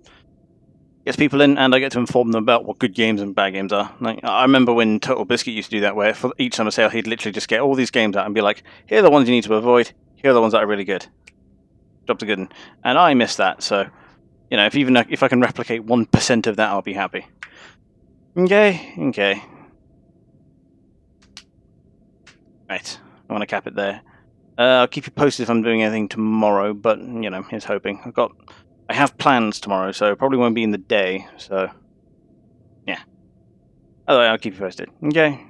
Gets people in, and I get to inform them about what good games and bad games are. Like, I remember when Total Biscuit used to do that, where for each summer sale, he'd literally just get all these games out and be like, "Here are the ones you need to avoid. Here are the ones that are really good." Jobs are good, and I miss that. So, you know, if I can replicate 1% of that, I'll be happy. Okay. Right, I want to cap it there. I'll keep you posted if I'm doing anything tomorrow, but, you know, here's hoping. I have plans tomorrow, so probably won't be in the day, so, yeah. Otherwise, I'll keep you posted. Okay.